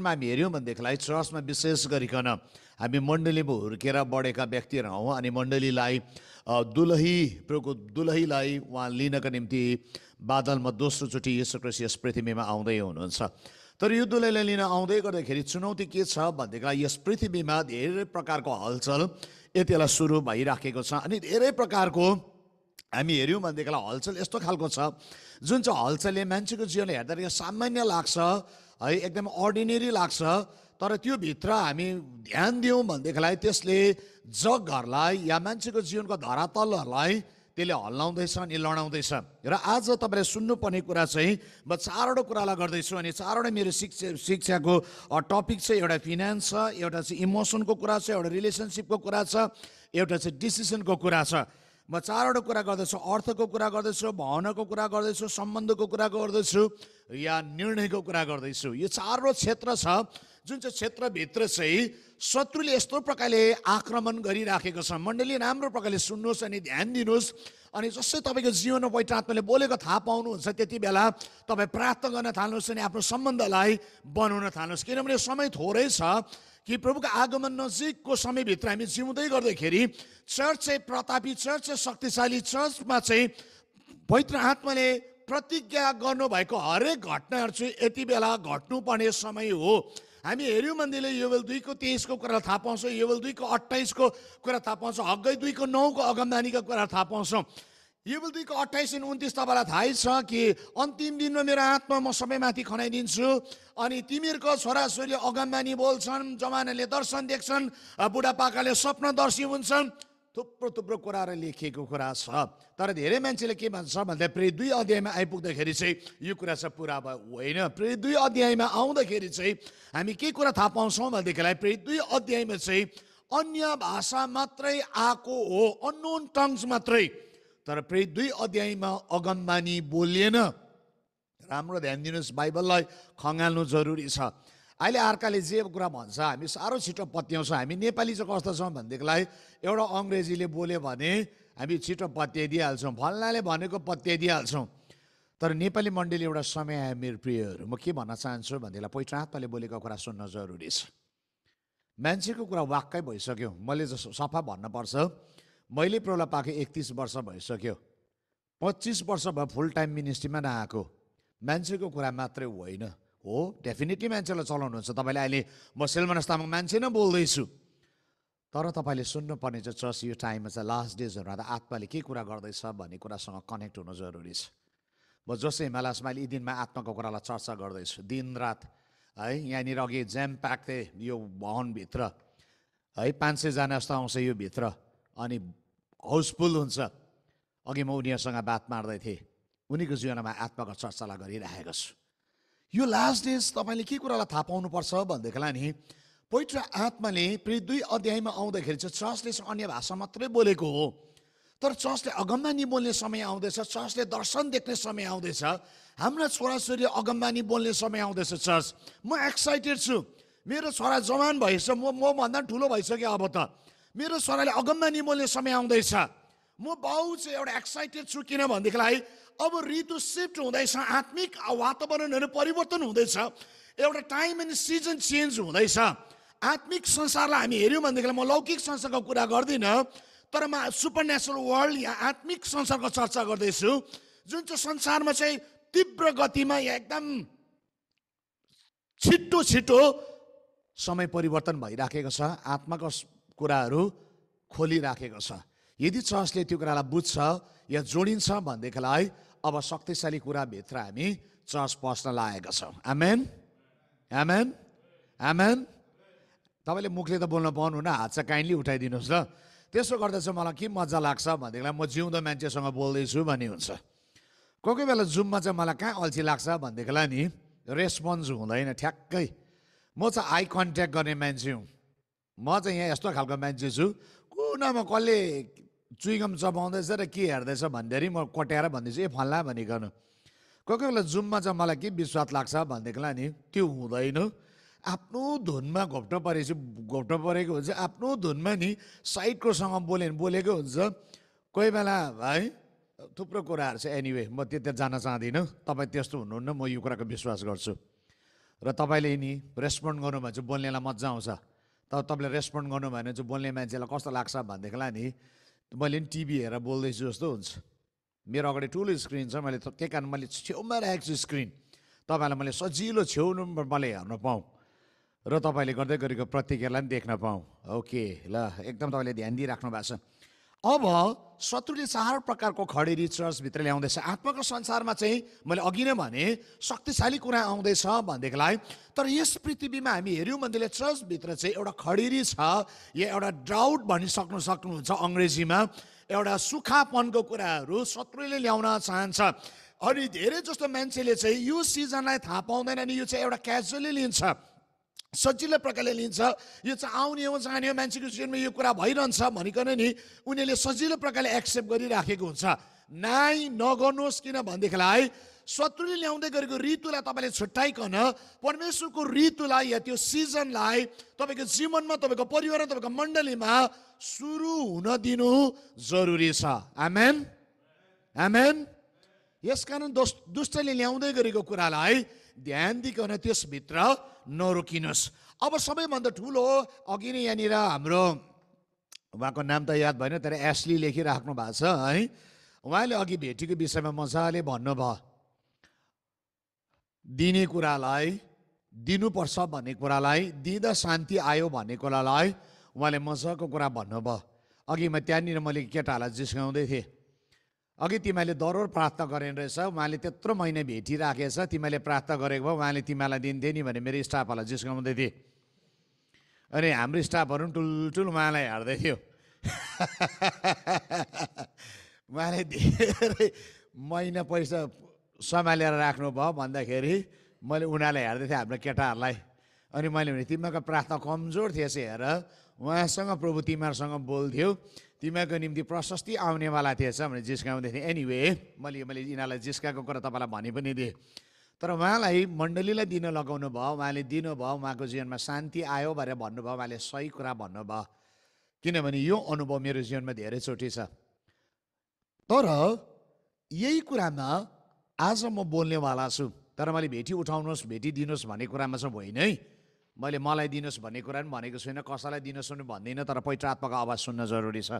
हामी हेऱ्यौँ भनेदेखिलाई चर्चमा विशेष गरिकन हामी मण्डलीमा हुर्केर बढेका व्यक्तिहरू हौँ अनि मण्डलीलाई प्रभुको दुलहीलाई उहाँ लिनका निम्ति बादलमा दोस्रोचोटि येशू ख्रीष्ट यस पृथ्वीमा आउँदै हुनुहुन्छ। तर यो दुलहीलाई लिन आउँदै गर्दाखेरि चुनौती के छ भनेदेखिलाई यस पृथ्वीमा धेरै प्रकारको हलचल यति बेला सुरु भइराखेको छ अनि धेरै प्रकारको हामी हेऱ्यौँ भनेदेखिलाई हलचल यस्तो खालको छ जुन चाहिँ हलचलले मान्छेको जीवनले हेर्दाखेरि सामान्य लाग्छ है, एकदम अर्डिनेरी लाग्छ, तर त्यो भित्र हामी ध्यान दियौँ भनेदेखिलाई त्यसले जगहरूलाई या मान्छेको जीवनको धरातलहरूलाई त्यसले हल्लाउँदैछ अनि लडाउँदैछ। र आज तपाईँले सुन्नुपर्ने कुरा चाहिँ म चारवटा कुरालाई गर्दैछु अनि चारवटा मेरो शिक्षाको टपिक चाहिँ एउटा फिनान्स छ, एउटा चाहिँ इमोसनको कुरा छ, एउटा रिलेसनसिपको कुरा छ, एउटा चाहिँ डिसिसनको कुरा छ। म चारवटा कुरा गर्दैछु, अर्थको कुरा गर्दैछु, भावनाको कुरा गर्दैछु, सम्बन्धको कुरा गर्दैछु या निर्णयको कुरा गर्दैछु। यो चारवटा क्षेत्र छ जुन चाहिँ क्षेत्रभित्र चाहिँ शत्रुले यस्तो प्रकारले आक्रमण गरिराखेको छ। मण्डली राम्रो प्रकारले सुन्नुहोस् अनि ध्यान दिनुहोस् अनि जसै तपाईँको जीवनमा पवित्र आत्माले बोलेको थाहा पाउनुहुन्छ त्यति बेला तपाईँ प्रार्थना गर्न थाल्नुहोस् अनि आफ्नो सम्बन्धलाई बनाउन थाल्नुहोस्। किनभने समय थोरै छ कि प्रभुको आगमन नजिकको समयभित्र हामी जिउँदै गर्दाखेरि चर्च चाहिँ प्रतापी, चर्च चाहिँ शक्तिशाली, चर्चमा चाहिँ पवित्र आत्माले प्रतिज्ञा गर्नुभएको हरेक घटनाहरू चाहिँ यति बेला घट्नुपर्ने समय हो। हामी हेऱ्यौँ भनेदेखि योवेल 2को 23 को कुरा थाहा पाउँछौँ, योवेल 2को 28 को कुरा थाहा पाउँछौँ, हग्गै 2को 9 को अगमबानीको कुरा थाहा पाउँछौँ। योवेल 2को 28 अनि 29 तपाईँलाई थाहै छ कि अन्तिम दिनमा मेरो आत्मा म सबैमाथि खनाइदिन्छु अनि तिमीहरूको छोराछोरी अगमबानी बोल्छन्, जवानहरूले दर्शन देख्छन्, बुढापाकाले स्वप्नदर्शी हुन्छन्, थुप्रो थुप्रो कुराहरू लेखिएको कुरा छ। तर धेरै मान्छेले के भन्छ भन्दा प्रेरित 2 अध्यायमा आइपुग्दाखेरि चाहिँ यो कुरा चाहिँ पुरा भयो होइन। प्रेरित 2 अध्यायमा आउँदाखेरि चाहिँ हामी के कुरा थाहा पाउँछौँ भनेदेखिलाई प्रेरित 2 अध्यायमा चाहिँ अन्य भाषा मात्रै आएको हो, अननोन टङ्ग्स मात्रै। तर प्रेरित 2 अध्यायमा अगमबानी बोलिएन। राम्रो ध्यान दिनुहोस्, बाइबललाई खङ्गाल्नु जरुरी छ। अहिले अर्काले जे कुरा भन्छ हामी साह्रो छिटो पत्याउँछौँ। हामी नेपाली चाहिँ कस्तो छौँ भनेदेखिलाई एउटा अङ्ग्रेजीले बोल्यो भने हामी छिटो पत्याइदिइहाल्छौँ, फल्नाले भनेको पत्याइदिइहाल्छौँ। तर नेपाली मण्डली एउटा समय आयो मेरो प्रियहरू, म के भन्न चाहन्छु भनेदेखिलाई पवित्र आत्माले बोलेको कुरा सुन्न जरुरी छ। मान्छेको कुरा वाक्कै भइसक्यो, मैले सफा भन्नुपर्छ, मैले प्रबल पाएको 31 वर्ष भइसक्यो, 25 वर्ष भयो फुल टाइम मिनिस्ट्रीमा नआएको। मान्छेको कुरा मात्रै होइन हो, डेफिनेटली मान्छेलाई चलाउनुहुन्छ तपाईँले। अहिले म सिलमनस तामाङ मान्छे नै बोल्दैछु, तर तपाईँले सुन्नुपर्ने चाहिँ चर्च यो टाइममा चाहिँ लास्ट डेजहरू आउँदा आत्माले के कुरा गर्दैछ भन्ने कुरासँग कनेक्ट हुनु जरुरी छ। म जसै हिमालयमा अहिले यी दिनमा आत्माको कुरालाई चर्चा गर्दैछु दिनरात है। यहाँनिर अघि ज्याम प्याक थिएँ यो भवनभित्र है, 500 जना जस्तो आउँछ यो भित्र अनि हाउसफुल हुन्छ। अघि म उनीहरूसँग बात मार्दै थिएँ, उनीको जीवनमा आत्माको चर्चालाई गरिरहेको छु। यो लास्ट डेज तपाईँले के कुरालाई थाहा पाउनुपर्छ भनेदेखिलाई नि पवित्र आत्माले प्रेरित 2 अध्यायमा आउँदाखेरि चाहिँ चर्चले चाहिँ अन्य भाषा मात्रै बोलेको हो, तर चर्चले अगमबानी बोल्ने समय आउँदैछ, चर्चले दर्शन देख्ने समय आउँदैछ, हाम्रा छोराछोरी अगमबानी बोल्ने समय आउँदैछ। चर्च म एक्साइटेड छु, मेरो छोरा जवान भएछ, म भन्दा ठुलो भइसक्यो, अब त मेरो छोराले अगमबानी बोल्ने समय आउँदैछ। म बाउ चाहिँ एउटा एक्साइटेड छु, किन भनेदेखिलाई अब ऋतु सिफ्ट हुँदैछ, आत्मिक वातावरणहरू परिवर्तन हुँदैछ, एउटा टाइम एन्ड सिजन चेन्ज हुँदैछ। आत्मिक संसारलाई हामी हेऱ्यौँ भनेदेखिलाई म लौकिक संसारको कुरा गर्दिनँ, तर म सुपरनेचरल वर्ल्ड या आत्मिक संसारको चर्चा गर्दैछु जुन चाहिँ संसारमा चाहिँ तीव्र गतिमा या एकदम छिटो छिटो समय परिवर्तन भइराखेको छ, आत्माको कुराहरू खोलिराखेको छ। यदि चर्चले त्यो कुरालाई बुझ्छ या जोडिन्छ भनेदेखिलाई अब शक्तिशाली कुराभित्र हामी चर्च पस्न लागेका छौँ। आमेन, आमेन, आमेन। तपाईँले मुखले त बोल्न पाउनुहुन्न, हात चाहिँ काइन्डली उठाइदिनुहोस् ल। त्यसो गर्दा चाहिँ मलाई के मजा लाग्छ भनेदेखिलाई म जिउँदो मान्छेसँग बोल्दैछु भन्ने हुन्छ। कोही कोही बेला जुममा चाहिँ मलाई कहाँ अल्छी लाग्छ भनेदेखिलाई नि रेस्पोन्स हुँदैन ठ्याक्कै। म चाहिँ आई कन्ट्याक्ट गर्ने मान्छे हुँ। म चाहिँ यहाँ यस्तो खालको मान्छे छु, कुनामा कसले चुइगम चबाउँदैछ र के हेर्दैछ भन्दाखेरि म कोट्याएर भनिदिन्छु ए फल्ला भनिकन। कोही कोही बेला जुममा चाहिँ मलाई के विश्वास लाग्छ भनेदेखिलाई नि त्यो हुँदैन। आफ्नो धुनमा घोप्टो परेको हुन्छ, आफ्नो धुनमा नि साइडकोसँग बोलेको हुन्छ। कोही बेला है थुप्रो कुराहरू छ। एनिवे म त्यता जान चाहदिनँ, तपाईँ त्यस्तो हुनुहुन्न, म यो कुराको विश्वास गर्छु। र तपाईँले नि रेस्पोन्ड गर्नु भने चाहिँ बोल्नेलाई मजा आउँछ। तर तपाईँले रेस्पोन्ड गर्नु भने चाहिँ बोल्ने मान्छेलाई कस्तो लाग्छ भनेदेखिलाई नि मैले नि टिभी हेरेर बोल्दैछु जस्तो हुन्छ। मेरो अगाडि ठुलो स्क्रिन छ, मैले त्यही कारण मैले छेउमा राखेको छु स्क्रिन, तपाईँलाई मैले सजिलो छेउमा मैले हेर्न पाऊँ र तपाईँले गर्दै गरेको प्रतिक्रियालाई पनि देख्न पाऊँ। ओके ल, एकदम तपाईँले ध्यान दिइराख्नु भएको छ। अब शत्रुले 4 प्रकारको खडेरी चर्चभित्र ल्याउँदैछ। आत्माको संसारमा चाहिँ मैले अघि नै भने शक्तिशाली कुरा आउँदैछ भनेदेखिलाई, तर यस पृथ्वीमा हामी हेऱ्यौँ भनेदेखि चर्चभित्र चाहिँ एउटा खडेरी छ, या एउटा ड्राउट भनिसक्नु सक्नुहुन्छ अङ्ग्रेजीमा, एउटा सुखापनको कुराहरू शत्रुले ल्याउन चाहन्छ। अनि धेरै जस्तो मान्छेले चाहिँ यो सिजनलाई थाहा पाउँदैन नि, यो चाहिँ एउटा क्याजुअली लिन्छ, सजिलो प्रकारले लिन्छ, यो चाहिँ आउने हो जाने हो, मान्छेको जीवनमा यो कुरा भइरहन्छ भनिकन नि उनीहरूले सजिलो प्रकारले एक्सेप्ट गरिराखेको हुन्छ। नाइ नगर्नुहोस्, किन भनेदेखिलाई शत्रुले ल्याउँदै गरेको ऋतुलाई तपाईँले छुट्याइकन परमेश्वरको ऋतुलाई या त्यो सिजनलाई तपाईँको जीवनमा, तपाईँको परिवारमा, तपाईँको मण्डलीमा सुरु हुन दिनु जरुरी छ। आमेन, आमेन। यसकारण दुष्टले ल्याउँदै गरेको कुरालाई ध्यान दिइकन त्यसभित्र नरोकिनुहोस्। अब सबैभन्दा ठुलो, अघि नै यहाँनिर हाम्रो उहाँको नाम त याद भएन, तर एस्ली लेखिराख्नु भएको छ है, उहाँले अघि भेटीको विषयमा मजाले भन्नुभयो। दिने कुरालाई, दिनुपर्छ भन्ने कुरालाई, दिँदा शान्ति आयो भन्ने कुरालाई उहाँले मजाको कुरा भन्नुभयो। अघि त्यहाँनिर मैले केटाहरूलाई जिस्काउँदै थिएँ, अघि तिमीले दरबार प्रार्थना गरेन रहेछ, उहाँले त्यत्रो महिना भेटिराखेछ, तिमीले प्रार्थना गरेको भए उहाँले तिमीलाई दिन्थे नि भने मेरो स्टाफहरूलाई जिस्काउँदै थिएँ। अनि हाम्रो स्टाफहरू पनि टुलटुल उहाँलाई हेर्दै थियो। उहाँले धेरै महिना पैसा सम्हालेर राख्नुभयो भन्दाखेरि मैले उनीहरूलाई हेर्दै थिएँ, हाम्रो केटाहरूलाई। अनि मैले भने तिमीहरूको प्रार्थना कमजोर थिएछ, हेर उहाँसँग प्रभु तिमीहरूसँग बोल्थ्यो, तिमीहरूको निम्ति प्रशस्ति आउनेवाला थिएछ भने जिस्काउँदै थिएँ। एनिवे मैले यिनीहरूलाई जिस्काएको कुरा तपाईँलाई भनि पनि दिएँ, तर उहाँलाई मण्डलीलाई दिन लगाउनु भयो, उहाँले दिनुभयो, उहाँको जीवनमा शान्ति आयो भनेर भन्नुभयो, उहाँले सही कुरा भन्नुभयो। किनभने यो अनुभव मेरो जीवनमा धेरैचोटि छ। तर यही कुरामा आज म बोल्नेवाला छु, तर मैले भेटी उठाउनुहोस्, भेटी दिनुहोस् भन्ने कुरामा चाहिँ होइन है। मैले मलाई दिनुहोस् भन्ने कुरा पनि भनेको छुइनँ, कसैलाई दिनुहोस् पनि भन्दिनँ, तर पवित्र आत्माको आवाज सुन्न जरुरी छ।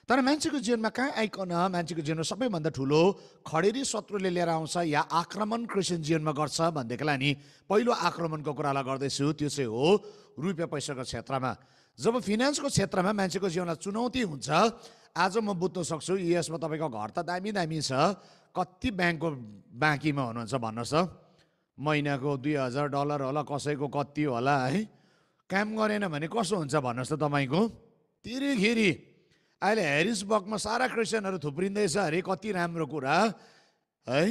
तर मान्छेको जीवनमा कहाँ आइकन मान्छेको जीवनमा सबैभन्दा ठुलो खडेरी शत्रुले लिएर आउँछ या आक्रमण क्रिस्चियन जीवनमा गर्छ भनेदेखिलाई नि पहिलो आक्रमणको कुरालाई गर्दैछु, त्यो चाहिँ हो रुपियाँ पैसाको क्षेत्रमा। जब फिनान्सको क्षेत्रमा मान्छेको जीवनलाई चुनौती हुन्छ, आज म बुझ्न सक्छु युएसमा तपाईँको घर त दामी दामी छ, कति ब्याङ्कको बाँकीमा हुनुहुन्छ भन्नुहोस् त, महिनाको $2000 होला, कसैको कति होला है, काम गरेन भने कसो हुन्छ भन्नुहोस् त तपाईँको। तिरिखेरि अहिले हेरिसबर्गमा सारा क्रिस्चियनहरू थुप्रिँदैछ अरे, कति राम्रो कुरा है।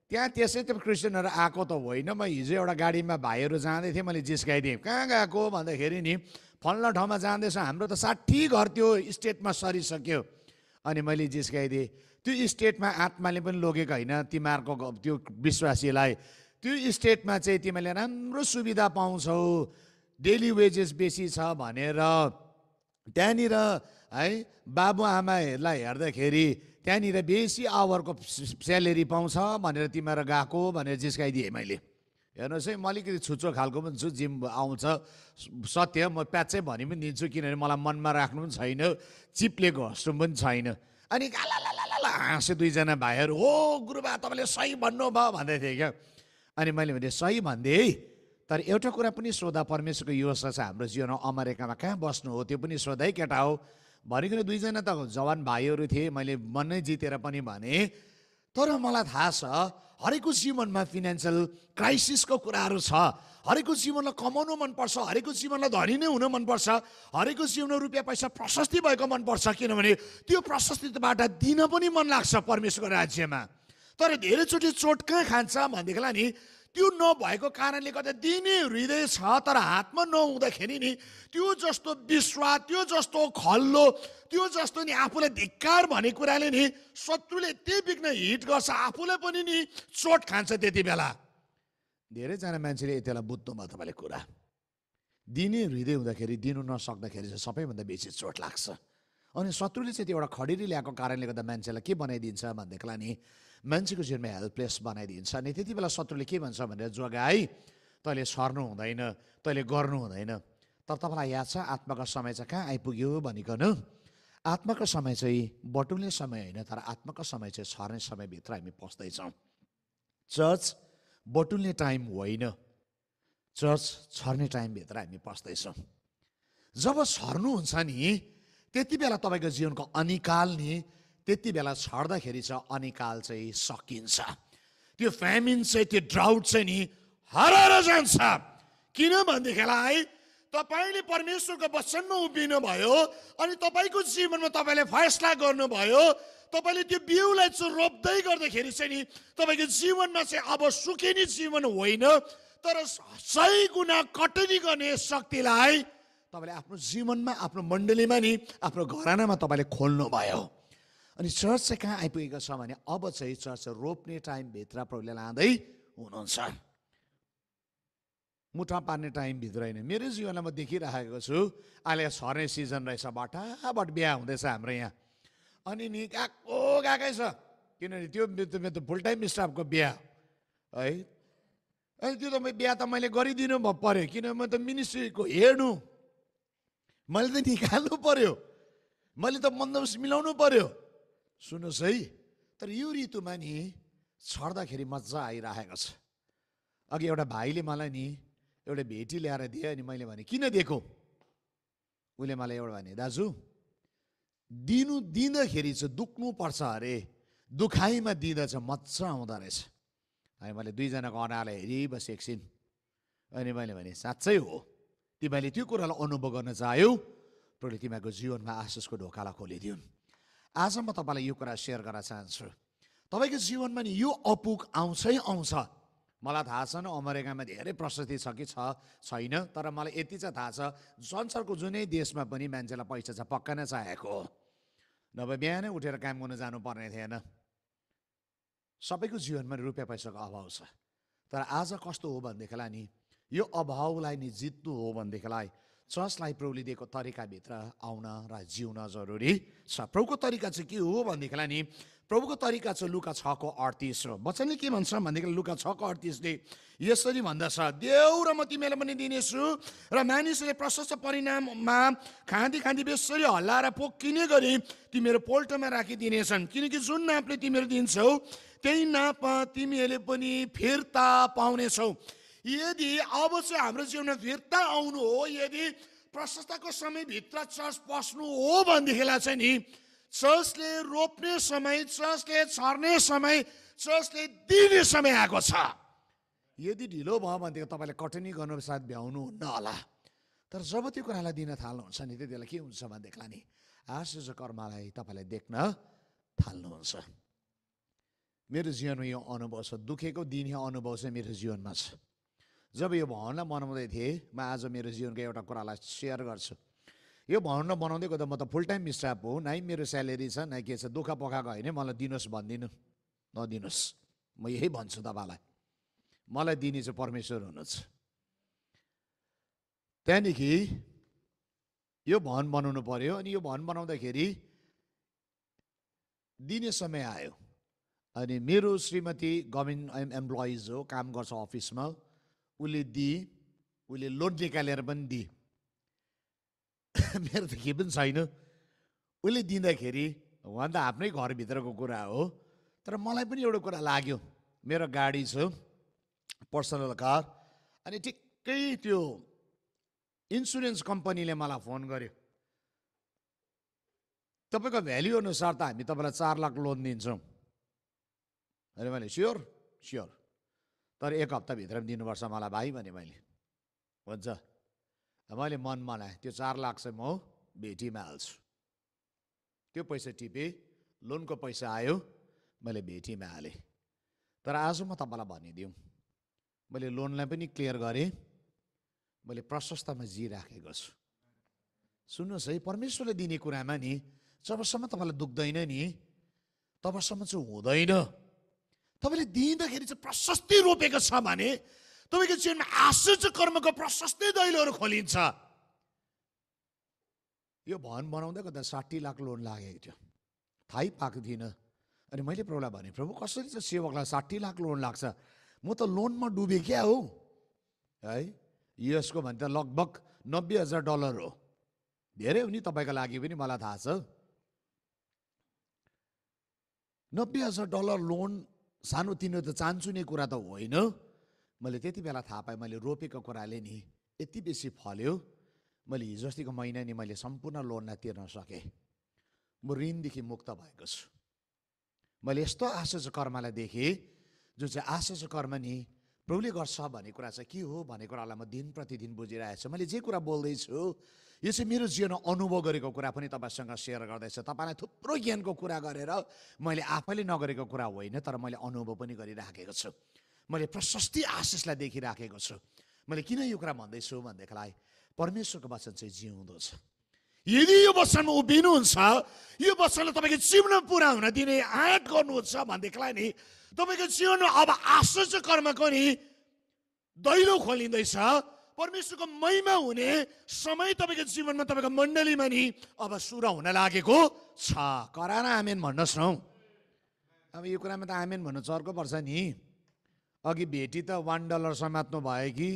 त्यहाँ त्यसै त क्रिस्चियनहरू आएको त होइन। म हिजो एउटा गाडीमा भाइहरू जाँदै थिएँ, मैले जिस्काइदिएँ, कहाँ गएको भन्दाखेरि नि फल्ना ठाउँमा जाँदैछ, हाम्रो त 60 घर त्यो स्टेटमा सरिसक्यो। अनि मैले जिस्काइदिएँ, त्यो स्टेटमा आत्माले पनि लगेको होइन तिमीहरूको त्यो विश्वासीलाई, त्यो स्टेटमा चाहिँ तिमीले राम्रो सुविधा पाउँछौ, डेली वेजेस बेसी छ भनेर त्यहाँनिर है बाबुआमाहरूलाई हेर्दाखेरि त्यहाँनिर बेसी आवरको स्यालेरी पाउँछ भनेर तिमीहरू गएको भनेर जिस्काइदिएँ मैले। हेर्नुहोस् है, म अलिकति छुच्चो खालको पनि छु, जिम आउँछ सत्य, म प्याचै भनि पनि दिन्छु, किनभने मलाई मनमा राख्नु पनि छैन, चिप्लेको हस्टु पनि छैन। अनि गाला हाँसे दुईजना भाइहरू, हो गुरुबा तपाईँले सही भन्नुभयो भन्दै थिएँ क्या। अनि मैले भने सही भन्दै है, तर एउटा कुरा पनि सोधा, परमेश्वरको योजना छ हाम्रो जीवनमा, अमेरिकामा कहाँ बस्नु हो त्यो पनि सोधा है केटा हो भनिकन दुईजना त जवान भाइहरू थिए, मैले मनै जितेर पनि भने। तर मलाई थाहा छ हरेकको जीवनमा फिनान्सियल क्राइसिसको कुराहरू छ, हरेकको जीवनलाई कमाउनु मनपर्छ, हरेकको जीवनलाई धनी नै हुन मनपर्छ, हरेकको जीवनमा रुपियाँ पैसा प्रशस्ति भएको मनपर्छ, किनभने त्यो प्रशस्तिबाट दिन पनि मन लाग्छ परमेश्वरको राज्यमा। तर धेरैचोटि चोट कहाँ खान्छ भनेदेखिलाई नि त्यो नभएको कारणले गर्दा दिने हृदय छ, तर हातमा नहुँदाखेरि नि त्यो जस्तो विश्वास, त्यो जस्तो खल्लो, त्यो जस्तो नि आफूलाई धिक्कार भन्ने कुराले नि शत्रुले त्यही बिघ्न हिट गर्छ, आफूलाई पनि नि चोट खान्छ। त्यति बेला धेरैजना मान्छेले त्यसलाई बुझ्नुभयो तपाईँले कुरा। दिने हृदय हुँदाखेरि दिनु नसक्दाखेरि चाहिँ सबैभन्दा बेसी चोट लाग्छ। अनि शत्रुले चाहिँ त्यो एउटा खडेरी ल्याएको कारणले गर्दा मान्छेलाई के बनाइदिन्छ भनेदेखिलाई नि मान्छेको जीवनमा हेल्पलेस बनाइदिन्छ। अनि त्यति बेला शत्रुले के भन्छ भनेर जोगाई तैँले सर्नु हुँदैन, तैँले गर्नु हुँदैन। तर तपाईँलाई याद छ आत्माको समय चाहिँ कहाँ आइपुग्यो भनिकन? आत्माको समय चाहिँ बटुल्ने समय होइन, तर आत्माको समय चाहिँ सर्ने समयभित्र हामी पस्दैछौँ। चर्च बटुल्ने टाइम होइन, चर्च छर्ने टाइमभित्र हामी पस्दैछौँ। जब सर्नुहुन्छ नि त्यति बेला तपाईँको जीवनको अनिकाल नि त्यति बेला छर्दाखेरि चाहिँ अनिकाल चाहिँ सकिन्छ। त्यो फ्यामिन चाहिँ, त्यो ड्राउट चाहिँ नि हराएर जान्छ। किनभनेदेखिलाई तपाईँले परमेश्वरको वचनमा उभिनु भयो अनि तपाईँको जीवनमा तपाईँले फैसला गर्नुभयो, तपाईँले त्यो बिउलाई चाहिँ रोप्दै गर्दाखेरि चाहिँ नि तपाईँको जीवनमा चाहिँ अब सुकिने जीवन होइन, तर 100 गुणा कटनी गर्ने शक्तिलाई तपाईँले आफ्नो जीवनमा, आफ्नो मण्डलीमा नि, आफ्नो घरानामा तपाईँले खोल्नुभयो। अनि चर्च चाहिँ कहाँ आइपुगेको छ भने अब चाहिँ चर्च रोप्ने टाइमभित्र प्रभुले लाँदै हुनुहुन्छ। मुठा पार्ने टाइमभित्र होइन। मेरो जीवनलाई म देखिरहेको छु, अहिले सर्ने सिजन रहेछ, बटाबट बिहा हुँदैछ हाम्रो यहाँ। अनि नि गएकै छ, किनभने त्यो फुल टाइम स्टाफको बिहा है। अनि त्यो त बिहा त मैले गरिदिनु पर्यो, किनभने म त मिनिस्ट्रीको हेड हुँ। मैले त निकाल्नु पर्यो, मैले त बन्दोबस्त मिलाउनु पर्यो। सुन्नुहोस् है, तर यो ऋतुमा नि छर्दाखेरि मजा आइरहेको छ। अघि एउटा भाइले मलाई नि एउटा भेटी ल्याएर दिए, अनि मैले भने किन दिएको? उसले मलाई एउटा भने, दाजु दिँदाखेरि चाहिँ दुख्नुपर्छ अरे, दुखाइमा दिँदा चाहिँ मजा आउँदो रहेछ। अनि मैले दुईजनाको अनुहारलाई हेरिबसेँ एकछिन, अनि मैले भने साँच्चै हो, तिमीले त्यो कुरालाई अनुभव गर्न चाह्यौ, प्रभुले तिमीहरूको जीवनमा आशिषको ढोकालाई खोलिदिउन्। आज म तपाईँलाई यो कुरा सेयर गर्न चाहन्छु। तपाईँको जीवनमा नि यो अपुग आउँछै आउँछ। मलाई थाहा छैन अमेरिकामा धेरै प्रशस्ति छ कि छैन, तर मलाई यति चाहिँ थाहा छ, संसारको जुनै देशमा पनि मान्छेलाई पैसा चाहिँ पक्का नै चाहिएको हो, नभए बिहानै उठेर काम गर्न जानुपर्ने थिएन। सबैको जीवनमा रुपियाँ पैसाको अभाव छ। तर आज कस्तो हो भनेदेखिलाई नि यो अभावलाई नि जित्नु हो भनेदेखिलाई चर्चलाई प्रभुले दिएको तरिकाभित्र आउन र जिउन जरुरी छ। प्रभुको तरिका चाहिँ के हो भनेदेखिलाई नि प्रभुको तरिका चाहिँ लुका 6:38 हो। वचनले के भन्छ भनेदेखि लुका 6:38ले यसरी भन्दछ, देउ र म तिमीलाई पनि दिनेछु र मानिसले प्रशस्त परिणाममा खाँदी खाँदी बेसरी हल्लाएर पोकिने गरी तिमीहरू पोल्टोमा राखिदिनेछन्, किनकि जुन नापले तिमीहरू दिन्छौ त्यही नाप तिमीहरूले पनि फिर्ता पाउनेछौ। यदि अब चाहिँ हाम्रो जीवनमा फिर्ता आउनु हो, यदि प्रशस्तको समयभित्र चर्च पस्नु हो भनेदेखिलाई चाहिँ नि चर्चले रोप्ने समय, चर्चले छर्ने समय, चर्चले दिने समय आएको छ। यदि ढिलो भयो भनेदेखि तपाईँले कटनी गर्नु साथ भ्याउनु हुन्न होला, तर जब त्यो कुरालाई दिन थाल्नुहुन्छ नि त्यति बेला के हुन्छ भनेदेखिलाई नि आशिषको कर्मलाई तपाईँले देख्न थाल्नुहुन्छ। मेरो जीवनमा यो अनुभव छ, दुखेको दिने अनुभव चाहिँ मेरो जीवनमा छ। जब यो भवनलाई बनाउँदै थिएँ, म आज मेरो जीवनको एउटा कुरालाई सेयर गर्छु। यो भवनलाई बनाउँदै गर्दा म त फुल टाइम स्टाफ हो, नै मेरो स्यालेरी छ नै के छ, दुःख पकाएको होइन, मलाई दिनुहोस् भन्दिनँ, नदिनुहोस्, म यही भन्छु तपाईँलाई, मलाई दिने चाहिँ परमेश्वर हुनुहुन्छ। त्यहाँदेखि यो भवन बनाउनु पर्यो, अनि यो भवन बनाउँदाखेरि दिने समय आयो। अनि मेरो श्रीमती गभर्मेन्ट एम्प्लोइज हो, काम गर्छ अफिसमा, उसले लोन निकालेर पनि दिए। मेरो त के पनि छैन, उसले दिँदाखेरि उहाँ त आफ्नै घरभित्रको कुरा हो, तर मलाई पनि एउटा कुरा लाग्यो, मेरो गाडी छ पर्सनल कार, अनि ठिक्कै त्यो इन्सुरेन्स कम्पनीले मलाई फोन गर्यो, तपाईँको भ्याल्यु अनुसार त हामी तपाईँलाई 4 लाख लोन दिन्छौँ। अनि मैले स्योर, तर 1 हप्ताभित्र दिनुपर्छ मलाई भाइ भने मैले। हुन्छ, मैले मन मनाएँ, त्यो 4 लाख चाहिँ म भेटीमा हाल्छु। त्यो पैसा टिपेँ, लोनको पैसा आयो, मैले भेटीमा हालेँ। तर आज म तपाईँलाई भनिदिउँ, मैले लोनलाई पनि क्लियर गरेँ, मैले प्रशस्तमा जिराखेको छु। सुन्नुहोस् है, परमेश्वरले दिने कुरामा नि जबसम्म तपाईँलाई दुख्दैन नि तबसम्म चाहिँ हुँदैन। तपाईँले दिँदाखेरि चाहिँ प्रशस्ति रोपेको छ भने तपाईँको जीवनमा आश्चर्य कर्मको प्रशस्ति दैलोहरू खोलिन्छ। यो भवन बनाउँदै गर्दा 60 लाख लोन लागेको थियो, थाहै पाएको थिइनँ। अनि मैले प्रभुलाई भने, प्रभु कसरी चाहिँ सेवकलाई 60 लाख लोन लाग्छ? म त लोनमा डुबेँ क्या हो, है। युएसको भने त लगभग $90,000 हो। धेरै हो नि तपाईँको लागि पनि, मलाई थाहा छ। $90,000 लोन सानोतिनो त चान्चुने कुरा त होइन। मैले त्यति बेला थाहा पाएँ, मैले रोपेको कुराले नि यति बेसी फल्यो। मैले हिजो अस्तिको महिना नि मैले सम्पूर्ण लोनलाई तिर्न सकेँ। म ऋणदेखि मुक्त भएको छु। मैले यस्तो आश्चर्य कर्मलाई देखेँ, जुन चाहिँ आश्चर्य कर्म नि प्रभुले गर्छ भन्ने कुरा चाहिँ के हो भन्ने कुरालाई म दिन प्रतिदिन बुझिरहेको छु। मैले जे कुरा बोल्दैछु यो चाहिँ मेरो जीवनमा अनुभव गरेको कुरा पनि तपाईँसँग सेयर गर्दैछु। तपाईँलाई थुप्रो ज्ञानको कुरा गरेर मैले आफैले नगरेको कुरा होइन, तर मैले अनुभव पनि गरिराखेको छु। मैले प्रशस्ति आशिषलाई देखिराखेको छु। मैले किन यो कुरा भन्दैछु भनेदेखिलाई परमेश्वरको वचन चाहिँ जिउँदो छ। यदि यो वचनमा उभिनुहुन्छ, यो वचनले तपाईँको जीवनमा पुरा हुन दिने आँट गर्नुहुन्छ भनेदेखिलाई नि तपाईँको जीवनमा अब आश्चर्य कर्मको नि दैलो खोलिँदैछ। परमेश्वरको महिमा हुने समय तपाईँको जीवनमा, तपाईँको मण्डलीमा नि अब सुरु हुन लागेको छ। करार आमेन भन्नुहोस् न। अब यो कुरामा त आमेन भन्नु चर्को पर्छ नि। अघि भेटी त $1 समात्नु भयो कि?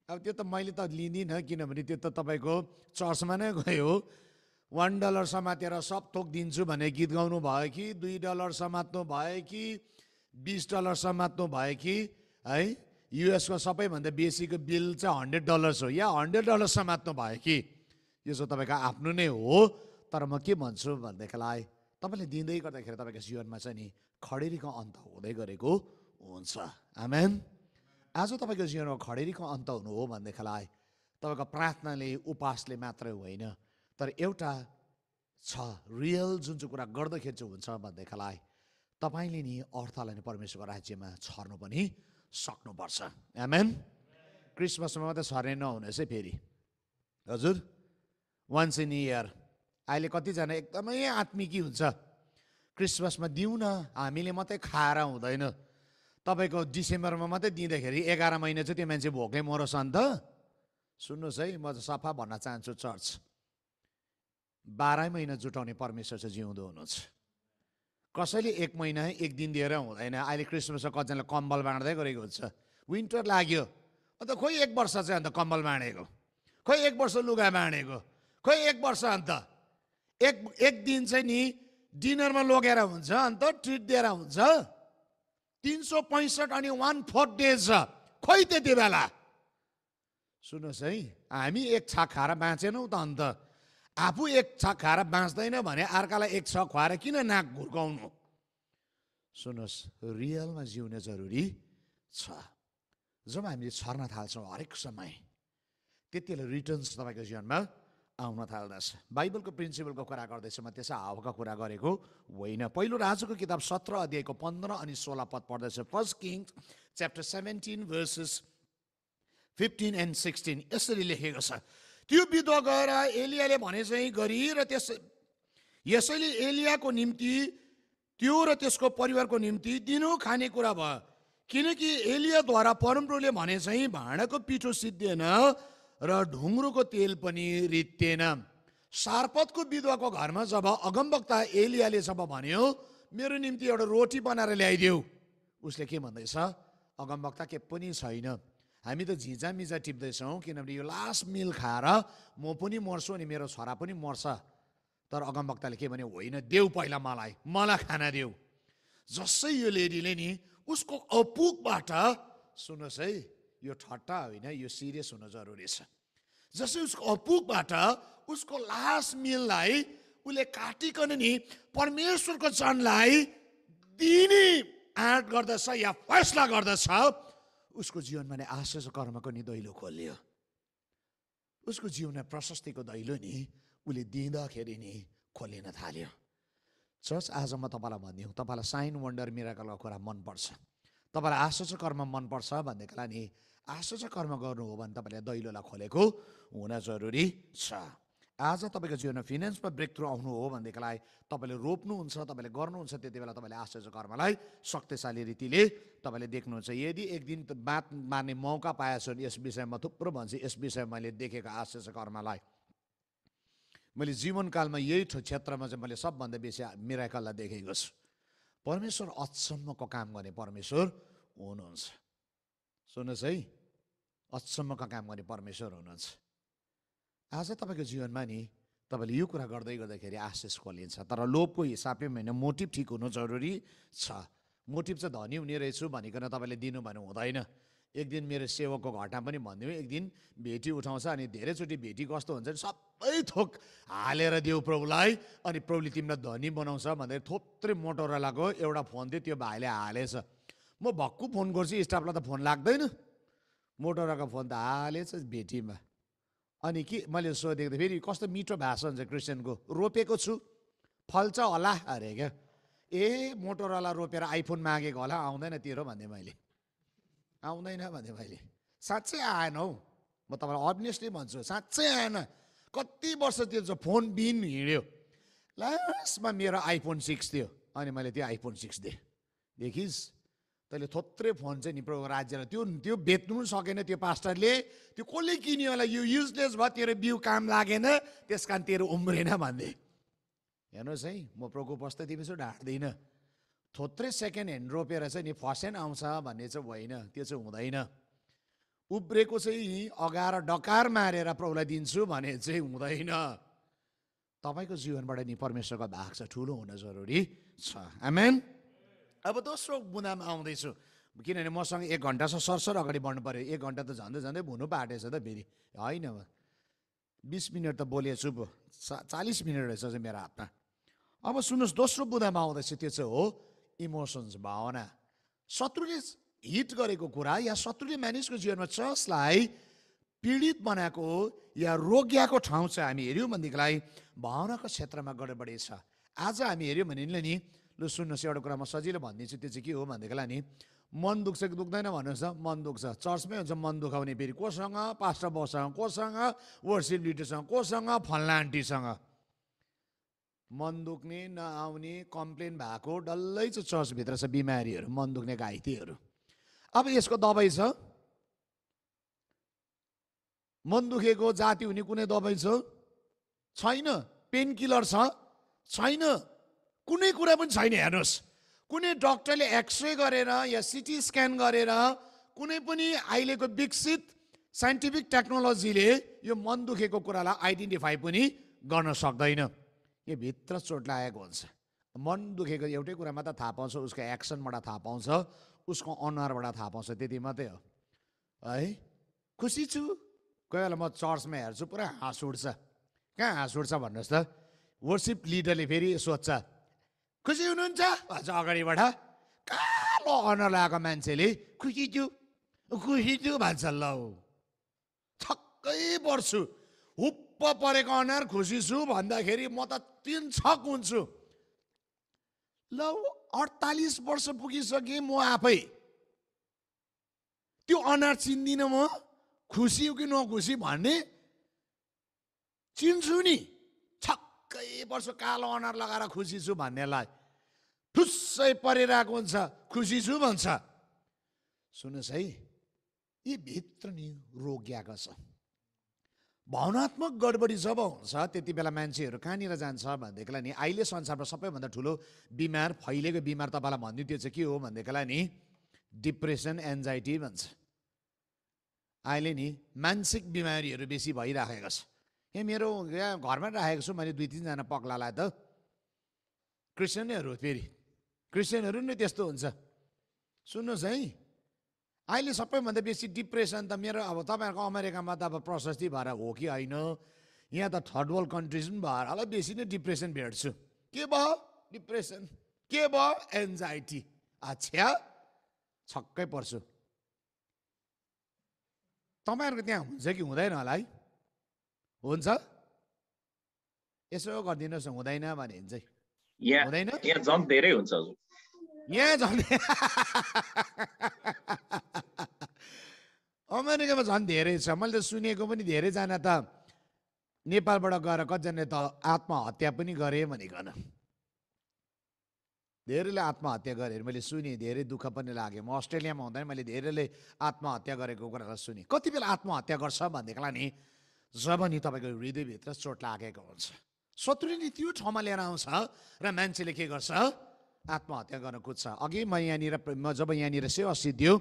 अब त्यो त मैले त लिँदिनँ, किनभने त्यो त तपाईँको चर्चमा नै गयो। $1 समातेर सब थोक दिन्छु भने गीत गाउनु भयो कि? $2 समात्नु भयो कि? $20 समात्नु भयो कि? है, युएसको सबैभन्दा बेसीको बिल चाहिँ $100 हो, या $100 समात्नु भयो कि? यो चाहिँ तपाईँको आफ्नो नै हो। तर म के भन्छु भनेदेखिलाई तपाईँले दिँदै गर्दाखेरि तपाईँको जीवनमा चाहिँ नि खडेरीको अन्त हुँदै गरेको हुन्छ। आमेन। आज तपाईँको जीवनमा खडेरीको अन्त हुनु हो भनेदेखिलाई तपाईँको प्रार्थनाले उपासले मात्रै होइन, तर एउटा छ रियल जुन चाहिँ कुरा गर्दाखेरि चाहिँ हुन्छ भनेदेखिलाई तपाईँले नि अर्थलाई नि परमेश्वरको राज्यमा छर्नु पनि सक्नुपर्छ। आमेन। क्रिसमसमा मात्रै छर्ने नहुनुहोस् है फेरि, हजुर। वान्स इन इयर अहिले कतिजना एकदमै आत्मिकी हुन्छ, क्रिसमसमा दिउँ न, हामीले मात्रै खाएर हुँदैन। तपाईँको डिसेम्बरमा मात्रै दिँदाखेरि 11 महिना चाहिँ त्यो मान्छे भोकले मरोस् अन्त। सुन्नुहोस् है, म सफा भन्न चाहन्छु, चर्च 12 महिना जुटाउने परमेश्वर चाहिँ जिउँदो हुनुहुन्छ। कसैले 1 महिना 1 दिन दिएर हुँदैन। अहिले क्रिसमसमा कतिजनाले कम्बल बाँड्दै गरेको हुन्छ। विन्टर लाग्यो अन्त खोइ 1 वर्ष चाहिँ अन्त कम्बल बाँडेको, खोइ 1 वर्ष लुगा बाँडेको, खोइ 1 वर्ष अन्त एक दिन चाहिँ नि डिनरमा लगेर हुन्छ, अन्त ट्रिट दिएर हुन्छ। 365 अनि 1/4 डेज छ, खोइ त्यति बेला। सुन्नुहोस् है, हामी 1 छाक खाएर बाँचेनौँ त अन्त। आफू 1 छाक खाएर बाँच्दैन भने अर्कालाई 1 छाक खुवाएर किन नाक घुर्काउनु? सुन्नुहोस्, रियलमा जिउन जरुरी छ। जब हामीले छर्न थाल्छौँ हरेक समय, त्यति बेला रिटर्न्स तपाईँको जीवनमा आउन थाल्दछ। बाइबलको प्रिन्सिपलको कुरा गर्दैछु म, त्यसै हावाको कुरा गरेको होइन। पहिलो राजाको किताब 17 अध्यायको 15 अनि 16 पद पढ्दैछ। 1 Kings chapter 17 verses 15 and 16 यसरी लेखेको छ। त्यो विधवा गएर एलियाले भने चाहिँ गरी र यसैले एलियाको निम्ति त्यो र त्यसको परिवारको निम्ति दिनु खाने कुरा भयो, किनकि एलियाद्वारा परमप्रभुले भने चाहिँ भाँडाको पिठो सिद्धिएन र ढुङ्ग्रोको तेल पनि रित्तेन। सारपतको विधवाको घरमा जब अगमवक्ता एलियाले जब भन्यो मेरो निम्ति एउटा रोटी बनाएर ल्याइदेऊ, उसले के भन्दैछ? अगमवक्ता के पनि छैन, हामी त झिजा मिजा टिप्दैछौँ, किनभने यो लास्ट मिल खाएर म पनि मर्छु अनि मेरो छोरा पनि मर्छ। तर अगमवक्ताले के भन्यो? होइन, देऊ पहिला मलाई खाना देऊ। जसै यो लेडीले नि उसको अपुगबाट, सुन्नुहोस् है, यो ठट्टा होइन, यो सिरियस हुन जरुरी छ। जसै उसको अपुगबाट उसको लास्ट मिललाई उसले काटिकन नि परमेश्वरको जनलाई दिने आँट गर्दछ या फैसला गर्दछ, उसको जीवनमा नै आश्चर्य कर्मको नि दैलो खोलियो। उसको जीवनमा प्रशस्तिको दैलो नि उसले दिँदाखेरि नि खोलिन थाल्यो। चर्च, आज म तपाईँलाई भनिदिउँ, तपाईँलाई साइन वन्डर मिराकलको कुरा मनपर्छ, तपाईँलाई आश्चर्य कर्म मनपर्छ भनेदेखिलाई नि आश्चर्य कर्म गर्नु हो भने तपाईँले दैलोलाई खोलेको हुन जरुरी छ। आज तपाईँको जीवनमा फिनेन्समा ब्रेक थ्रु आउनु हो भनेदेखिलाई तपाईँले रोप्नुहुन्छ, तपाईँले गर्नुहुन्छ, त्यति बेला तपाईँले आश्चर्य कर्मलाई शक्तिशाली रीतिले तपाईँले देख्नुहुन्छ। यदि एक दिन बात मार्ने मौका पाएछु भने यस विषयमा थुप्रो भन्छु। यस विषयमा मैले देखेको आश्चर्य कर्मलाई मैले जीवनकालमा यही क्षेत्रमा चाहिँ मैले सबभन्दा बेसी मिराकललाई देखेको छु। परमेश्वर अचम्मको काम गर्ने परमेश्वर हुनुहुन्छ। सुन्नुहोस् है, अचम्मका काम गर्ने परमेश्वर हुनुहुन्छ। आज तपाईँको जीवनमा नि तपाईँले यो कुरा गर्दै गर्दाखेरि आशिष खोलिन्छ, तर लोभको हिसाबले होइन, मोटिभ ठिक हुनु जरुरी छ। मोटिभ चाहिँ धनी हुने रहेछु भनिकन तपाईँले दिनु भने हुँदैन। एक दिन मेरो सेवकको घटना पनि भनिदिउँ, एक दिन भेटी उठाउँछ अनि धेरैचोटि भेटी कस्तो हुन्छ नि, सबै थोक हालेर देऊ प्रभुलाई अनि प्रभुले तिमीलाई धनी बनाउँछ भनेर थोत्रै मोटोरोलाको एउटा फोन थियो, त्यो भाइले हालेछ। म भक्कु फोन गर्छु, स्टाफलाई त फोन लाग्दैन, मोटोरोलाको फोन त हालेछ भेटीमा। अनि के मैले सोधेको थिएँ, फेरि कस्तो मिठो भाषा हुन्छ क्रिस्चियनको, रोपेको छु फल्छ होला अरे क्या। ए मोटोरोला रोपेर आइफोन मागेको होला, आउँदैन तेरो भन्दै मैले, आउँदैन भन्दै मैले। साँच्चै आएन हौ, म तपाईँलाई अब्नेसली भन्छु, साँच्चै आएन। कति वर्ष त्यो फोन बिन हिँड्यो, लास्टमा मेरो आइफोन 6 थियो अनि मैले त्यो आइफोन 6 दिएँ। देखिस् तैँले थोत्रै फोन चाहिँ नि प्रभु राज्यलाई त्यो बेच्नु पनि सकेन त्यो पास्टरले, त्यो कसले किन्यो होला, यो युजलेस भयो, तेरो बिउ काम लागेन त्यस कारण तेरो उम्रेन भन्दै। हेर्नुहोस् है, म प्रभुको उपस्थितिमा छु, ढाँट्दिनँ। थोत्रै सेकेन्ड ह्यान्ड रोपेर चाहिँ नि फर्स्ट ह्यान्ड आउँछ भन्ने चाहिँ होइन, त्यो चाहिँ हुँदैन। उब्रेको चाहिँ अगाएर डकार मारेर प्रभुलाई दिन्छु भने चाहिँ हुँदैन। तपाईँको जीवनबाट नि परमेश्वरको भाग छ, ठुलो हुन जरुरी छ। आमेन। अब दोस्रो बुँदामा आउँदैछु, किनभने मसँग 1 घन्टा छ, सरसर अगाडि बढ्नु पऱ्यो। 1 घन्टा त झन्डै झन्डै हुनु पाटेछ त फेरि, होइन 20 मिनट त बोलेछु पो, 40 मिनट रहेछ चाहिँ मेरो हातमा। अब सुन्नुहोस्, दोस्रो बुँदामा आउँदैछ, त्यो चाहिँ हो इमोसन्स, भावना। शत्रुले हिट गरेको कुरा या शत्रुले मानिसको जीवनमा चर्चलाई पीडित बनाएको या रोग्याएको ठाउँ चाहिँ हामी हेऱ्यौँ भनेदेखिलाई भावनाको क्षेत्रमा गडबडी छ। आज हामी हेऱ्यौँ भने नि, लु सुन्नुहोस्, एउटा कुरा म सजिलो भनिदिन्छु, त्यो चाहिँ के हो भनेदेखिलाई नि, मन दुख्छ कि दुख्दैन भन्नुहोस् त, मन दुख्छ। चर्चमै हुन्छ मन दुखाउने, फेरि कोसँग, पास्टर बाउसँग, कोसँग, वर्सिप लिडरसँग, कोसँग, फल्ना आन्टीसँग। मन दुख्ने, नआउने, कम्प्लेन भएको डल्लै चाहिँ चर्चभित्र छ बिमारीहरू, मन दुख्ने घाइतेहरू। अब यसको दबाई छ? मन दुखेको जाति हुने कुनै दबाई छ? छैन। पेन किलर छ? छैन। कुनै कुरा पनि छैन। हेर्नुहोस्, कुनै डक्टरले एक्सरे गरेर या सिटी स्क्यान गरेर, कुनै पनि अहिलेको विकसित साइन्टिफिक टेक्नोलोजीले यो मन दुखेको कुरालाई आइडेन्टिफाई पनि गर्न सक्दैन। यो भित्र चोट लागेको हुन्छ। मन दुखेको एउटै कुरा मात्र थाहा पाउँछ, उसको एक्सनबाट थाहा पाउँछ, उसको अनुहारबाट थाहा पाउँछ, त्यति मात्रै हो है। खुसी छु, कोही बेला म चर्चमा हेर्छु पुरा हाँस उठ्छ। कहाँ हाँस उठ्छ भन्नुहोस् त, वर्सिप लिडरले फेरि सोध्छ खुसी हुनुहुन्छ भन्छ अगाडिबाट, कालो अनुहार लगाएको मान्छेले खुसी छु भन्छ। ल छक्कै पर्छु, हुप्प परेको अनुहार खुसी छु भन्दाखेरि म त 3 छक हुन्छु। ल 48 वर्ष पुगिसकेँ म आफै, त्यो अनुहार चिन्दिनँ म, खुसी हो कि नखुसी भन्ने चिन्छु नि। छक्कै पर्छु, कालो अनुहार लगाएर खुसी छु भन्नेलाई ठुस्सै परिरहेको हुन्छ, खुसी छु भन्छ। सुन्नुहोस् है, यी भित्र नि रोग्याएको छ। भावनात्मक गडबडी जब हुन्छ त्यति बेला मान्छेहरू कहाँनिर जान्छ भनेदेखिलाई नि, अहिले संसारमा सबैभन्दा ठुलो बिमार, फैलेको बिमार तपाईँलाई भनिदिउँ, त्यो चाहिँ के हो भनेदेखिलाई नि डिप्रेसन, एन्जाइटी भन्छ। अहिले नि मानसिक बिमारीहरू बेसी भइराखेको छ। यहाँ मेरो यहाँ घरमा राखेको छु मैले 2-3 जना पग्लालाई त, क्रिस्चियनहरू, फेरि क्रिस्चियनहरू नै त्यस्तो हुन्छ। सुन्नुहोस् है, अहिले सबैभन्दा बेसी डिप्रेसन त मेरो, अब तपाईँहरूको अमेरिकामा त अब प्रशस्ति भएर हो कि होइन, यहाँ त थर्ड वर्ल्ड कन्ट्रिज पनि भएर होला बेसी नै डिप्रेसन भेट्छु। के भयो डिप्रेसन, के भयो एन्जाइटी। अच्छा, छक्कै पर्छु। तपाईँहरूको त्यहाँ हुन्छ कि हुँदैन होला है? हुन्छ? यसो गरिदिनुहोस्, हुँदैन भने चाहिँ हुँदैन। यहाँ झन् धेरै हुन्छ हजुर, यहाँ झन् अमेरिकामा झन् धेरै छ। मैले त सुनेको पनि धेरैजना त नेपालबाट गएर कतिजनाले त आत्महत्या पनि गरे भनिकन, धेरैले आत्महत्या गरे मैले सुने, धेरै दुःख पनि लाग्यो। म अस्ट्रेलियामा हुँदैन मैले धेरैले आत्महत्या गरेको कुरालाई सुने। कति बेला आत्महत्या गर्छ भनेदेखिलाई नि, जब नि तपाईँको हृदयभित्र चोट लागेको हुन्छ, शत्रुले त्यो ठाउँमा लिएर आउँछ र मान्छेले के गर्छ, आत्महत्या गर्न खोज्छ। अघि म जब यहाँनिर सेवा सिद्धियो,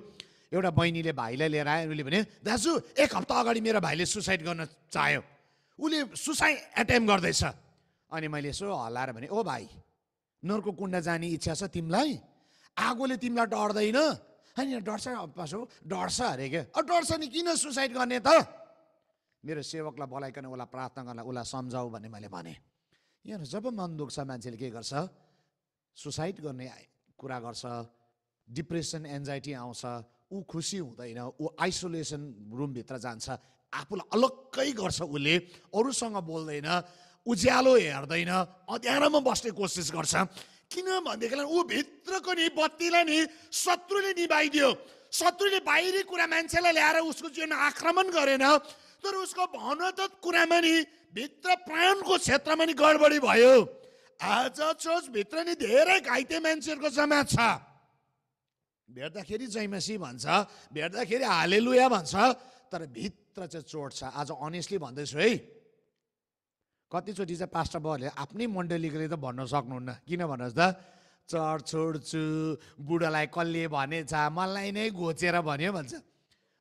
एउटा बहिनीले भाइलाई लिएर आयो, उसले भने दाजु 1 हप्ता अगाडि मेरो भाइले सुसाइड गर्न चाह्यो, उसले सुसाइड एटेम्प गर्दैछ। अनि मैले यसो हल्लाएर भने ओ भाइ, नर्को कुण्ड जाने इच्छा छ तिमीलाई? आगोले तिमीलाई डर्दैन? अनि डर्छ डर्छ अरे क्या, डर्छ नि किन सुसाइड गर्ने त? मेरो सेवकलाई बोलाइकन उसलाई प्रार्थना गर्न, उसलाई सम्झाऊ भन्ने मैले भने। यहाँ जब मन दुख्छ मान्छेले के गर्छ? सुसाइड गर्ने कुरा गर्छ, डिप्रेसन एन्जाइटी आउँछ, ऊ खुसी हुँदैन, ऊ आइसोलेसन रुमभित्र जान्छ, आफूलाई अलग्गै गर्छ, उसले अरूसँग बोल्दैन, उज्यालो हेर्दैन, अँध्यारोमा बस्ने कोसिस गर्छ। किनभनेदेखिलाई ऊ भित्रको नि बत्तीलाई नि शत्रुले निभाइदियो। शत्रुले बाहिरी कुरा मान्छेलाई ल्याएर उसको जीवन आक्रमण गरेन, तर उसको भावनात्मक कुरामा नि भित्र प्राणको क्षेत्रमा नि गडबडी भयो। आज चर्चभित्र नि धेरै घाइते मान्छेहरूको जमात छ। भेट्दाखेरि जयमसी भन्छ, भेट्दाखेरि हालेलुया भन्छ, तर भित्र चाहिँ चोट छ। आज अनेस्टली भन्दैछु है, कतिचोटि चाहिँ पास्टर बाबुहरूले आफ्नै मण्डलीले त भन्न सक्नुहुन्न। किन भन्नुहोस् त? चर्च छोड्छु, बुढालाई कसले भनेछ, मलाई नै घोचेर भन्यो भन्छ।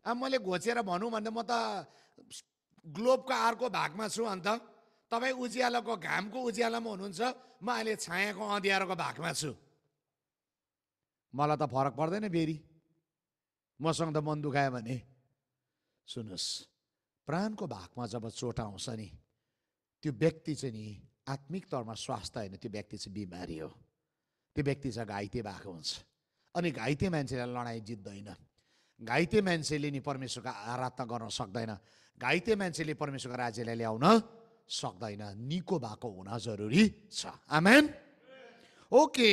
अब मैले घोचेर भनौँ भन्दा म त ग्लोबको अर्को भागमा छु, अन्त तपाईँ उज्यालोको घामको उज्यालोमा हुनुहुन्छ, म अहिले छायाको अँध्यारोको भागमा छु। मलाई त फरक पर्दैन फेरि, मसँग त मन दुखायो भने। सुन्नुहोस्, प्राणको भागमा जब चोट आउँछ नि, त्यो व्यक्ति चाहिँ नि आत्मिक तौरमा स्वास्थ्य होइन, त्यो व्यक्ति चाहिँ बिमारी हो, त्यो व्यक्ति चाहिँ घाइते भएको हुन्छ। अनि घाइते मान्छेलाई लडाइँ जित्दैन, घाइते मान्छेले नि परमेश्वरको आराधना गर्न सक्दैन, घाइते मान्छेले परमेश्वरको राज्यलाई ल्याउन सक्दैन। निको भएको हुन जरुरी छ। आमेन। ओके,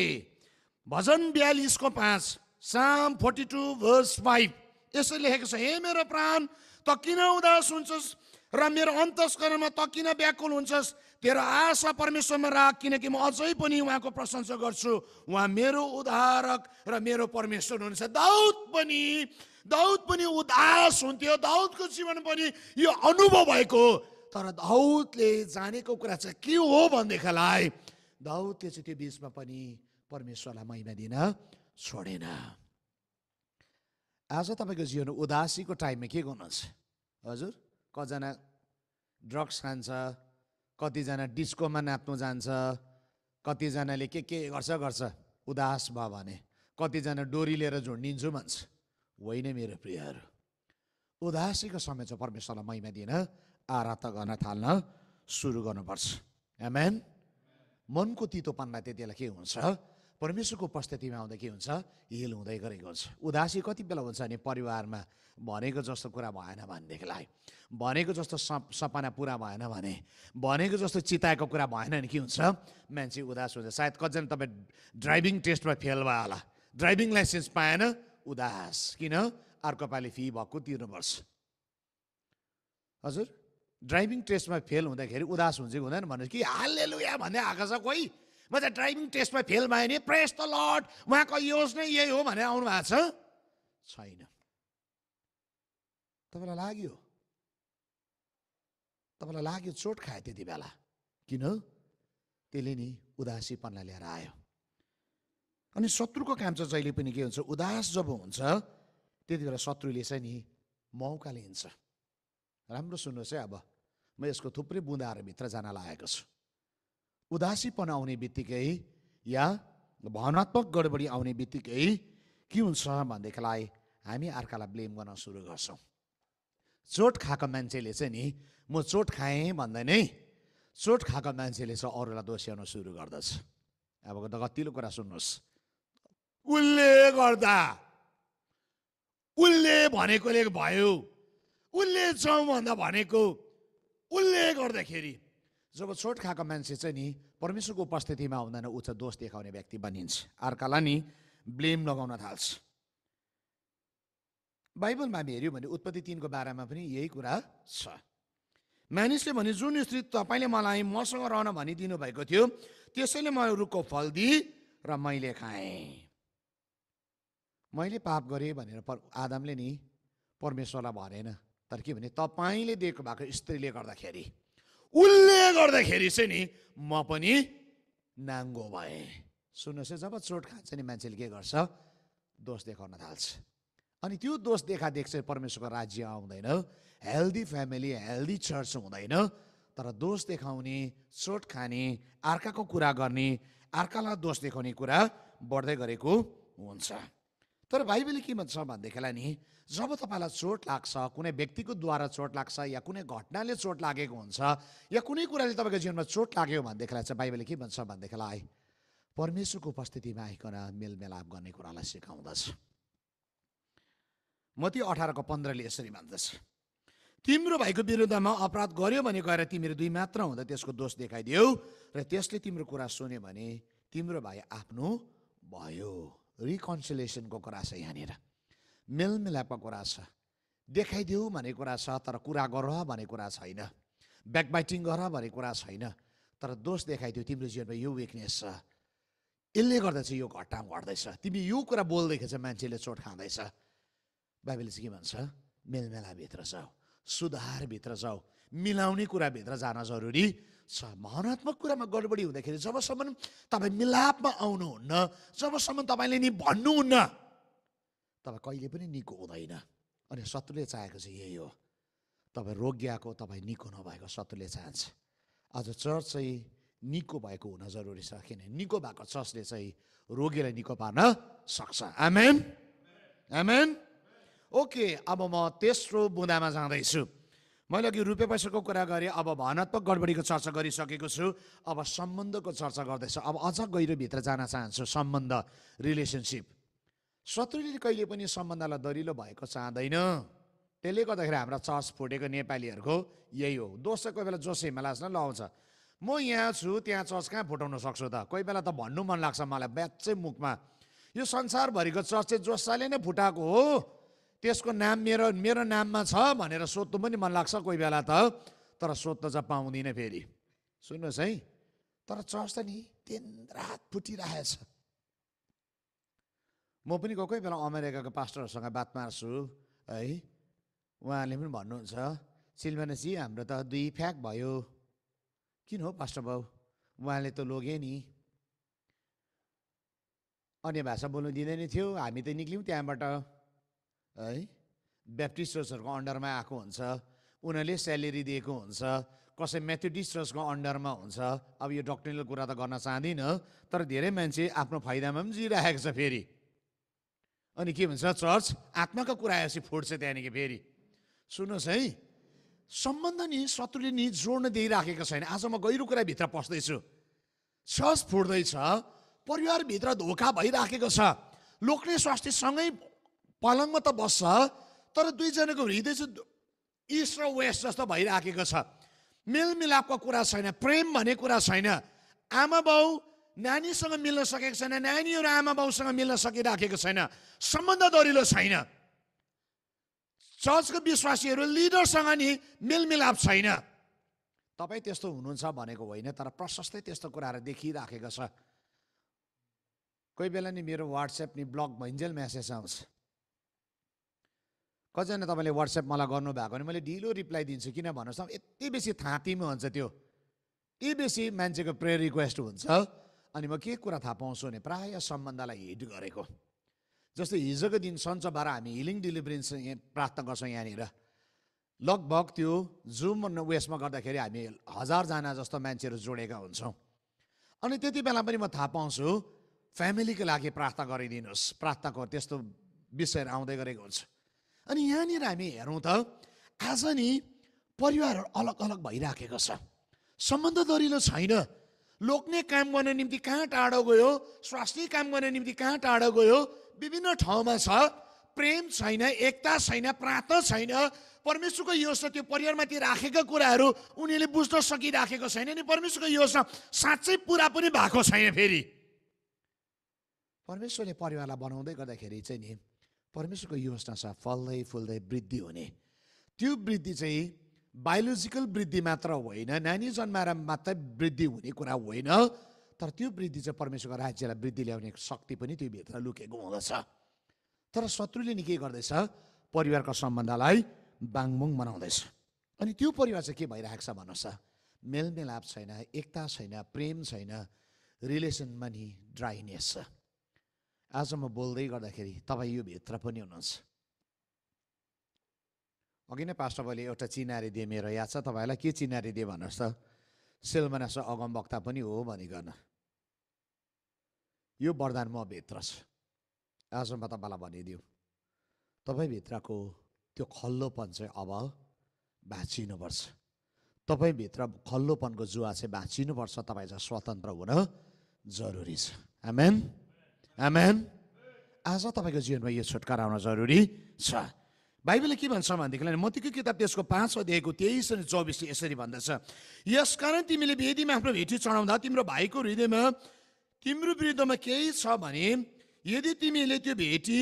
भजन 42:5, साम 42:5 यसो लेखेको छ, हे मेरो प्राण त किन उदास हुन्छस् र मेरो अन्तस्करणमा त किन व्याकुल हुन्छस्? तेरो आशा परमेश्वरमा राख, किनकि म अझै पनि उहाँको प्रशंसा गर्छु। उहाँ मेरो उद्धारक र मेरो परमेश्वर हुनुहुन्छ। दाउद पनि उदास हुन्थ्यो, दाउदको जीवन पनि यो अनुभव भएको। तर दाउदले जानेको कुरा चाहिँ के हो भनेदेखिलाई, दाउदले चाहिँ त्यो बिचमा पनि परमेश्वरलाई महिमा दिन छोडेन। आज तपाईँको जीवन उदासीको टाइममा के गर्नुहुन्छ? हजुर, कतिजना ड्रग्स खान्छ, कतिजना डिस्कोमा नाच्नु जान्छ, कतिजनाले के गर्छ उदास भयो भने, कतिजना डोरी लिएर झुन्डिन्छु भन्छ। होइन मेरो प्रियहरू, उदासीको समय चाहिँ परमेश्वरलाई महिमा दिन आराधना गर्न थाल्न सुरु गर्नुपर्छ। आमेन। मनको तितोपनलाई त्यति बेला के हुन्छ? परमेश्वरको उपस्थितिमा आउँदा के हुन्छ? हिल हुँदै गरेको हुन्छ। उदासी कति बेला हुन्छ भने परिवारमा भनेको जस्तो कुरा भएन भनेदेखिलाई, भनेको जस्तो सपना पुरा भएन भने, भनेको जस्तो चिताएको कुरा भएन भने के हुन्छ? मान्छे उदास हुन्छ। सायद कतिजना तपाईँ ड्राइभिङ टेस्टमा फेल भयो होला, ड्राइभिङ लाइसेन्स पाएन, उदास। किन? अर्को पालि फी भएको तिर्नुपर्छ। हजुर, ड्राइभिङ टेस्टमा फेल हुँदाखेरि उदास हुन्छ कि हुँदैन भन्नुहोस्? कि हालेलुया भन्दै आएको छ कोही, म त ड्राइभिङ टेस्टमा फेल भएँ नि, प्रेज द लर्ड, उहाँको योजना यही हो भनेर आउनु भएको छ? छैन। तपाईँलाई लाग्यो चोट खायो त्यति बेला। किन? त्यसले नि उदासीपनलाई लिएर आयो। अनि शत्रुको काम चाहिँ जहिले पनि के हुन्छ? उदास जब हुन्छ त्यति बेला शत्रुले चाहिँ नि मौका लिन्छ। राम्रो सुन्नुहोस् है, अब म यसको थुप्रै बुँदाहरू भित्र जान लागेको छु। उदासीपन आउने बित्तिकै या भावनात्मक गडबडी आउने बित्तिकै के हुन्छ भनेदेखिलाई हामी अर्कालाई ब्लेम गर्न सुरु गर्छौँ। चोट खाएको मान्छेले चाहिँ नि म चोट खाएँ भन्दा नै चोट खाएको मान्छेले चाहिँ अरूलाई दोस्याउन सुरु गर्दछ। अब त कतिलो कुरा सुन्नुहोस्, उसले गर्दा, उसले भनेकोले भयो, उसले जाउँ भन्दा भनेको, उसले गर्दाखेरि जब चोट खाएको मान्छे चाहिँ नि परमेश्वरको उपस्थितिमा आउँदैन, ऊ चाहिँ दोष देखाउने व्यक्ति बनिन्छ, अर्कालाई नि ब्लेम लगाउन थाल्छ। बाइबलमा हामी हेऱ्यौँ भने उत्पत्ति 3 को 12 मा पनि यही कुरा छ। मानिसले भने जुन स्त्री तपाईँले मलाई मसँग रहन भनिदिनु भएको थियो, त्यसैले म रुखको फल दिएँ र मैले खाएँ। मैले पाप गरेँ भनेर आदमले नि परमेश्वरलाई भनेन, तर के भने तपाईँले दिएको भएको स्त्रीले गर्दाखेरि, उसले गर्दाखेरि चाहिँ नि म पनि नाङ्गो भएँ। सुन्नुहोस् है, जब चोट खान्छ नि मान्छेले के गर्छ? दोष देखाउन थाल्छ। अनि त्यो दोष देखादेख चाहिँ परमेश्वरको राज्य आउँदैन। हेल्दी फ्यामिली, हेल्दी चर्च हुँदैन। तर दोष देखाउने, चोट खाने, अर्काको कुरा गर्ने, अर्कालाई दोष देखाउने कुरा बढ्दै गरेको हुन्छ। तर बाइबलले के भन्छ भनेदेखिलाई नि, जब तपाईँलाई चोट लाग्छ, कुनै व्यक्तिको द्वारा चोट लाग्छ, या कुनै घटनाले चोट लागेको हुन्छ, या कुनै कुराले तपाईँको जीवनमा चोट लाग्यो भनेदेखिलाई चाहिँ बाइबलले के भन्छ भनेदेखिलाई परमेश्वरको उपस्थितिमा आइकन मेलमिलाप गर्ने कुरालाई सिकाउँदछ। मत्ती 18:15ले यसरी भन्दछ, तिम्रो भाइको विरुद्धमा अपराध गर्यो भने गएर तिमीहरू दुई मात्र हुँदा त्यसको दोष देखाइदेऊ, र त्यसले तिम्रो कुरा सुन्यो भने तिम्रो भाइ आफ्नो भयो। रिकन्सिलिएसनको कुरा छ यहाँनिर, मेलमिलापको कुरा छ। देखाइदेऊ भन्ने कुरा छ, तर कुरा गर भन्ने कुरा छैन। ब्याकबाइटिङ गर भन्ने कुरा छैन, तर दोष देखाइदेऊ, तिम्रो जीवनमा यो विकनेस छ, यसले गर्दा चाहिँ यो घटना घट्दैछ, तिमी यो कुरा बोल्दैछ चाहिँ मान्छेले चोट खाँदैछ। बाइबलले चाहिँ के भन्छ, मेलमेलाभित्र जाऊ, सुधारभित्र जाऊ, मिलाउने कुराभित्र जान जरुरी छ। भावनात्मक कुरामा गडबडी हुँदाखेरि जबसम्म तपाईँ मिलापमा आउनुहुन्न, जबसम्म तपाईँले नि भन्नुहुन्न, तपाईँ कहिले पनि निको हुँदैन। अनि शत्रुले चाहेको चाहिँ यही हो, तपाईँ रोगिएको, तपाईँ निको नभएको शत्रुले चाहन्छ। आज चर्च चाहिँ निको भएको हुन जरुरी छ, किन निको भएको चर्चले चाहिँ रोगीलाई निको पार्न सक्छ। आमेन, आमेन। ओके, अब म तेस्रो बुँदामा जाँदैछु। मैले अघि रुपियाँ पैसाको कुरा गरेँ, अब भावनात्मक गडबडीको चर्चा गरिसकेको छु, अब सम्बन्धको चर्चा गर्दैछु। अब अझ गहिरो भित्र जान चाहन्छु, सम्बन्ध, रिलेसनसिप। शत्रुले कहिले पनि सम्बन्धलाई दरिलो भएको चाहँदैन। त्यसले गर्दाखेरि हाम्रा चर्च फुटेको नेपालीहरूको यही हो। दोष चाहिँ कोही बेला जोस हिमालास नै लाउँछ, म यहाँ छु त्यहाँ चर्च कहाँ फुटाउन सक्छु त। कोही बेला त भन्नु मन लाग्छ मलाई ब्याच्चै मुखमा, यो संसारभरिको चर्च चाहिँ जोसाले नै फुटाएको हो, त्यसको नाम मेरो नाममा छ भनेर सोध्नु पनि मन लाग्छ कोही बेला त, तर सोध्न चाहिँ पाउँदिनँ फेरि। सुन्नुहोस् है, तर चर्च त नि दिन रात फुटिरहेछ। म पनि कोही बेला अमेरिकाको पास्टरहरूसँग बात मार्छु है, उहाँले पनि भन्नुहुन्छ, सिल्भानसजी हाम्रो त 2 फ्याक भयो। किन हो पास्टर बाउ, उहाँले त लोगे नि, अन्य भाषा बोल्नु दिँदैन थियो, हामी त निक्ल्यौँ त्यहाँबाट है। ब्याप्टिस्ट चर्चहरूको अन्डरमा आएको हुन्छ, उनीहरूले स्यालेरी दिएको हुन्छ, कसै मेथोडिस्ट चर्चको अन्डरमा हुन्छ। अब यो डक्ट्रिनल कुरा त गर्न चाहदिनँ, तर धेरै मान्छे आफ्नो फाइदामा पनि जिइरहेको छ फेरि। अनि के भन्छ, चर्च आत्माको कुरा आएपछि फुट्छ त्यहाँदेखि फेरि। सुन्नुहोस् है, सम्बन्ध नि शत्रुले नि जोड्न दिइराखेको छैन। आज म गहिरो कुराभित्र पस्दैछु। चर्च फुट्दैछ, परिवारभित्र धोका भइराखेको छ, लोग्ने स्वास्थ्यसँगै पलङमा त बस्छ, तर दुईजनाको हृदय चाहिँ इस्ट र वेस्ट जस्तो भइराखेको छ। मेलमिलापको कुरा छैन, प्रेम भन्ने कुरा छैन। आमा बाउ नानीसँग मिल्न सकेको छैन, नानीहरू आमा बाउसँग मिल्न सकिराखेको छैन, सम्बन्ध दरिलो छैन। चर्चको विश्वासीहरू लिडरसँग नि मेलमिलाप छैन। तपाईँ त्यस्तो हुनुहुन्छ भनेको होइन, तर प्रशस्तै त्यस्तो कुराहरू देखिराखेको छ। कोही बेला नि मेरो वाट्सएप नि ब्लक भइन्जेल मेसेज आउँछ। कतिजना तपाईँले वाट्सएप मलाई गर्नुभएको भने मैले ढिलो रिप्लाई दिन्छु, किन भन्नुहोस् त, यति बेसी थाँतीमा हुन्छ त्यो, यति बेसी मान्छेको प्रेयर रिक्वेस्ट हुन्छ। अनि म के कुरा थाहा पाउँछु भने प्रायः सम्बन्धलाई हिट गरेको। जस्तै हिजोको दिन सन्चबार हामी हिलिङ डेलिभरेन्स प्रार्थना गर्छौँ यहाँनिर, लगभग त्यो जुम उयसमा गर्दाखेरि हामी 1000 जना जस्तो मान्छेहरू जोडेका हुन्छौँ। अनि त्यति बेला पनि म थाहा पाउँछु फ्यामिलीको लागि प्रार्थना गरिदिनुहोस्, प्रार्थनाको त्यस्तो विषयहरू आउँदै गरेको हुन्छ। अनि यहाँनिर हामी हेरौँ त आज नि परिवारहरू अलग अलग भइराखेको छ, सम्बन्ध दरिलो छैन। लोग्ने काम गर्ने निम्ति कहाँ टाढो गयो, स्वास्थ्य काम गर्ने निम्ति कहाँ टाढो गयो, विभिन्न ठाउँमा छ। प्रेम छैन, एकता छैन, प्रार्थना छैन। परमेश्वरको योजना त्यो परिवारमाथि राखेका कुराहरू उनीहरूले बुझ्न सकिराखेको छैन, नि परमेश्वरको योजना साँच्चै पुरा पनि भएको छैन। फेरि परमेश्वरले परिवारलाई बनाउँदै गर्दाखेरि चाहिँ नि परमेश्वरको योजना छ फल्दै फुल्दै वृद्धि हुने। त्यो वृद्धि चाहिँ बायोलोजिकल वृद्धि मात्र होइन, नानी जन्माएर मात्रै वृद्धि हुने कुरा होइन, तर त्यो वृद्धि चाहिँ परमेश्वरको राज्यलाई वृद्धि ल्याउने शक्ति पनि त्यो भित्र लुकेको हुँदछ। तर शत्रुले नि के गर्दैछ, परिवारको सम्बन्धलाई बाङबुङ बनाउँदैछ। अनि त्यो परिवार चाहिँ के भइरहेको छ भन्नुहोस् त, मेलमिलाप छैन, एकता छैन, प्रेम छैन, रिलेसनमा नि ड्राइनेस छ। आज म बोल्दै गर्दाखेरि तपाईँ यो भित्र पनि हुनुहुन्छ, अघि नै पास्टर बलि एउटा चिनारी दिए, मेरो याद छ तपाईँलाई। के चिनारी दिए भन्नुहोस् त? सिल्मनास अगमवक्ता पनि हो भनिकन। यो वरदान म भित्र छ। आज म तपाईँलाई भनिदिउँ, तपाईँभित्रको त्यो खल्लोपन चाहिँ अब भाँचिनुपर्छ। तपाईँभित्र खल्लोपनको जुवा चाहिँ भाँचिनुपर्छ। तपाईँ चाहिँ स्वतन्त्र हुन जरुरी छ। आमेन, आमेन। आज तपाईँको जीवनमा यो छुटकारा आउन जरुरी छ। बाइबलले के भन्छ भनेदेखिलाई मत्तीको किताब त्यसको 5 अध्यायको 23 अनि 24 यसरी भन्दछ, यसकारण तिमीले वेदीमा आफ्नो भेटी चढाउँदा तिम्रो भाइको हृदयमा तिम्रो विरुद्धमा केही छ भने यदि तिमीले त्यो भेटी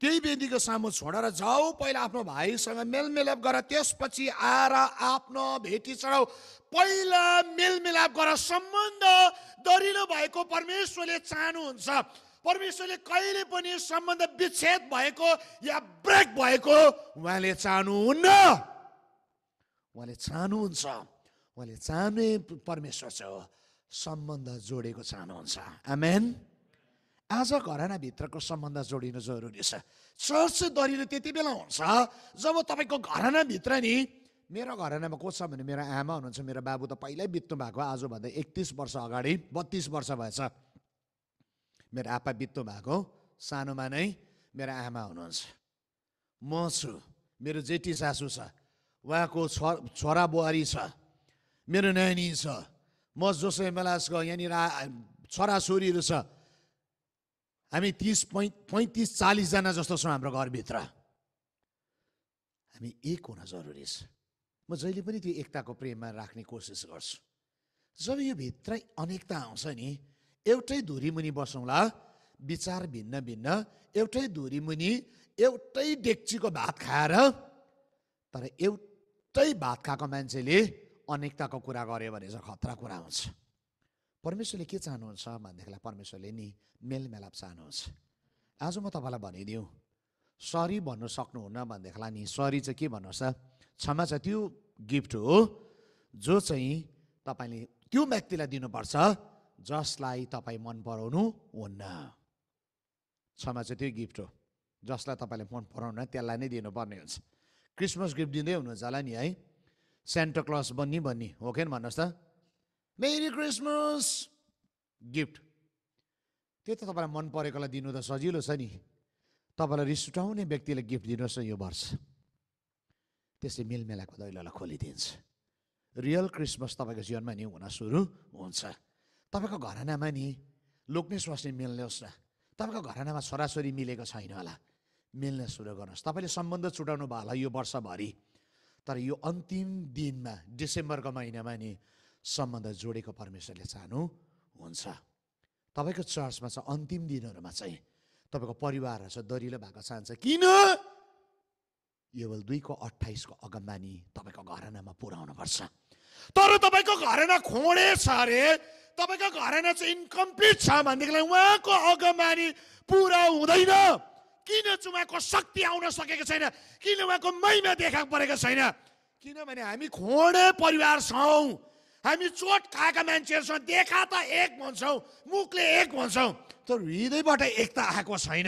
त्यही वेदीको सामु छोडेर जाऊ, पहिला आफ्नो भाइसँग मेलमिलाप गर, त्यसपछि आएर आफ्नो भेटी चढाऊ। पहिला मेलमिलाप गर। सम्बन्ध दरिलो भएको परमेश्वरले चाहनुहुन्छ। परमेश्वरले कहिले पनि सम्बन्ध विच्छेद भएको या ब्रेक भएको उहाँले चाहनुहुन्न। उहाँले चाहनुहुन्छ, उहाँले चाहने परमेश्वर चाहिँ सम्बन्ध जोडेको चाहनुहुन्छ। आमेन। आज घरानाभित्रको सम्बन्ध जोडिनु जरुरी छ। चर्च दरिलो त्यति बेला हुन्छ जब तपाईँको घरानाभित्र नि, मेरो घरानामा को छ भने मेरो आमा हुनुहुन्छ। मेरो बाबु त पहिल्यै बित्नु भएको, आजभन्दा 31 वर्ष अगाडि, 32 वर्ष भएछ मेरो आपा बित्नु भएको। सानोमा नै मेरो आमा हुनुहुन्छ, म छु, मेरो जेठी सासू छ, उहाँको छोरा बुहारी छ, मेरो नानी छ, म जोसे मेलासको यहाँनिर छोराछोरीहरू छ। हामी 35-40 जना जस्तो छौँ हाम्रो घरभित्र। हामी एक हुन जरुरी छ। म जहिले पनि त्यो एकताको प्रेममा राख्ने कोसिस गर्छु। जब यो भित्रै अनेकता आउँछ नि, एउटै धुरी मुनि बसौँला, विचार भिन्न भिन्न, एउटै धुरी मुनि एउटै डेक्चीको भात खाएर, तर एउटै भात खाएको मान्छेले अनेकताको कुरा गर्यो भने चाहिँ खतरा कुरा हुन्छ। परमेश्वरले के चाहनुहुन्छ भनेदेखिलाई परमेश्वरले नि मेलमिलाप चाहनुहुन्छ। आज म तपाईँलाई भनिदिउँ, सरी भन्नु सक्नुहुन्न भनेदेखिलाई नि सरी चाहिँ के भन्नुहोस् त? क्षमा चाहिँ त्यो गिफ्ट हो जो चाहिँ तपाईँले त्यो व्यक्तिलाई दिनुपर्छ जसलाई तपाईँ मन पराउनु हुन्न। क्षमा चाहिँ त्यो गिफ्ट हो जसलाई तपाईँले मन पराउनु त्यसलाई नै दिनुपर्ने हुन्छ। क्रिसमस गिफ्ट दिँदै हुनुहुन्छ होला नि है, सेन्टा क्लज बन्नी हो कि भन्नुहोस् त? मेरी क्रिसमस गिफ्ट त्यो त तपाईँलाई मन परेकोलाई दिनु त सजिलो छ नि। तपाईँलाई रिस उठाउने व्यक्तिलाई गिफ्ट दिनुहोस् न यो वर्ष, त्यसले मेलमेलाको दैलोलाई खोलिदिन्छ। रियल क्रिसमस तपाईँको जीवनमा नि हुन सुरु हुन्छ। तपाईँको घरानामा नि लोग्ने स्वास्नी मिल्नुहोस् न। तपाईँको घरानामा छोराछोरी मिलेको छैन होला, मिल्न सुरु गर्नुहोस्। तपाईँले सम्बन्ध छुटाउनु भयो होला यो वर्षभरि, तर यो अन्तिम दिनमा डिसेम्बरको महिनामा नि सम्बन्ध जोडेको परमेश्वरले चाहनुहुन्छ। तपाईँको चर्चमा चाहिँ अन्तिम दिनहरूमा चाहिँ तपाईँको परिवारहरू चाहिँ दरिलो भएको चाहन्छ। किन? योवेल 2:28 अगमबानी तपाईँको घरानामा पुर्याउनुपर्छ। तर तपाईँको घराना खोडे छ अरे, तपाईँको घराना चाहिँ इन्कम्प्लिट छ भनेदेखिलाई उहाँको अगमबानी पुरा हुँदैन। किन चाहिँ उहाँको शक्ति आउन सकेको छैन? किन उहाँको महिमा देखा परेको छैन? किनभने हामी खोडे परिवार छौँ। हामी चोट खाएका मान्छेहरूसँग देखा त एक भन्छौँ, मुखले एक भन्छौँ, तर हृदयबाट एकता आएको छैन।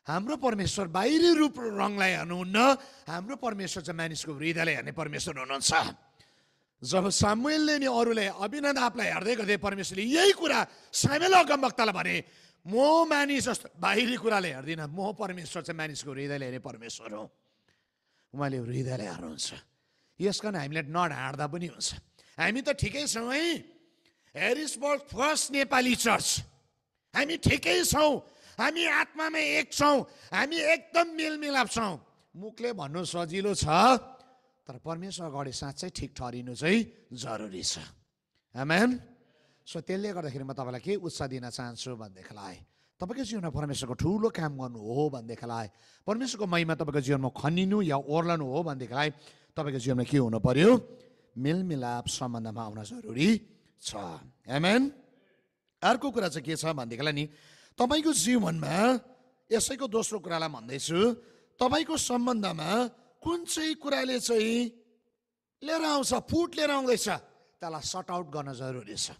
हाम्रो परमेश्वर बाहिरी रूप रङलाई हेर्नुहुन्न, हाम्रो परमेश्वर चाहिँ मानिसको हृदयलाई हेर्ने परमेश्वर हुनुहुन्छ। जब सामुएलले नि अरूले अभिनदाबलाई हेर्दै गर्दै परमेश्वरले यही कुरा सामुएल अगमवक्तालाई भने, म मानिस जस्तो बाहिरी कुराले हेर्दिनँ, म परमेश्वर चाहिँ मानिसको हृदयले हेर्ने परमेश्वर हो। उहाँले हृदयलाई हेर्नुहुन्छ। यसकारण हामीले नढाँड्दा पनि हुन्छ। हामी त ठिकै छौँ है, हेरिसबर्ग फर्स्ट नेपाली चर्च, हामी ठिकै छौँ, हामी आत्मामा एक छौँ, हामी एकदम मेलमिलाप छौँ। मुखले भन्नु सजिलो छ, तर परमेश्वर अगाडि साँच्चै ठिक ठहरिनु चाहिँ जरुरी छ। आमेन। सो त्यसले गर्दाखेरि म तपाईँलाई के उत्साह दिन चाहन्छु भनेदेखिलाई, तपाईँको जीवनमा परमेश्वरको ठुलो काम गर्नु हो भनेदेखिलाई, परमेश्वरको महिमा तपाईँको जीवनमा खनिनु या ओर्लनु हो भनेदेखिलाई तपाईँको जीवनमा के हुनु पर्यो? मेलमिलाप सम्बन्धमा आउन जरुरी छ। आमेन। अर्को कुरा चाहिँ के छ भनेदेखिलाई नि, तपाईँको जीवनमा यसैको दोस्रो कुरालाई भन्दैछु, तपाईँको सम्बन्धमा कुन चाहिँ कुराले चाहिँ लिएर आउँछ, फुट लिएर आउँदैछ, त्यसलाई सर्ट आउट गर्न जरुरी छ।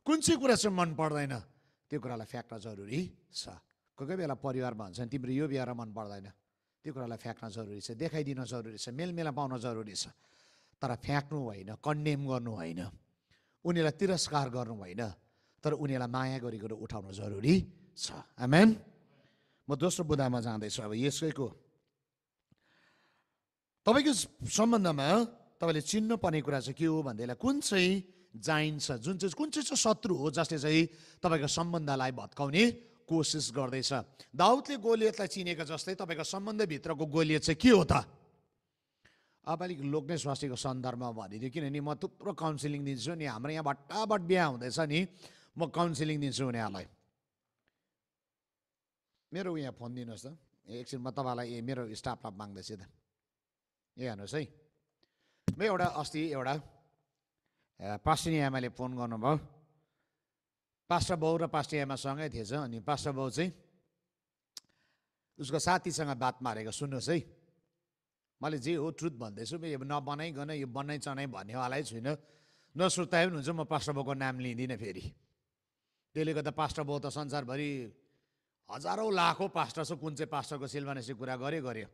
कुन चाहिँ कुरा चाहिँ मन पर्दैन त्यो कुरालाई फ्याँक्न जरुरी छ। कोही कोही बेला परिवारमा भन्छन् तिम्रो यो बिहार मन पर्दैन, त्यो कुरालाई फ्याँक्न जरुरी छ, देखाइदिन जरुरी छ, मेलमेला पाउन जरुरी छ। तर फ्याँक्नु होइन, कन्डेम गर्नु होइन, उनीहरूलाई तिरस्कार गर्नु होइन, तर उनीहरूलाई माया गरिकन उठाउन जरुरी छ। आमेन। म दोस्रो बुदामा जाँदैछु। अब यसैको तपाईँको सम्बन्धमा तपाईँले चिन्नु पर्ने कुरा चाहिँ के हो भन्दैलाई कुन चाहिँ जाइन्छ, कुन चाहिँ शत्रु हो जसले चाहिँ तपाईँको सम्बन्धलाई भत्काउने कोसिस गर्दैछ। दाउदले गोलियतलाई चिनेको जस्तै तपाईँको सम्बन्धभित्रको गोलियत चाहिँ के हो त? अब अलिक लोग्ने स्वास्थ्यको सन्दर्भमा भनिदियो, किनभने म थुप्रो काउन्सिलिङ दिन्छु नि, हाम्रो यहाँ भट्टाभट बिहा हुँदैछ नि, म काउन्सिलिङ दिन्छु उनीहरूलाई। मेरो यहाँ फोन दिनुहोस् त, एकछिन म तपाईँलाई मेरो स्टाफलाई माग्दैछु त। हेर्नुहोस् है, म अस्ति एउटा पास्टरी आमाले फोन गर्नुभयो। पास्टर बाउ र पास्टर आमा सँगै थिएछ। अनि पास्टर बाउ चाहिँ उसको साथीसँग बात मारेको। सुन्नुहोस् है, मैले जे हो ट्रुथ भन्दैछु, यो नबनाइकन यो बनाइ चनाइ भन्नेवालै छुइनँ। नसुर्ताए पनि हुन्छ, म पास्टर बाउको नाम लिँदिनँ फेरि। त्यसले गर्दा पास्टर बाउ त संसारभरि हजारौँ लाखौँ पास्टर छ, कुन चाहिँ पास्टरको सिल्वानेसी कुरा गर्यो।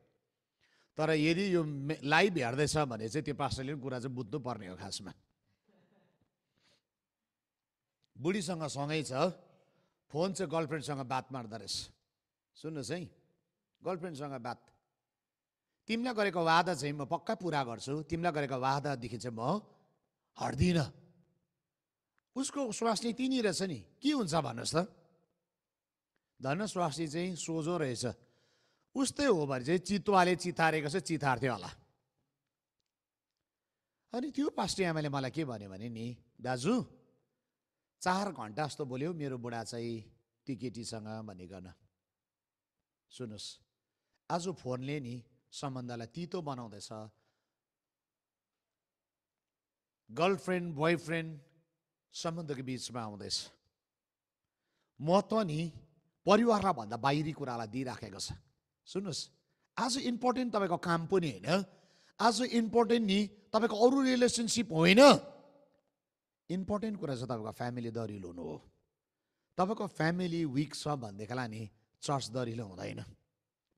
तर यदि यो लाइभ हेर्दैछ भने चाहिँ त्यो पास्टरले पनि कुरा चाहिँ बुझ्नु पर्ने हो। खासमा बुढीसँग सँगै छ, फोन चाहिँ गर्लफ्रेन्डसँग बात मार्दो रहेछ। सुन्नुहोस् है, गर्लफ्रेन्डसँग बात, तिमीलाई गरेको वादा चाहिँ म पक्का पुरा गर्छु, तिमीलाई गरेको वादादेखि चाहिँ म हट्दिनँ। उसको स्वास्नी तिनी रहेछ नि, के हुन्छ भन्नुहोस् त? धन स्वास्नी चाहिँ सोझो रहेछ। उस्तै हो भने चाहिँ चितुवाले चितारेको चाहिँ चितार्थ्यो होला। अनि त्यो पास्टर आमाले मलाई के भन्यो भने नि, दाजु 4 घन्टा जस्तो बोल्यो मेरो बुढा चाहिँ त्यो केटीसँग भनिकन। सुन्नुहोस्, आज फोनले नि सम्बन्धलाई तितो बनाउँदैछ। गर्लफ्रेन्ड बोयफ्रेन्ड सम्बन्धको बिचमा आउँदैछ। महत्त्व नि परिवारलाई भन्दा बाहिरी कुरालाई दिइराखेको छ। सुन्नुहोस्, आज इम्पोर्टेन्ट तपाईँको काम पनि होइन, आज इम्पोर्टेन्ट नि तपाईँको अरू रिलेसनसिप होइन, इम्पोर्टेन्ट कुरा चाहिँ तपाईँको फ्यामिली दरिलो हुनु हो। तपाईँको फ्यामिली विक छ भनेदेखिलाई नि चर्च दरिलो हुँदैन।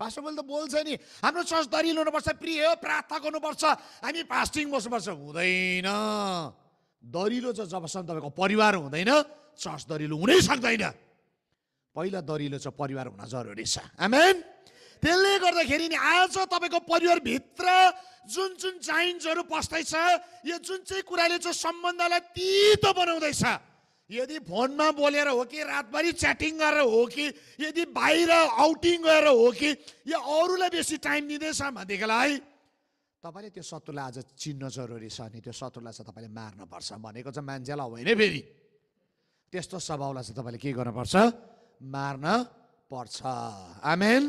पास्टर बोल त बोल्छ नि, हाम्रो चर्च दरिलो हुनुपर्छ, प्रिय हो, प्रार्थना गर्नुपर्छ, हामी फास्टिङ बस्नुपर्छ। हुँदैन। दरिलो चाहिँ जबसम्म तपाईँको परिवार हुँदैन, चर्च दरिलो हुनै सक्दैन। पहिला दरिलो चाहिँ परिवार हुन जरुरी छ। आमेन। त्यसले गर्दाखेरि नि आज तपाईँको परिवारभित्र जुन जुन जाइन्सहरू पस्दैछ, यो जुन चाहिँ कुराले चाहिँ सम्बन्धलाई तितो बनाउँदैछ, यदि फोनमा बोलेर हो कि रातभरि च्याटिङ गरेर हो कि यदि बाहिर आउटिङ गरेर हो कि या अरूलाई बेसी टाइम दिँदैछ भनेदेखिलाई तपाईँले त्यो शत्रुलाई आज चिन्न जरुरी छ। अनि त्यो शत्रुलाई चाहिँ तपाईँले मार्नुपर्छ। भनेको चाहिँ मान्छेलाई होइन, फेरि त्यस्तो स्वभावलाई चाहिँ तपाईँले के गर्नुपर्छ? मार्न पर्छ। आमेन।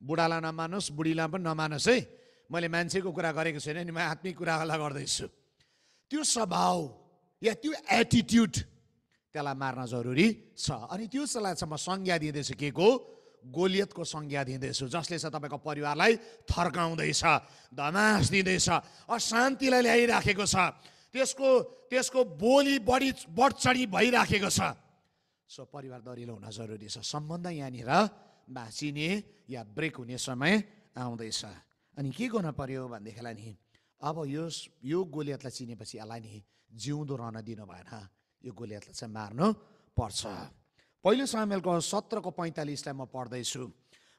बुढालाई नमानोस्, बुढीलाई पनि नमानोस् है। मैले मान्छेको कुरा गरेको छैन नि, म आत्मिक कुरालाई गर्दैछु। त्यो स्वभाव या त्यो एटिट्युड त्यसलाई मार्न जरुरी छ। अनि त्यसलाई चाहिँ म संज्ञा दिँदैछु के को? गोलियतको संज्ञा दिँदैछु, जसले चाहिँ तपाईँको परिवारलाई थर्काउँदैछ, धमास दिँदैछ, अशान्तिलाई ल्याइराखेको छ, त्यसको बोली बढचढी भइराखेको छ। सो परिवार दरिलो हुन जरुरी छ। सम्बन्ध यहाँनिर भाँचिने या ब्रेक हुने समय आउँदैछ। अनि के गर्नु पर्यो भनेदेखिलाई नि, अब यो गोलियतलाई चिनेपछि यसलाई नि जिउँदो रहन दिनु भएन, यो गोलियतलाई चाहिँ मार्नु पर्छ। पहिलो सामुएलको 17:45 म पढ्दैछु।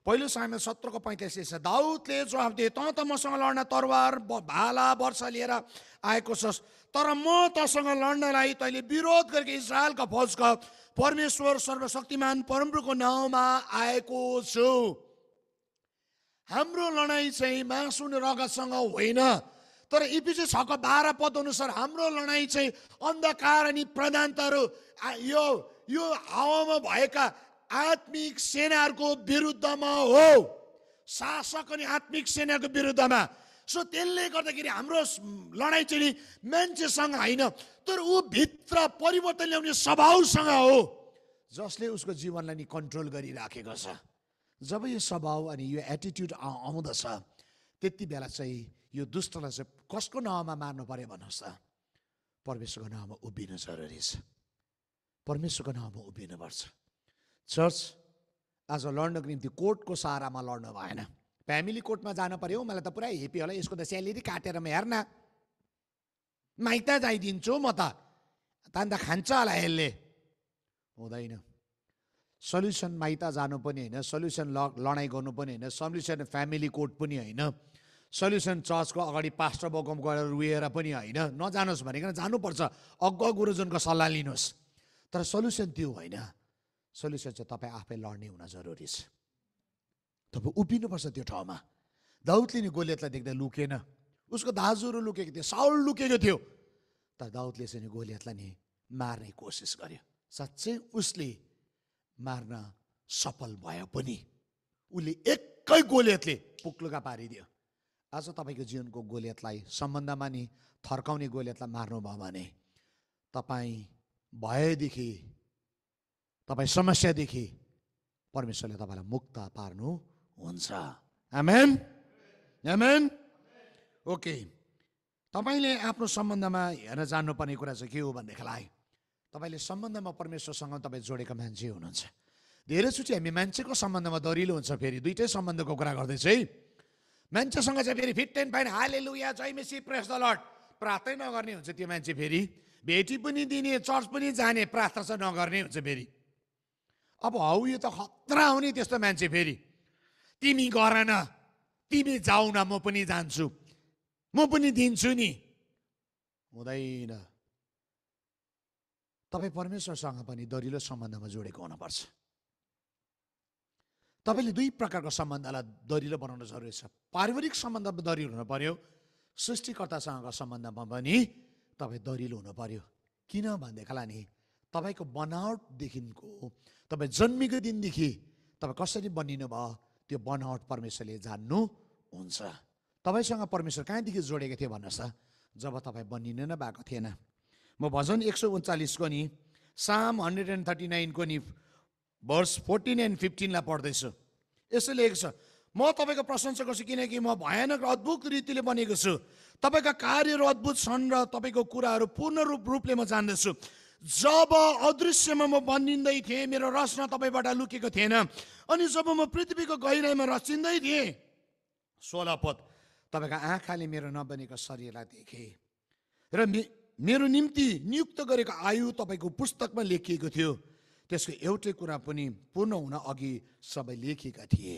पहिलो सामुएल 17:45 दाउदले जवाफ दिए, त मसँग लड्न तरवार भाला वर्षा लिएर आएको छस्, तर म तसँग लड्नलाई तैँले विरोध गरेको इजरायलका फौजका परमेश्वर सर्वशक्तिमान परमप्रभुको नाउँमा आएको छु। हाम्रो लडाइँ चाहिँ मासु र रगतसँग होइन, तर इफिसी 6:12 पद अनुसार हाम्रो लडाइँ चाहिँ अन्धकार अनि प्रधानताहरू, यो हावामा भएका आत्मिक सेनाहरूको विरुद्धमा हो, शासक अनि आत्मिक सेनाको विरुद्धमा। सो त्यसले गर्दाखेरि हाम्रो लडाइँ चाहिँ मान्छेसँग होइन, तर ऊ भित्र परिवर्तन ल्याउने स्वभावसँग हो, जसले उसको जीवनलाई नि कन्ट्रोल गरिराखेको छ। जब यो स्वभाव अनि यो एटिट्युड आउँदछ, त्यति बेला चाहिँ यो दुष्टलाई चाहिँ कसको नाउँमा मार्नु पर्यो भन्नुहोस् त? परमेश्वरको नाउँमा उभिनु जरुरी छ। परमेश्वरको नाउँमा उभिनुपर्छ। चर्च आज लड्नको निम्ति कोर्टको सहारामा लड्नु भएन, फ्यामिली कोर्टमा जानु पर्यो, मलाई त पुरा हेपी होला, यसको त स्यालेरी काटेर म हेर्न माइत जाइदिन्छु म त अन्त खान्छ होला यसले। हुँदैन। सल्युसन माइत जानु पनि होइन, सल्युसन लडाइँ गर्नु पनि होइन, सल्युसन फ्यामिली कोर्ट पनि होइन, सल्युसन चर्चको अगाडि पास्टर बगम गएर रुएर पनि होइन। नजानुहोस् भनेकन जानुपर्छ, अगुवा गुरुजनको सल्लाह लिनुहोस्, तर सल्युसन त्यो होइन। सल्युसन चाहिँ तपाईँ आफै लड्ने हुन जरुरी छ। तपाईँ उभिनुपर्छ त्यो ठाउँमा। दाउदले नि गोलियतलाई देख्दा लुकेन, उसको दाजुहरू लुकेको थियो, साउल लुकेको थियो, तर दाउदले चाहिँ गोलियतलाई नि मार्ने कोसिस गर्यो। साँच्चै उसले मार्न सफल भयो पनि, उसले एकै गोलियतले पुक्लुका पारिदियो। आज तपाईँको जीवनको गोलियतलाई, सम्बन्धमा नि थर्काउने गोलियतलाई मार्नुभयो भने तपाईँ भयदेखि, तपाईँ समस्यादेखि परमेश्वरले तपाईँलाई मुक्त पार्नु हुन्छ। आमेन, आमेन। ओके, तपाईँले आफ्नो सम्बन्धमा हेर्न जान्नुपर्ने कुरा चाहिँ के हो भनेदेखिलाई, तपाईँले सम्बन्धमा परमेश्वरसँग तपाईँ जोडेका मान्छे हुनुहुन्छ। धेरैचोटि हामी मान्छेको सम्बन्धमा दरिलो हुन्छ। फेरि दुइटै सम्बन्धको कुरा गर्दैछ है। मान्छेसँग चाहिँ फेरि फिट एन्ड फाइन, हालेलुया, जय मसी, प्रेज द लर्ड, प्रार्थनै नगर्ने हुन्छ त्यो मान्छे। फेरि भेटी पनि दिने, चर्च पनि जाने, प्रार्थना चाहिँ नगर्ने हुन्छ फेरि। अब हौ यो त खतरा हो नि त्यस्तो मान्छे। फेरि तिमी गर न, तिमी जाऊ न, म पनि जान्छु, म पनि दिन्छु नि। हुँदैन। तपाईँ परमेश्वरसँग पनि दरिलो सम्बन्धमा जोडेको हुनुपर्छ। तपाईँले दुई प्रकारको सम्बन्धलाई दरिलो बनाउन जरुरी छ। पारिवारिक सम्बन्धमा दरिलो हुनु पर्यो, सृष्टिकर्तासँगको सम्बन्धमा पनि तपाईँ दरिलो हुनु पर्यो। किन भनेदेखिलाई नि तपाईँको बनावटदेखिको, तपाईँ जन्मेको दिनदेखि तपाईँ कसरी बनिनु भयो त्यो बनावट परमेश्वरले जान्नुहुन्छ। तपाईँसँग परमेश्वर कहाँदेखि जोडेको थियो भन्नुहोस् त, जब तपाईँ बनिनु नै भएको थिएन। म भजन 139 को नि, साम 139 को नि भर्स 14 and 15 लाई पढ्दैछु। यसो लेखेको छ, म तपाईँको प्रशंसा गर्छु किनकि म भयानक र अद्भुत रीतिले बनेको छु। तपाईँका कार्यहरू अद्भुत छन् र तपाईँको कुराहरू पूर्ण रूपले म जान्दछु। जब अदृश्यमा म बनिँदै थिएँ, मेरो रचना तपाईँबाट लुकेको थिएन, अनि जब म पृथ्वीको गहिराइमा रचिँदै थिएँ, 16 पद, तपाईँका आँखाले मेरो नबनेको शरीरलाई देखे र मेरो निम्ति नियुक्त गरेको आयु तपाईँको पुस्तकमा लेखिएको थियो। त्यसको एउटै कुरा पनि पूर्ण हुन अघि सबै लेखेका थिए।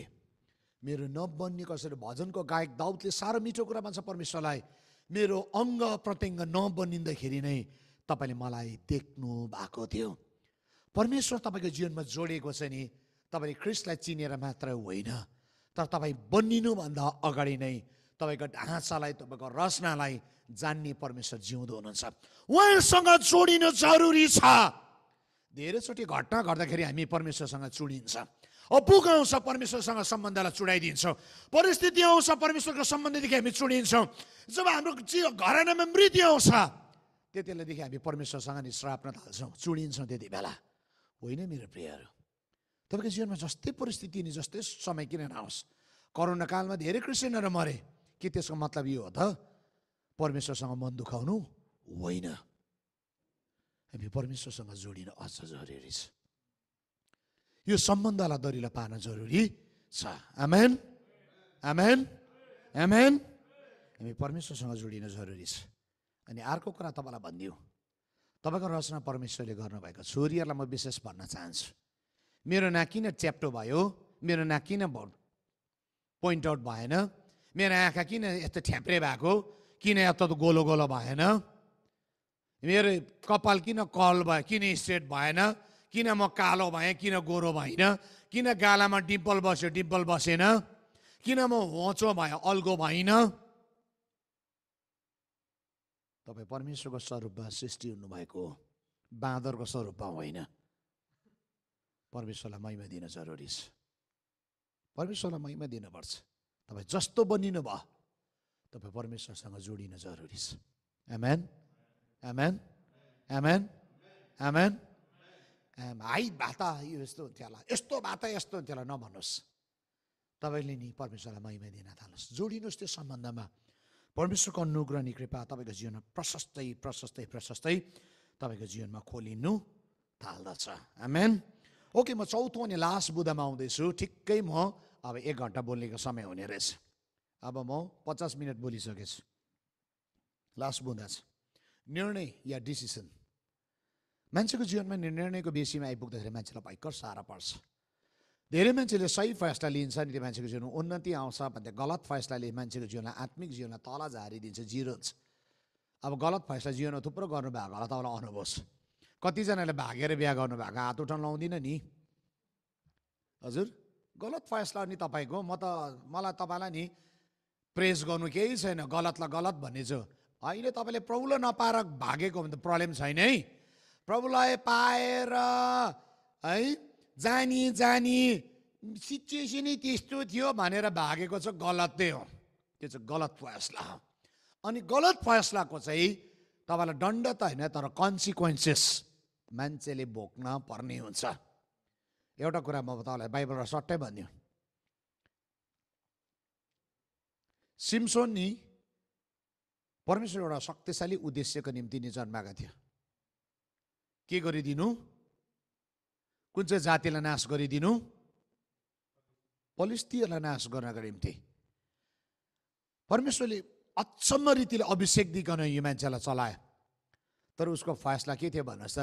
मेरो नबन्ने कसरी, भजनको गायक दाउदले साह्रो मिठो कुरा भन्छ परमेश्वरलाई, मेरो अङ्ग प्रत्यङ्ग नबनिँदाखेरि नै तपाईँले मलाई देख्नु भएको थियो। परमेश्वर तपाईँको जीवनमा जोडेको छ नि, तपाईँले ख्रिस्टलाई चिनेर मात्र होइन, तर तपाईँ बनिनुभन्दा अगाडि नै तपाईँको ढाँचालाई, तपाईँको रचनालाई जान्ने परमेश्वर जिउँदो हुनुहुन्छ। उहाँसँग जोडिनु जरुरी छ। धेरैचोटि घटना घट्दाखेरि हामी परमेश्वरसँग चुडिन्छ, अपुग आउँछ, परमेश्वरसँग सम्बन्धलाई चुडाइदिन्छौँ, परिस्थिति आउँछ, परमेश्वरको सम्बन्धदेखि हामी चुडिन्छौँ। जब हाम्रो घरानामा मृत्यु आउँछ, त्यति बेलादेखि हामी परमेश्वरसँग नि श्राप्न थाल्छौँ, चुडिन्छौँ। त्यति बेला होइन मेरो प्रियहरू, तपाईँको जीवनमा जस्तै परिस्थिति नि जस्तै समय किन नहोस्, कोरोना कालमा धेरै क्रिस्चियनहरू मरे, के त्यसको मतलब यो हो त परमेश्वरसँग मन दुखाउनु? होइन। हामी परमेश्वरसँग जोडिन अझ जरुरी छ। यो सम्बन्धलाई दरिलो पार्न जरुरी छ। आमेन, आमेन, आमेन। हामी परमेश्वरसँग जोडिन जरुरी छ। अनि अर्को कुरा तपाईँलाई भनिदिउँ, तपाईँको रचना परमेश्वरले गर्नुभएको, छोरीहरूलाई म विशेष भन्न चाहन्छु, मेरो नाक किन च्याप्टो भयो, मेरो नाक किन पोइन्ट आउट भएन, मेरो आँखा किन यस्तो ठ्याप्रे भएको, किन यस्तो गोलो गोलो भएन, मेरो कपाल किन कर्ल भयो, किन स्ट्रेट भएन, किन म कालो भएँ, किन गोरो भएन, किन गालामा डिम्पल बस्यो डिम्पल बसेन, किन म होचो भयो अल्गो भएन। तपाईँ परमेश्वरको स्वरूपमा सृष्टि हुनुभएको, बाँदरको स्वरूपमा होइन। परमेश्वरलाई महिमा दिन जरुरी छ। परमेश्वरलाई महिमा दिनुपर्छ। तपाईँ जस्तो बनिनु भयो, तपाईँ परमेश्वरसँग जोडिन जरुरी छ। आमेन, आमेन, आमेन, आमेन। हाई भाता यो यस्तो हुन्थ्यो होला, यस्तो भाता यस्तो हुन्थ्यो होला नभन्नुहोस्। तपाईँले नि परमेश्वरलाई महिमा दिन थाल्नुहोस्, जोडिनुहोस् त्यो सम्बन्धमा। परमेश्वरको अनुग्रह अनि कृपा तपाईँको जीवनमा प्रशस्तै प्रशस्तै प्रशस्तै तपाईँको जीवनमा खोलिनु थाल्दछ। आमेन। ओके, म चौथो अनि लास्ट बुधमा आउँदैछु। ठिक्कै म अब 1 घन्टा बोल्नेको समय हुने रहेछ। अब म 50 मिनट बोलिसकेछु। लास्ट बुँदा छ निर्णय या डिसिसन। मान्छेको जीवनमा निर्णयको बेसीमा आइपुग्दाखेरि मान्छेलाई भयङ्कर साह्रो पर्छ। धेरै मान्छेले सही फैसला लिन्छ नि त्यो मान्छेको जीवनमा उन्नति आउँछ भन्दा गलत फैसलाले मान्छेको जीवनलाई आत्मिक जीवनलाई तल झारिदिन्छ, जिरोन्छ। अब गलत फैसला जीवनमा थुप्रो गर्नुभएको होला तपाईँलाई अनुभव छ। कतिजनाले भागेर बिहा गर्नुभएको हात उठाउन लाउँदिनँ नि हजुर। गलत फैसला नि तपाईँको, मलाई तपाईँलाई नि प्रेस गर्नु केही छैन, गलतलाई गलत भन्ने छु। अहिले तपाईँले प्रभुलाई नपाएर भागेको भने त प्रब्लम छैन है। प्रभुलाई पाएर है जानी सिचुएसनै त्यस्तो थियो भनेर भागेको चाहिँ गलतै हो, त्यो चाहिँ गलत फैसला हो। अनि गलत फैसलाको चाहिँ तपाईँलाई दण्ड त होइन तर कन्सिक्वेन्सेस मान्छेले भोग्न पर्ने हुन्छ। एउटा कुरा म तपाईँलाई बाइबलबाट सट्टै भन्यो, सिम्सोन नि परमेश्वर एउटा शक्तिशाली उद्देश्यको निम्ति नि जन्माएको थियो। के गरिदिनु? कुन चाहिँ जातिलाई नाश गरिदिनु? फलिस्तीहरूलाई नाश गर्नको निम्ति। परमेश्वरले अचम्म रीतिले अभिषेक दिकन यो मान्छेलाई चलायो। तर उसको फैसला के थियो भन्नुहोस् त?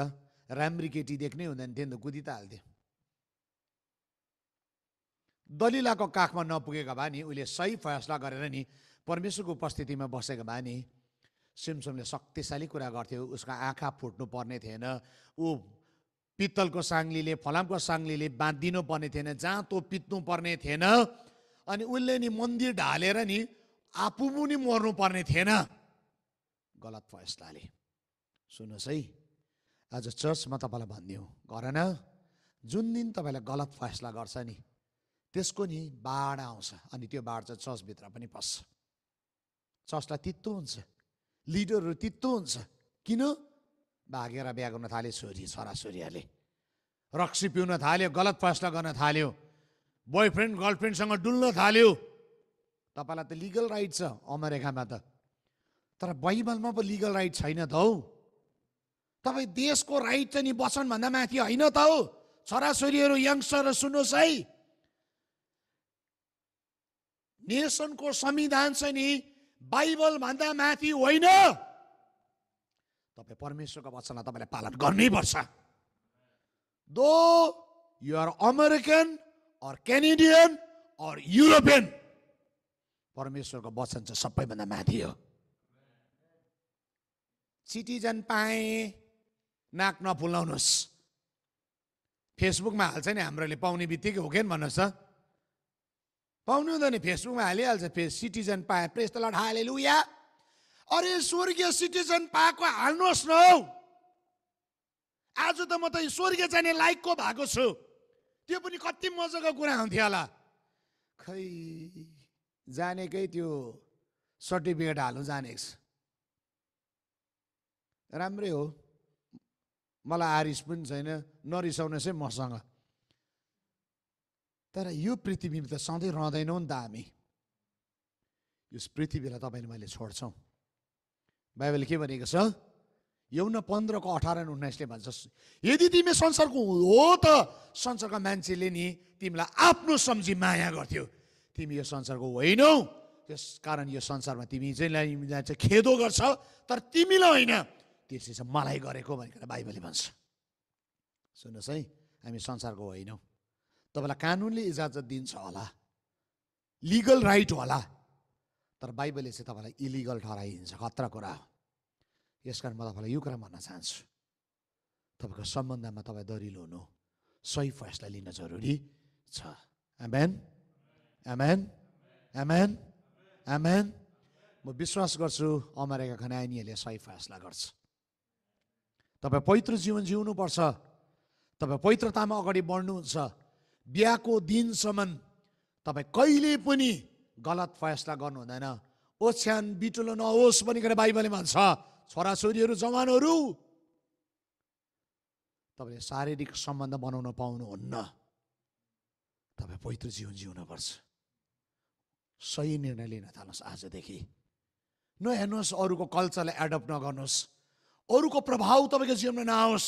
राम्री केटी देख्नै हुँदैन थियो नि त, कुदी त हाल्थ्यो। दलिलाको काखमा नपुगेको भए नि उसले सही फैसला गरेर नि परमेश्वरको उपस्थितिमा बसेको भए नि सिम्सोनले शक्तिशाली कुरा गर्थ्यो। उसको आँखा फुट्नु पर्ने थिएन, ऊ पित्तलको साङ्लीले फलामको साङ्लीले बाँधिनु पर्ने थिएन, जहाँ तो पित्नु पर्ने थिएन। अनि उसले नि मन्दिर ढालेर नि आफू पनि मर्नु पर्ने थिएन गलत फैसलाले। सुन्नुहोस् है, आज चर्चमा तपाईँलाई भनिदिउँ गरेन, जुन दिन तपाईँलाई गलत फैसला गर्छ नि त्यसको नि बाढ आउँछ अनि त्यो बाढ चाहिँ चर्चभित्र पनि पस्छ। चर्चलाई तित्तो हुन्छ, लिडरहरू तित्तो हुन्छ। किन? भागेर बिहा गर्न थाल्यो छोराछोरीहरूले, रक्सी पिउन थाल्यो, गलत फैसला गर्न थाल्यो, बोयफ्रेन्ड गर्लफ्रेन्डसँग डुल्न थाल्यो। तपाईँलाई त लिगल राइट छ अमेरिकामा त, तर बाइबलमा पो लिगल राइट छैन त हौ। तपाईँ देशको राइट चाहिँ नि वचनभन्दा माथि होइन त हौ। छोराछोरीहरू यङ्स्टरहरू सुन्नुहोस् है, नेसनको संविधान चाहिँ नि बाइबल भन्दा माथि होइन। तपाईँ परमेश्वरको वचनलाई तपाईँले पालन गर्नै पर्छ। दो यु आर अमेरिकन और क्यानेडियन और युरोपियन, परमेश्वरको वचन चाहिँ सबैभन्दा माथि हो। सिटिजन पाए नाक नफुलाउनुहोस्। फेसबुकमा हाल्छ नि हाम्रोले पाउने बित्तिकै हो कि भन्नुहोस् त? पाउनु हुँदैन, फेसबुकमा हालिहाल्छ सिटिजन पाए प्रेस द लर्ड हालेलुया। अरे स्वर्गीय सिटिजन पाएको हाल्नुहोस् न हौ। आज त म त स्वर्गीय जाने लायकको भएको छु, त्यो पनि कति मजाको कुरा हुन्थ्यो होला। खै जानेकै त्यो सर्टिफिकेट हाल्नु जानेको छ, राम्रै हो। मलाई आरिस पनि छैन, नरिसाउनुहोस् है मसँग। तर यो पृथ्वीमा त सधैँ रहँदैनौँ नि त हामी। यस पृथ्वीलाई तपाईँले मैले छोड्छौँ। बाइबलले के भनेको छ? यौना 15:18-19 भन्छ, यदि तिमी संसारको हो त संसारका मान्छेले नि तिमीलाई आफ्नो सम्झी माया गर्थ्यो। तिमी यो संसारको होइनौ, त्यस कारण यो संसारमा तिमी चाहिँ खेदो गर्छ, तर तिमीलाई होइन, त्यसले चाहिँ मलाई गरेको भनेर बाइबलले भन्छ। सुन्नुहोस् है, हामी संसारको होइनौ। तपाईँलाई कानुनले इजाजत दिन्छ होला, लिगल राइट होला, तर बाइबलले चाहिँ तपाईँलाई इलिगल ठहराइदिन्छ। खतरा कुरा हो। यसकारण म तपाईँलाई यो कुरा भन्न चाहन्छु, तपाईँको सम्बन्धमा तपाईँ दरिलो हुनु, सही फैसला लिन जरुरी छ। आमेन, आमेन, आमेन, आमेन। म विश्वास गर्छु अमेरिकाका नानीहरूले सही फैसला गर्छ। तपाईँ पवित्र जीवन जिउनुपर्छ, तपाईँ पवित्रतामा अगाडि बढ्नुहुन्छ। बिहाको दिनसम्म तपाईँ कहिले पनि गलत फैसला गर्नु हुँदैन। ओछ्यान बिटुलो नहोस् भनिकन बाइबलले भन्छ। छोराछोरीहरू, जवानहरू, तपाईँले शारीरिक सम्बन्ध बनाउन पाउनुहुन्न, तपाईँ पवित्र जीवन जिउनुपर्छ। सही निर्णय लिन थाल्नुहोस् आजदेखि। नहेर्नुहोस् अरूको कल्चरलाई एडप्ट नगर्नुहोस्, अरूको प्रभाव तपाईँको जीवनमा नआओस्,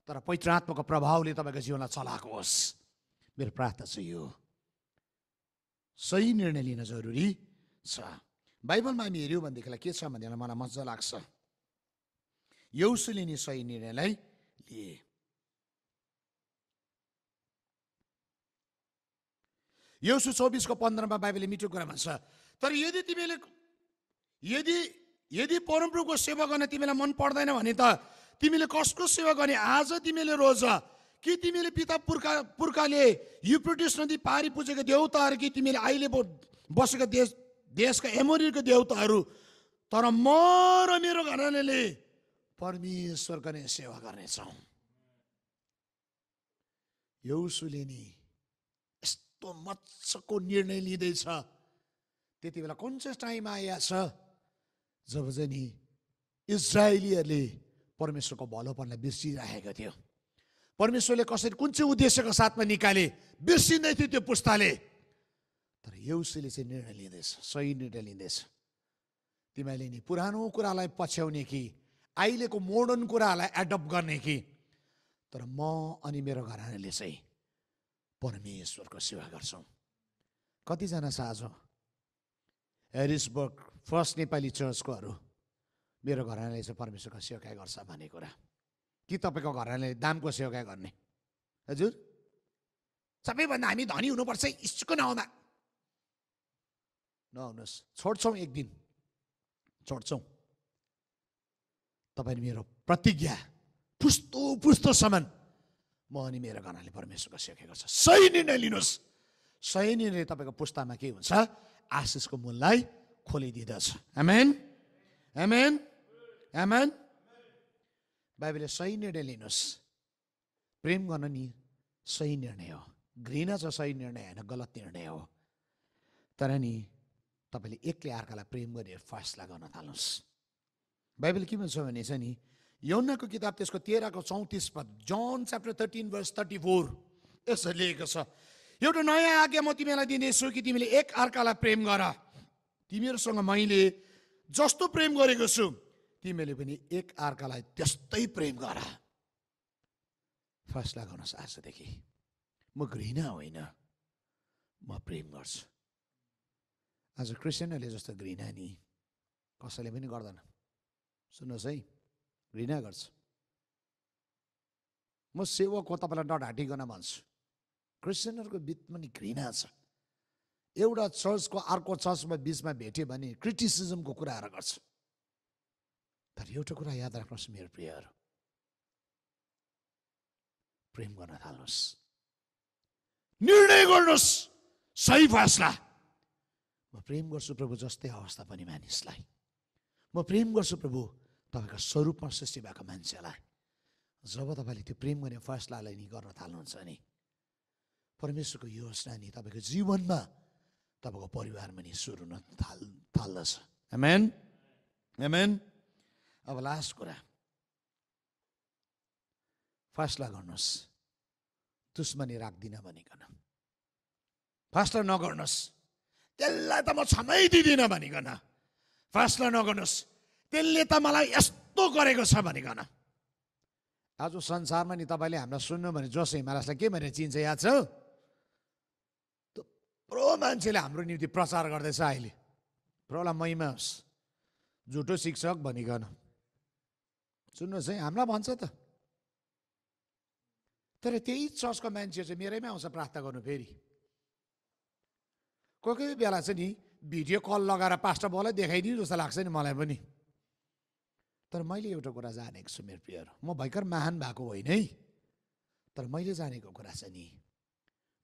तर पवित्र आत्माको प्रभावले तपाईँको जीवनलाई चलाएको होस्। मेरो प्रार्थना चाहिँ यो, सही निर्णय लिन जरुरी छ। बाइबलमा हामी हेऱ्यौँ भनेदेखिलाई के छ भनेदेखिलाई मलाई मजा लाग्छ। यहोशूले नि सही निर्णयलाई लिए। यहोशू 24:15 बाइबलले मिठो कुरा भन्छ, तर यदि तिमीले यदि परमप्रभुको सेवा गर्न तिमीलाई मन पर्दैन भने त तिमीले कसको सेवा गर्ने आज तिमीले रोज? कि तिमीले पिता पुर्खाले युफ्रेटिस नदी पारी पुजेका देवताहरू, कि तिमीले अहिले बसेका देशका एमोरीको देवताहरू? तर म र मेरो घरानाले परमेश्वरको नै सेवा गर्नेछौँ। यहोशूले नि यस्तो मजाको निर्णय लिँदैछ। त्यति बेला कुन चाहिँ टाइम आएछ जब चाहिँ नि इजरायलीहरूले परमेश्वरको भलोपनलाई बिर्सिरहेको थियो। परमेश्वरले कसरी कुन चाहिँ उद्देश्यको साथमा निकाले बिर्सिँदै थियो त्यो पुस्ताले। तर यहोशूले चाहिँ निर्णय लिँदैछ, सही निर्णय लिँदैछ। तिमीले नि पुरानो कुरालाई पछ्याउने कि अहिलेको मोडर्न कुरालाई एडप्ट गर्ने कि? तर म अनि मेरो घरानाले चाहिँ परमेश्वरको सेवा गर्छौँ। कतिजना छ आज हेरिसबर्ग फर्स्ट नेपाली चर्चकोहरू मेरो घरानाले चाहिँ परमेश्वरको सेवा गर्छ भन्ने कुरा? कि तपाईँको घरानाले दामको सेवा गर्ने? हजुर, सबैभन्दा हामी धनी हुनुपर्छ इसको नाउँमा नहुनुहोस्। छोड्छौँ, एक दिन छोड्छौँ। तपाईँ मेरो प्रतिज्ञा पुस्तोसम्म म अनि मेरो घरनाले परमेश्वरको सेवा गर्छ। सही निर्णय लिनुहोस्। सही निर्णय तपाईँको पुस्तामा के हुन्छ? आशिषको मूललाई खोलिदिँदछ। आमेन, आमेन, आमेन। बाइबलले सही निर्णय लिनुहोस्। प्रेम गर्न नि सही निर्णय हो। घृणा चाहिँ सही निर्णय होइन, गलत निर्णय हो। तर नि तपाईँले एकले अर्कालाई प्रेम गरेर फैसला गर्न थाल्नुहोस्। बाइबल के भन्छ भने चाहिँ नि यूहन्नाको किताब त्यसको 13:34 पद, जन च्याप्टर 13:34 यसरी लेखेको छ, एउटा नयाँ आज्ञा म तिमीलाई दिँदैछु कि तिमीले एक अर्कालाई प्रेम गर। तिमीहरूसँग मैले जस्तो प्रेम गरेको छु तिमीले पनि एक अर्कालाई त्यस्तै प्रेम गर। फैसला गर्नुहोस् आजदेखि। म घृणा होइन, म प्रेम गर्छु। आज क्रिस्चियनहरूले जस्तो घृणा नि कसैले पनि गर्दैन। सुन्नुहोस् है, घृणा गर्छ। म सेवक हो तपाईँलाई डढाटिकन भन्छु, क्रिस्चियनहरूको बिचमा नि घृणा छ। एउटा चर्चको अर्को चर्चमा बिचमा भेट्यो भने क्रिटिसिजमको कुराहरू गर्छ। तर एउटा कुरा याद राख्नुहोस् मेरो प्रियहरू, प्रेम गर्न थाल्नुहोस्। निर्णय गर्नुहोस् सही फैसला। म प्रेम गर्छु प्रभु जस्तै अवस्था पनि मानिसलाई। म प्रेम गर्छु प्रभु तपाईँको स्वरूपमा सृष्टि भएको मान्छेलाई। जब तपाईँले त्यो प्रेम गर्ने फैसलालाई नि गर्न थाल्नुहुन्छ नि परमेश्वरको योजना नि तपाईँको जीवनमा तपाईँको परिवारमा नि सुरु हुन थाल्दछ। आमेन, आमेन। अब लास्ट कुरा, फैसला गर्नुहोस् दुश्मनी राख्दिन भनिकन। फैसला नगर्नुहोस् त्यसलाई त म क्षमै दिँदिनँ भनिकन। फैसला नगर्नुहोस् त्यसले त मलाई यस्तो गरेको छ भनिकन। आज संसारमा नि तपाईँले हामीलाई सुन्नु भने जोस हिमालयलाई के भनेर चिन्छ याद छ? थुप्रो मान्छेले हाम्रो निम्ति प्रचार गर्दैछ अहिले, प्रभुलाई महिमा होस्, झुटो शिक्षक भनिकन। सुन्नुहोस् है, हामीलाई भन्छ त। तर त्यही चर्चको मान्छे चाहिँ मेरैमा आउँछ प्रार्थना गर्नु। फेरि कोही कोही बेला चाहिँ नि भिडियो कल लगाएर पास्टर बललाई देखाइदिनु जस्तो लाग्छ नि मलाई पनि। तर मैले एउटा कुरा जानेको छु मेरो प्रियहरू, म भयङ्कर महान भएको होइन है, तर मैले जानेको कुरा चाहिँ नि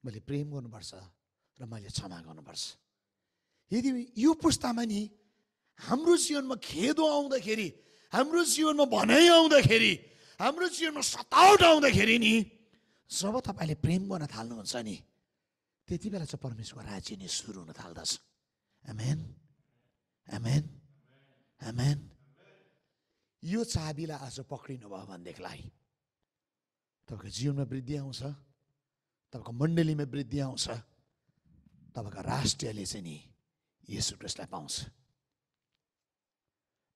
मैले प्रेम गर्नुपर्छ र मैले क्षमा गर्नुपर्छ। यदि यो पुस्तामा नि हाम्रो जीवनमा खेदो आउँदाखेरि, हाम्रो जीवनमा भनाइ आउँदाखेरि, हाम्रो जीवनमा सतावट आउँदाखेरि नि जब तपाईँले प्रेम गर्न थाल्नुहुन्छ नि त्यति बेला चाहिँ परमेश्वरको राज्य नि सुरु हुन थाल्दछ। आमेन, आमेन, आमेन। यो चाबीलाई आज पक्रिनु भयो भनेदेखिलाई तपाईँको जीवनमा वृद्धि आउँछ, तपाईँको मण्डलीमा वृद्धि आउँछ, तपाईँको राष्ट्रले चाहिँ नि येशू ख्रीष्टलाई पाउँछ।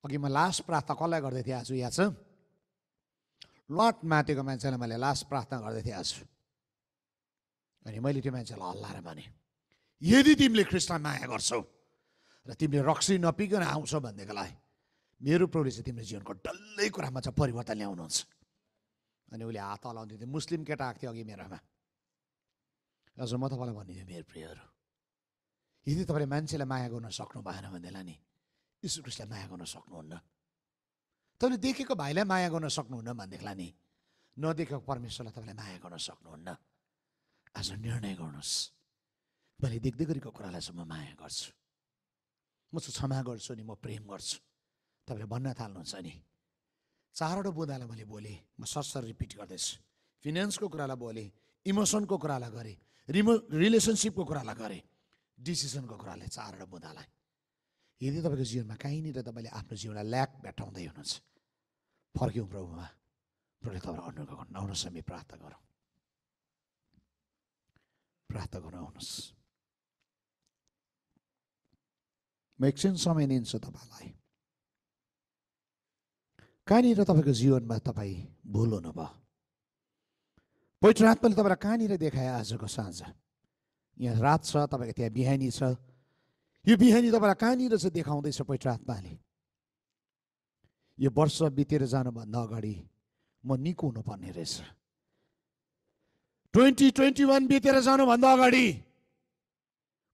अघि म लास्ट प्रार्थना कसलाई गर्दै थिएँ आज याद छ? लट मातेको मान्छेलाई मैले लास्ट प्रार्थना गर्दै थिएँ आज। अनि मैले त्यो मान्छेलाई हल्लाएर भने यदि तिमीले ख्रीष्टलाई माया गर्छौ र तिमीले रक्सी नपिकन आउँछौ भनेदेखिलाई मेरो प्रभुले चाहिँ तिम्रो जीवनको डल्लै कुरामा चाहिँ परिवर्तन ल्याउनुहुन्छ। अनि उसले हात हलाउँदै थियो, मुस्लिम केटा आएको थियो अघि मेरोमा। हजुर म तपाईँलाई भनिदिएँ मेरो प्रियहरू, यदि तपाईँले मान्छेलाई माया गर्न सक्नु भएन भनेदेखिलाई नि यीशु ख्रीष्टलाई माया गर्न सक्नुहुन्न। तपाईँले देखेको भाइलाई माया गर्न सक्नुहुन्न भनेदेखिलाई नि नदेखेको परमेश्वरलाई तपाईँले माया गर्न सक्नुहुन्न। आज निर्णय गर्नुहोस्, मैले देख्दै गरेको कुरालाई चाहिँ म माया गर्छु, म चाहिँ क्षमा गर्छु नि, म प्रेम गर्छु। तपाईँले भन्न थाल्नुहुन्छ नि। 4वटा बुँदालाई मैले बोलेँ, म सरसर रिपिट गर्दैछु। फिनेन्सको कुरालाई बोलेँ, इमोसनको कुरालाई गरेँ, रिलेसनसिपको कुरालाई गरेँ, डिसिसनको कुरालाई 4वटा बुँदालाई। यदि तपाईँको जीवनमा कहीँनिर तपाईँले आफ्नो जीवनलाई ल्याक भेटाउँदै हुनुहुन्छ, फर्क्यौँ प्रभुमा, प्रभुले तपाईँलाई अनुग्रह गर्नु। आउनुहोस् हामी प्रार्थना गरौँ, प्रार्थना गरौँ, आउनुहोस्। म एकछिन समय लिन्छु तपाईँलाई। कहाँनिर तपाईँको जीवनमा तपाईँ भुल हुनुभयो, पवित्र आत्माले तपाईँलाई कहाँनिर देखाए आजको साँझ? यहाँ रात छ, तपाईँको त्यहाँ बिहानी छ। यो बिहानी तपाईँलाई कहाँनिर चाहिँ देखाउँदैछ पवित्र आत्माले? यो वर्ष बितेर जानुभन्दा अगाडि म निको हुनुपर्ने रहेछ। 2021 बितेर जानुभन्दा अगाडि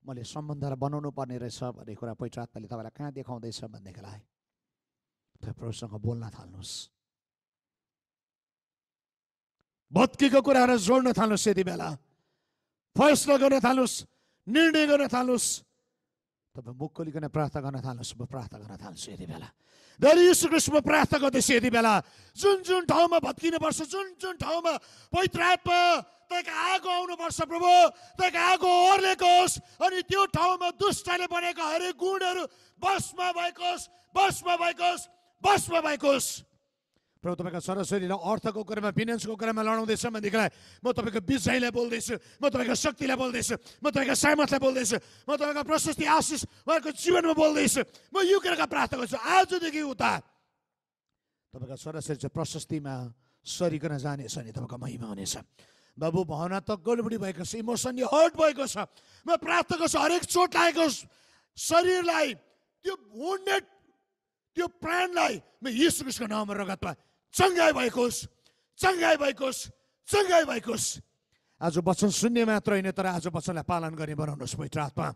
मैले सम्बन्धलाई बनाउनु पर्ने रहेछ भन्ने कुरा पवित्र आत्माले तपाईँलाई कहाँ देखाउँदैछ भनेदेखिलाई तपाईँ प्रभुसँग बोल्न थाल्नुहोस्। भत्केको कुराहरू जोड्न थाल्नुहोस्, यति बेला फैसला गर्न थाल्नुहोस्, निर्णय गर्न थाल्नुहोस्। तपाईँ मुख खोलिकन प्रार्थना गर्न थाल्नुहोस्। म प्रार्थना गर्न थाल्छु यति बेला। धनी यीशु ख्रीष्ट, म प्रार्थना गर्दैछु यति बेला, जुन जुन ठाउँमा भत्किनुपर्छ, जुन जुन ठाउँमा पवित्र आत्मा तपाईँको आगो आउनुपर्छ प्रभु, तपाईँको आगो ओर्लेको होस् अनि त्यो ठाउँमा दुष्टले बनेका हरेक गुणहरू बसमा भएको होस्, बसमा भएको होस्, बसमा भएको होस्। प्रभु तपाईँको छोराछोरीलाई अर्थको कुरामा, फिनेन्सको कुरामा लडाउँदैछ भनेदेखिलाई म तपाईँको विजयलाई बोल्दैछु, म तपाईँको शक्तिलाई बोल्दैछु, म तपाईँको सामर्थ्यलाई बोल्दैछु, म तपाईँको प्रशस्ति आशिष उहाँको जीवनमा बोल्दैछु। म यो कुराको प्रार्थना गर्छु, आजदेखि उता तपाईँको छोराछोरी चाहिँ प्रशस्तिमा सरिकन जानेछ नि तपाईँको महिमा हुनेछ। बाबु भावनात्मक गडबडी भएको छ, इमोसनली हर्ट भएको छ, म प्रार्थना गर्छु हरेक चोट लागेको शरीरलाई, त्यो वुन्डेड त्यो प्राणलाई म यीशु ख्रीष्टको नाममा रगतमा चङ्गाइ भएको होस्, चङ्गाइ भएको होस्, चङ्गाइ भएको होस्। आज वचन सुन्ने मात्र होइन, तर आज वचनलाई पालन गर्ने बनाउनुहोस् पवित्र आत्मा।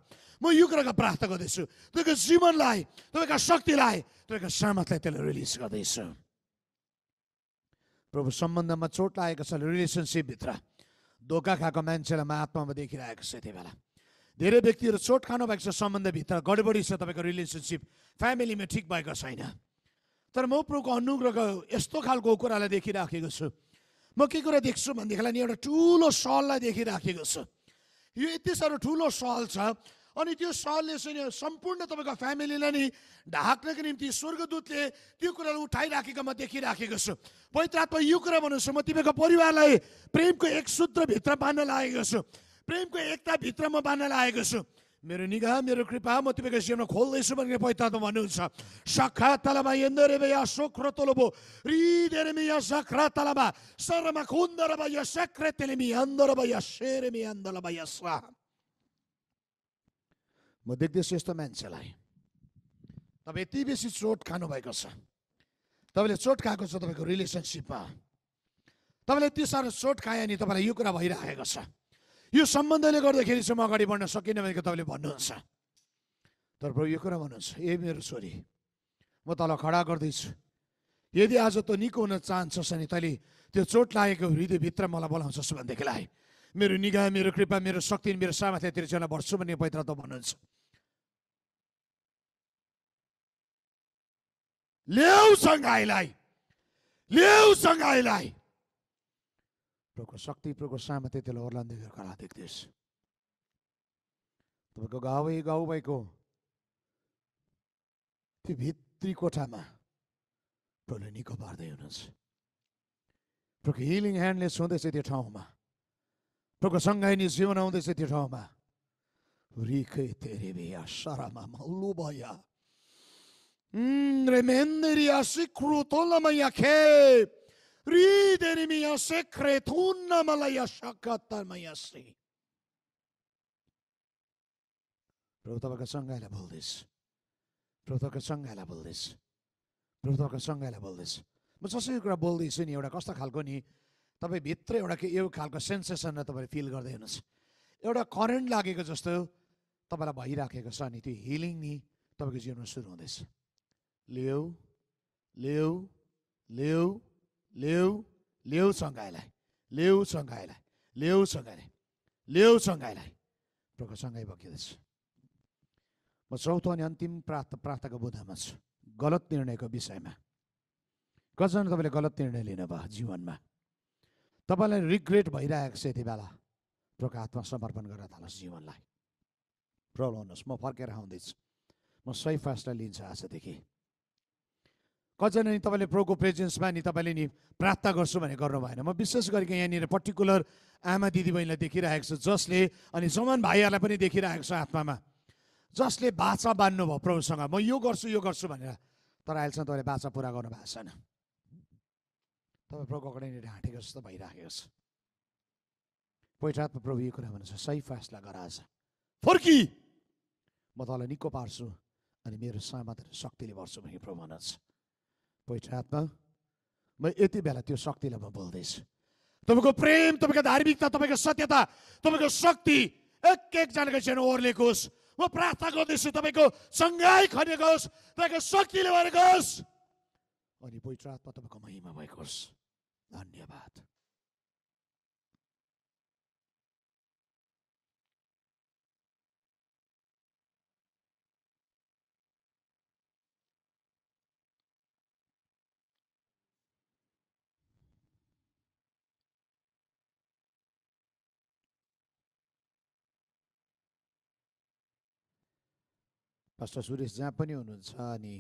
म यो कुराको प्रार्थना गर्दैछु, तपाईँको जीवनलाई, तपाईँको शक्तिलाई, तपाईँको सामर्थ्यलाई त्यसले रिलिज गर्दैछु। प्रभु सम्बन्धमा चोट लागेको छ, रिलेसनसिपभित्र धोका खाएको मान्छेलाई म आत्मामा देखिरहेको छु यति बेला। धेरै व्यक्तिहरू चोट खानु भएको छ, सम्बन्धभित्र गडबडी छ, तपाईँको रिलेसनसिप फ्यामिलीमा ठिक भएको छैन। तर म प्रभुको अनुग्रहको यस्तो खालको कुरालाई देखिराखेको छु। म के कुरा देख्छु भनेदेखिलाई नि एउटा ठुलो सललाई देखिराखेको छु। यो यति साह्रो ठुलो सल छ अनि त्यो सलले चाहिँ सम्पूर्ण तपाईँको फ्यामिलीलाई नि ढाक्नको निम्ति स्वर्गदूतले त्यो कुरालाई उठाइराखेको म देखिराखेको छु। पवित्र आत्मा यो कुरा भन्नुहोस्, म तिमीको परिवारलाई प्रेमको एक सूत्रभित्र बाँध्न लागेको छु, प्रेमको एकताभित्र म बाँध्न लागेको छु। मेरो निगाह, मेरो कृपा म तिमीको जीवनमा खोल्दैछु भनेर पवित्र आत्मा भन्नुहुन्छ। सखा तलमा यन्दरे या सोख्रो तोलबो रिदेरे या सखरा तलमा सरमा खुन्दर या सक्रेतेले मी अन्दर या शेरे मी अन्दर या स्वा। म देख्दैछु यस्तो मान्छेलाई, तपाईँ यति बेसी चोट खानु भएको छ, तपाईँले चोट खाएको छ तपाईँको रिलेसनसिपमा, तपाईँले यति साह्रो चोट खायो नि तपाईँलाई यो कुरा भइरहेको छ। यो सम्बन्धले गर्दाखेरि चाहिँ म अगाडि बढ्न सकिनँ भनेको तपाईँले भन्नुहुन्छ। तर प्रभु यो कुरा भन्नुहुन्छ, ए मेरो छोरी, म तल खडा गर्दैछु, यदि आज तँ निको हुन चाहन्छस् अनि तैँले त्यो चोट लागेको हृदयभित्र मलाई बोलाउँछस् भनेदेखिलाई मेरो निगाह, मेरो कृपा, मेरो शक्ति, मेरो सामर्थ्यतिर चाहिँ बढ्छु भन्ने पवित्र आत्मा भन्नुहुन्छ। ल्याउ सङ्घाइलाई, ल्याउ सङ्घाइलाई। प्रभुको शक्ति, प्रभुको सामर्थ्य त्यसलाई ओर्लाउँदै कला देख्दैछु। तपाईँको गाउँ भएको त्यो भित्री कोठामा प्रभुले निको पार्दै हुनुहुन्छ। प्रभुको हिलिङ ह्यान्डले छुँदैछ त्यो ठाउँमा, प्रभुको सङ्घाइनी जीवन आउँदैछ त्यो ठाउँमा। रिखे तेरे बिहा सरामा मल्लु भया रेमेन्दरिया सिक्रो तोलमया खे रिदेरिमिया सेक्रे थुन्ना मलया शक्कतमया से। प्रभु तपाईँको सँगैलाई बोल्दैछु, प्रभु तपाईँको सँगैलाई बोल्दैछु, प्रभु तपाईँको सँगैलाई बोल्दैछु। म जसरी कुरा बोल्दैछु नि, एउटा कस्तो खालको नि तपाईँ भित्र यो खालको सेन्सेसन तपाईँले फिल गर्दै हुनुहोस्। एउटा करेन्ट लागेको जस्तो तपाईँलाई भइराखेको छ अनि त्यो हिलिङ नि तपाईँको जीवनमा सुरु हुँदैछ। ल्याउ ल्याउ ल्याउ ल्याउ ल्याउ सँगाइलाई, ल्याउ सँगाइलाई, ल्याउ सँगाइलाई, ल्याउ सँगाइलाई। प्रभुको सँगाइ बगिँदैछ। म चौथो अनि अन्तिम प्रार्थनाको बोधामा छु, गलत निर्णयको विषयमा। कतिजना तपाईँले गलत निर्णय लिनुभयो जीवनमा, तपाईँलाई रिग्रेट भइरहेको छ, यति बेला प्रभुको हातमा समर्पण गरेर थाल्नुहोस् जीवनलाई। प्रभु आउनुहोस्, म फर्केर आउँदैछु, म सही फैसला लिन्छु आजदेखि। कतिजना नि तपाईँले प्रभुको प्रेजेन्समा नि तपाईँले नि प्रार्थना गर्छु भने गर्नु भएन। म विशेष गरी यहाँनिर पर्टिकुलर आमा दिदीबहिनीलाई देखिरहेको छु, जसले अनि जवान भाइहरूलाई पनि देखिरहेको छ आत्मामा, जसले बाचा बान्नुभयो प्रभुसँग, म यो गर्छु भनेर, तर अहिलेसम्म तपाईँले बाचा पुरा गर्नु भएको छैन। तपाईँ प्रभुको अगाडि ढाँटेको जस्तो भइराखेको छ। पहिचातमा प्रभु यो कुरा भन्नुहुन्छ, सही फैसला गर आज, फर्की, म तँलाई निको पार्छु अनि मेरो सामर्थ्य शक्तिले भर्छु भने प्रभु भन्नुहुन्छ। पहिचातमा म यति बेला त्यो शक्तिलाई म बोल्दैछु। तपाईँको प्रेम, तपाईँको धार्मिकता, तपाईँको सत्यता, तपाईँको शक्ति एकजनाको जीवन ओर्लेको होस्। म प्रार्थना गर्दैछु तपाईँको सँगाइ खनेको होस्, तपाईँको शक्तिले भरेको होस् अनि पवित्र आत्मा तपाईँको महिमा भएको होस्। धन्यवाद। पास्टर सुरेश जहाँ पनि हुनुहुन्छ अनि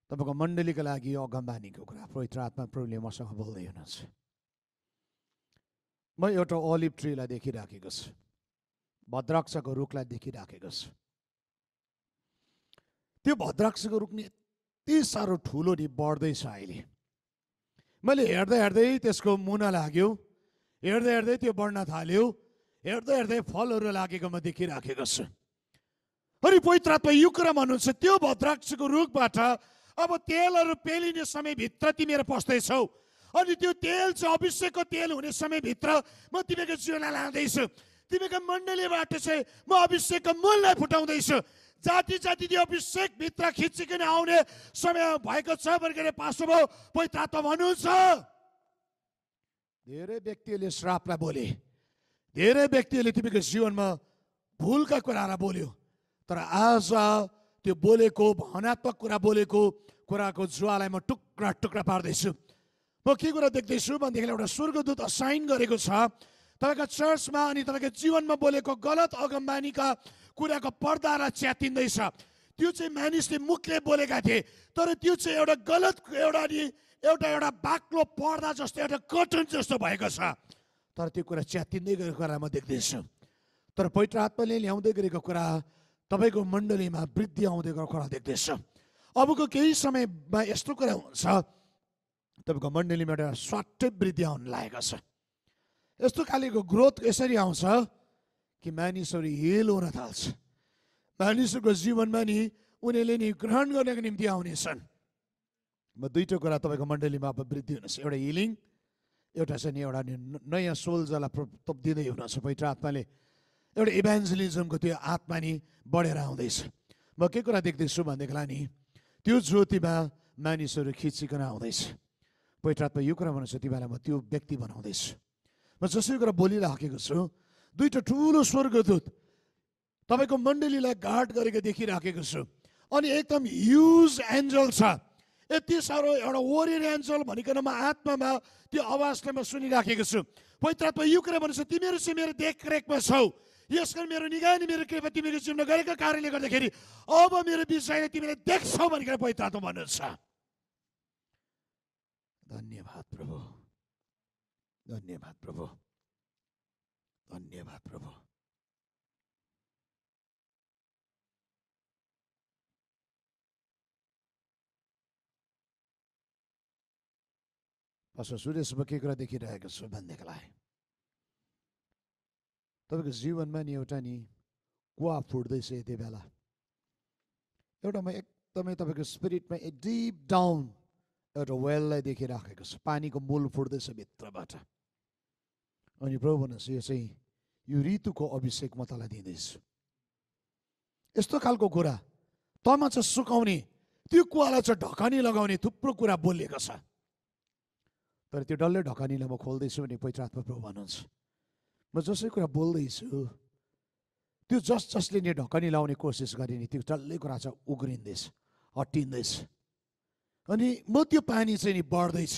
तपाईँको मण्डलीको लागि अगमबानीको कुरा पवित्र आत्मा प्रभुले मसँग बोल्दै हुनुहुन्छ। म एउटा ओलिभ ट्रीलाई देखिराखेको छु, भद्राक्षको रुखलाई देखिराखेको छु। त्यो भद्राक्षको रुख नि यति साह्रो ठुलो नि बढ्दैछ। अहिले मैले हेर्दै हेर्दै त्यसको मुना लाग्यो, हेर्दै हेर्दै त्यो बढ्न थाल्यो, हेर्दै हेर्दै फलहरू लागेको म देखिराखेको छु। अनि पवित्र आत्मा यो कुरा भन्नुहुन्छ, त्यो भद्राक्षको रुखबाट अब तेलहरू पेलिने समयभित्र तिमीहरू पस्दैछौ अनि त्यो तेल चाहिँ अभिषेकको तेल हुने समयभित्र म तिमीको जीवनलाई लाँदैछु। तिमीको मण्डलीबाट चाहिँ म अभिषेकको मूललाई फुटाउँदैछु। जाति जाति त्यो अभिषेक भित्र खिचिकन आउने समय भएको छ भनेर पास्टर बाबु पवित्र आत्मा भन्नुहुन्छ। धेरै व्यक्तिहरूले श्रापलाई बोले, धेरै व्यक्तिहरूले तिमीको जीवनमा भुलका कुरालाई बोल्यो, तर आज त्यो बोलेको भावनात्मक कुरा बोलेको कुराको ज्वालाई म टुक्रा टुक्रा पार्दैछु। म के कुरा देख्दैछु भनेदेखि एउटा स्वर्गदूत असाइन गरेको छ तपाईँको चर्चमा अनि तपाईँको जीवनमा बोलेको गलत अगमबानीका कुराको पर्दालाई च्यातिँदैछ। त्यो चाहिँ मानिसले मुखले बोलेका थिए, तर त्यो चाहिँ एउटा गलत एउटा बाक्लो पर्दा जस्तो एउटा कर्टन जस्तो भएको छ, तर त्यो कुरा च्यातिँदै गएको कुरा म देख्दैछु। तर पवित्र आत्माले ल्याउँदै गरेको कुरा तपाईँको मण्डलीमा वृद्धि आउँदै गएको कुरा देख्दैछ। अबको केही समयमा यस्तो कुरा हुन्छ, तपाईँको मण्डलीमा एउटा स्वाट्टै वृद्धि आउन लागेको छ। यस्तो खालेको ग्रोथ यसरी आउँछ कि मानिसहरू हिल हुन थाल्छ, मानिसहरूको जीवनमा नि उनीहरूले नि ग्रहण गर्नको निम्ति आउनेछन्। म दुईवटा कुरा तपाईँको मण्डलीमा अब वृद्धि हुनेछ, एउटा हिलिङ, एउटा चाहिँ नि एउटा नयाँ सोल्जरलाई तप्दिँदै हुनेछ। पवित्र आत्माले एउटा इभान्जलिजमको त्यो आत्मा नि बढेर आउँदैछ। म के कुरा देख्दैछु भनेदेखिलाई नि त्यो ज्योतिमा मानिसहरू खिचिकन आउँदैछ। पवित्र आत्मा यो कुरा भन्नुहुन्छ, ती बेला म त्यो व्यक्ति बनाउँदैछु। म जसै कुरा बोलिराखेको छु, दुईवटा ठुलो स्वर्गदूत तपाईँको मण्डलीलाई गार्ड गरेको देखिराखेको छु अनि एकदम ह्युज एन्जल छ, यति साह्रो एउटा वरियर एन्जल भनिकन म आत्मामा त्यो आवाजलाई म सुनिराखेको छु। पवित्र आत्मा यो कुरा भन्नुहुन्छ, तिमीहरू चाहिँ मेरो देखरेखमा छौ, यसकारण मेरो निगरानी मेरो कृपा तिमीको जीवनमा गरेको कारणले गर्दाखेरि अब मेरो विषयले तिमीले देख्छौ भनेर पवित्र आत्मा भन्नुहुन्छ। धन्यवाद प्रभु, धन्यवाद प्रभु, धन्यवाद प्रभु। पास्टर सुरेशमा के कुरा देखिरहेको छु भनेदेखिलाई तपाईँको जीवनमा नि एउटा नि कुवा फुट्दैछ यति बेला। एउटामा एकदमै तपाईँको स्पिरिटमा डिप डाउन एउटा वेललाई देखिराखेको छ, पानीको मूल फुट्दैछ भित्रबाट। अनि प्रभु भन्नुहोस् यो चाहिँ यो ऋतुको अभिषेक म तँलाई दिँदैछु। यस्तो खालको कुरा तँमा चाहिँ सुकाउने, त्यो कुवालाई चाहिँ ढकनी लगाउने थुप्रो कुरा बोलिएको छ, तर त्यो डल्लै ढकनीलाई म खोल्दैछु भने पवित्र आत्मा प्रभु भन्नुहुन्छ म जसै कुरा बोल्दैछु त्यो जसले नि ढकनी लाउने कोसिस गरे नि त्यो डल्लै कुरा चाहिँ उग्रिँदैछ, हट्टिँदैछ। अनि म त्यो पानी चाहिँ नि बढ्दैछ।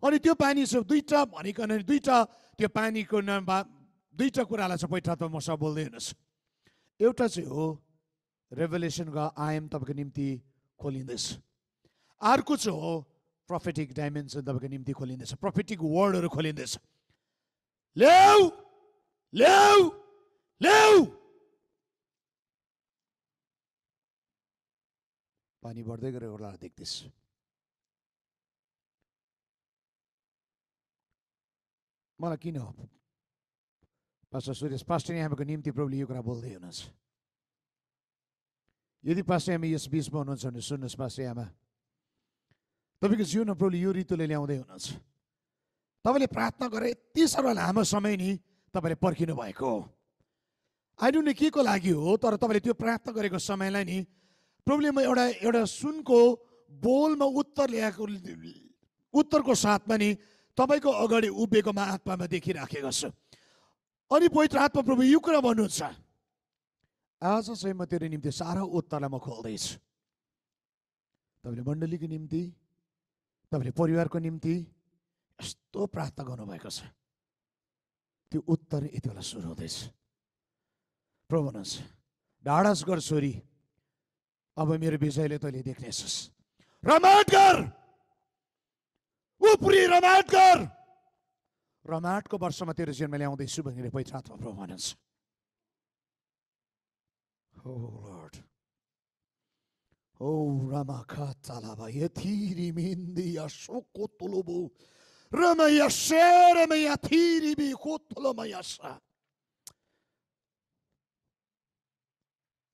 अनि त्यो पानी चाहिँ दुईवटा भनिकन दुईवटा त्यो पानीको नाममा दुईवटा कुरालाई चाहिँ पवित्र आत्मा मसँग बोल्दै हुनुहोस्। एउटा चाहिँ हो रेभेलेसनको आयाम तपाईँको निम्ति खोलिँदैछ। अर्को चाहिँ हो प्रोफेटिक डाइमेन्सन तपाईँको निम्ति खोलिँदैछ, प्रोफेटिक वर्डहरू खोलिँदैछ। ल्याउ ल्याउ ल्याउ, पानी बढ्दै गरेको बेला देख्दैछ। मलाई किन हो पास्टर सुरेश, पास्टर यहाँको निम्ति प्रभुले यो कुरा बोल्दै हुनुहुन्छ। यदि पास्टर आमा यस बिचमा हुनुहुन्छ भने सुन्नुहोस्, पास्टर आमा तपाईँको जीवनमा प्रभुले यो ऋतुले ल्याउँदै हुनुहुन्छ। तपाईँले प्रार्थना गरेर यति साह्रो लामो समय नि तपाईँले पर्खिनु भएको हो। आई डोन्ट नो के को लागि हो, तर तपाईँले त्यो प्रार्थना गरेको समयलाई नि प्रभुले म एउटा सुनको बोलमा उत्तर ल्याएको, उत्तरको साथमा नि तपाईँको अगाडि उभिएको आत्मामा देखिराखेको छ। अनि पवित्र आत्मा प्रभु यो कुरा भन्नुहुन्छ, आज चाहिँ म तेरो निम्ति सारा उत्तरलाई म खोल्दैछु। तपाईँले मण्डलीको निम्ति, तपाईँले परिवारको निम्ति यस्तो प्रार्थना गर्नुभएको छ, त्यो उत्तर यति बेला सुरु हुँदैछ। प्रभु भन्नुहुन्छ ढाडस गर छोरी, अब मेरो विजयले तैँले देख्नेछस्। रमाट गर, उपरी रमाट गर, रमाटको वर्षमा तेरो जीवनमा ल्याउँदैछु भनेर पवित्र आत्मा प्रभु भन्नुहुन्छ। ओ लर्ड, ओ रामाखातालाबा यथिरी मिन्दी अशोको तुलुबु रमया शेरमया थिरीबी कोतुलमयासा।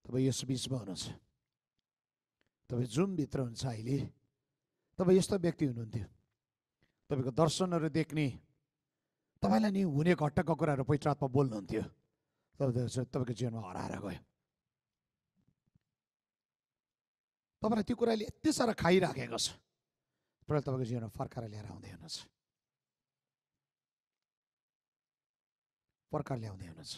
तपाईँ यस बिचमा हुनुहुन्छ, तपाईँ जुम भित्र हुन्छ अहिले, तपाईँ यस्तो व्यक्ति हुनुहुन्थ्यो, तपाईँको दर्शनहरू देख्ने, तपाईँलाई नि हुने घटनाको कुराहरू पवित्र आत्मा बोल्नुहुन्थ्यो, तपाईँको जीवनमा हराएर गयो। तपाईँलाई त्यो कुराले यति साह्रो खाइराखेको छ, तर तपाईँको जीवनमा फर्काएर ल्याएर आउँदै हुनुहुन्छ, फर्काएर ल्याउँदै हुनुहुन्छ।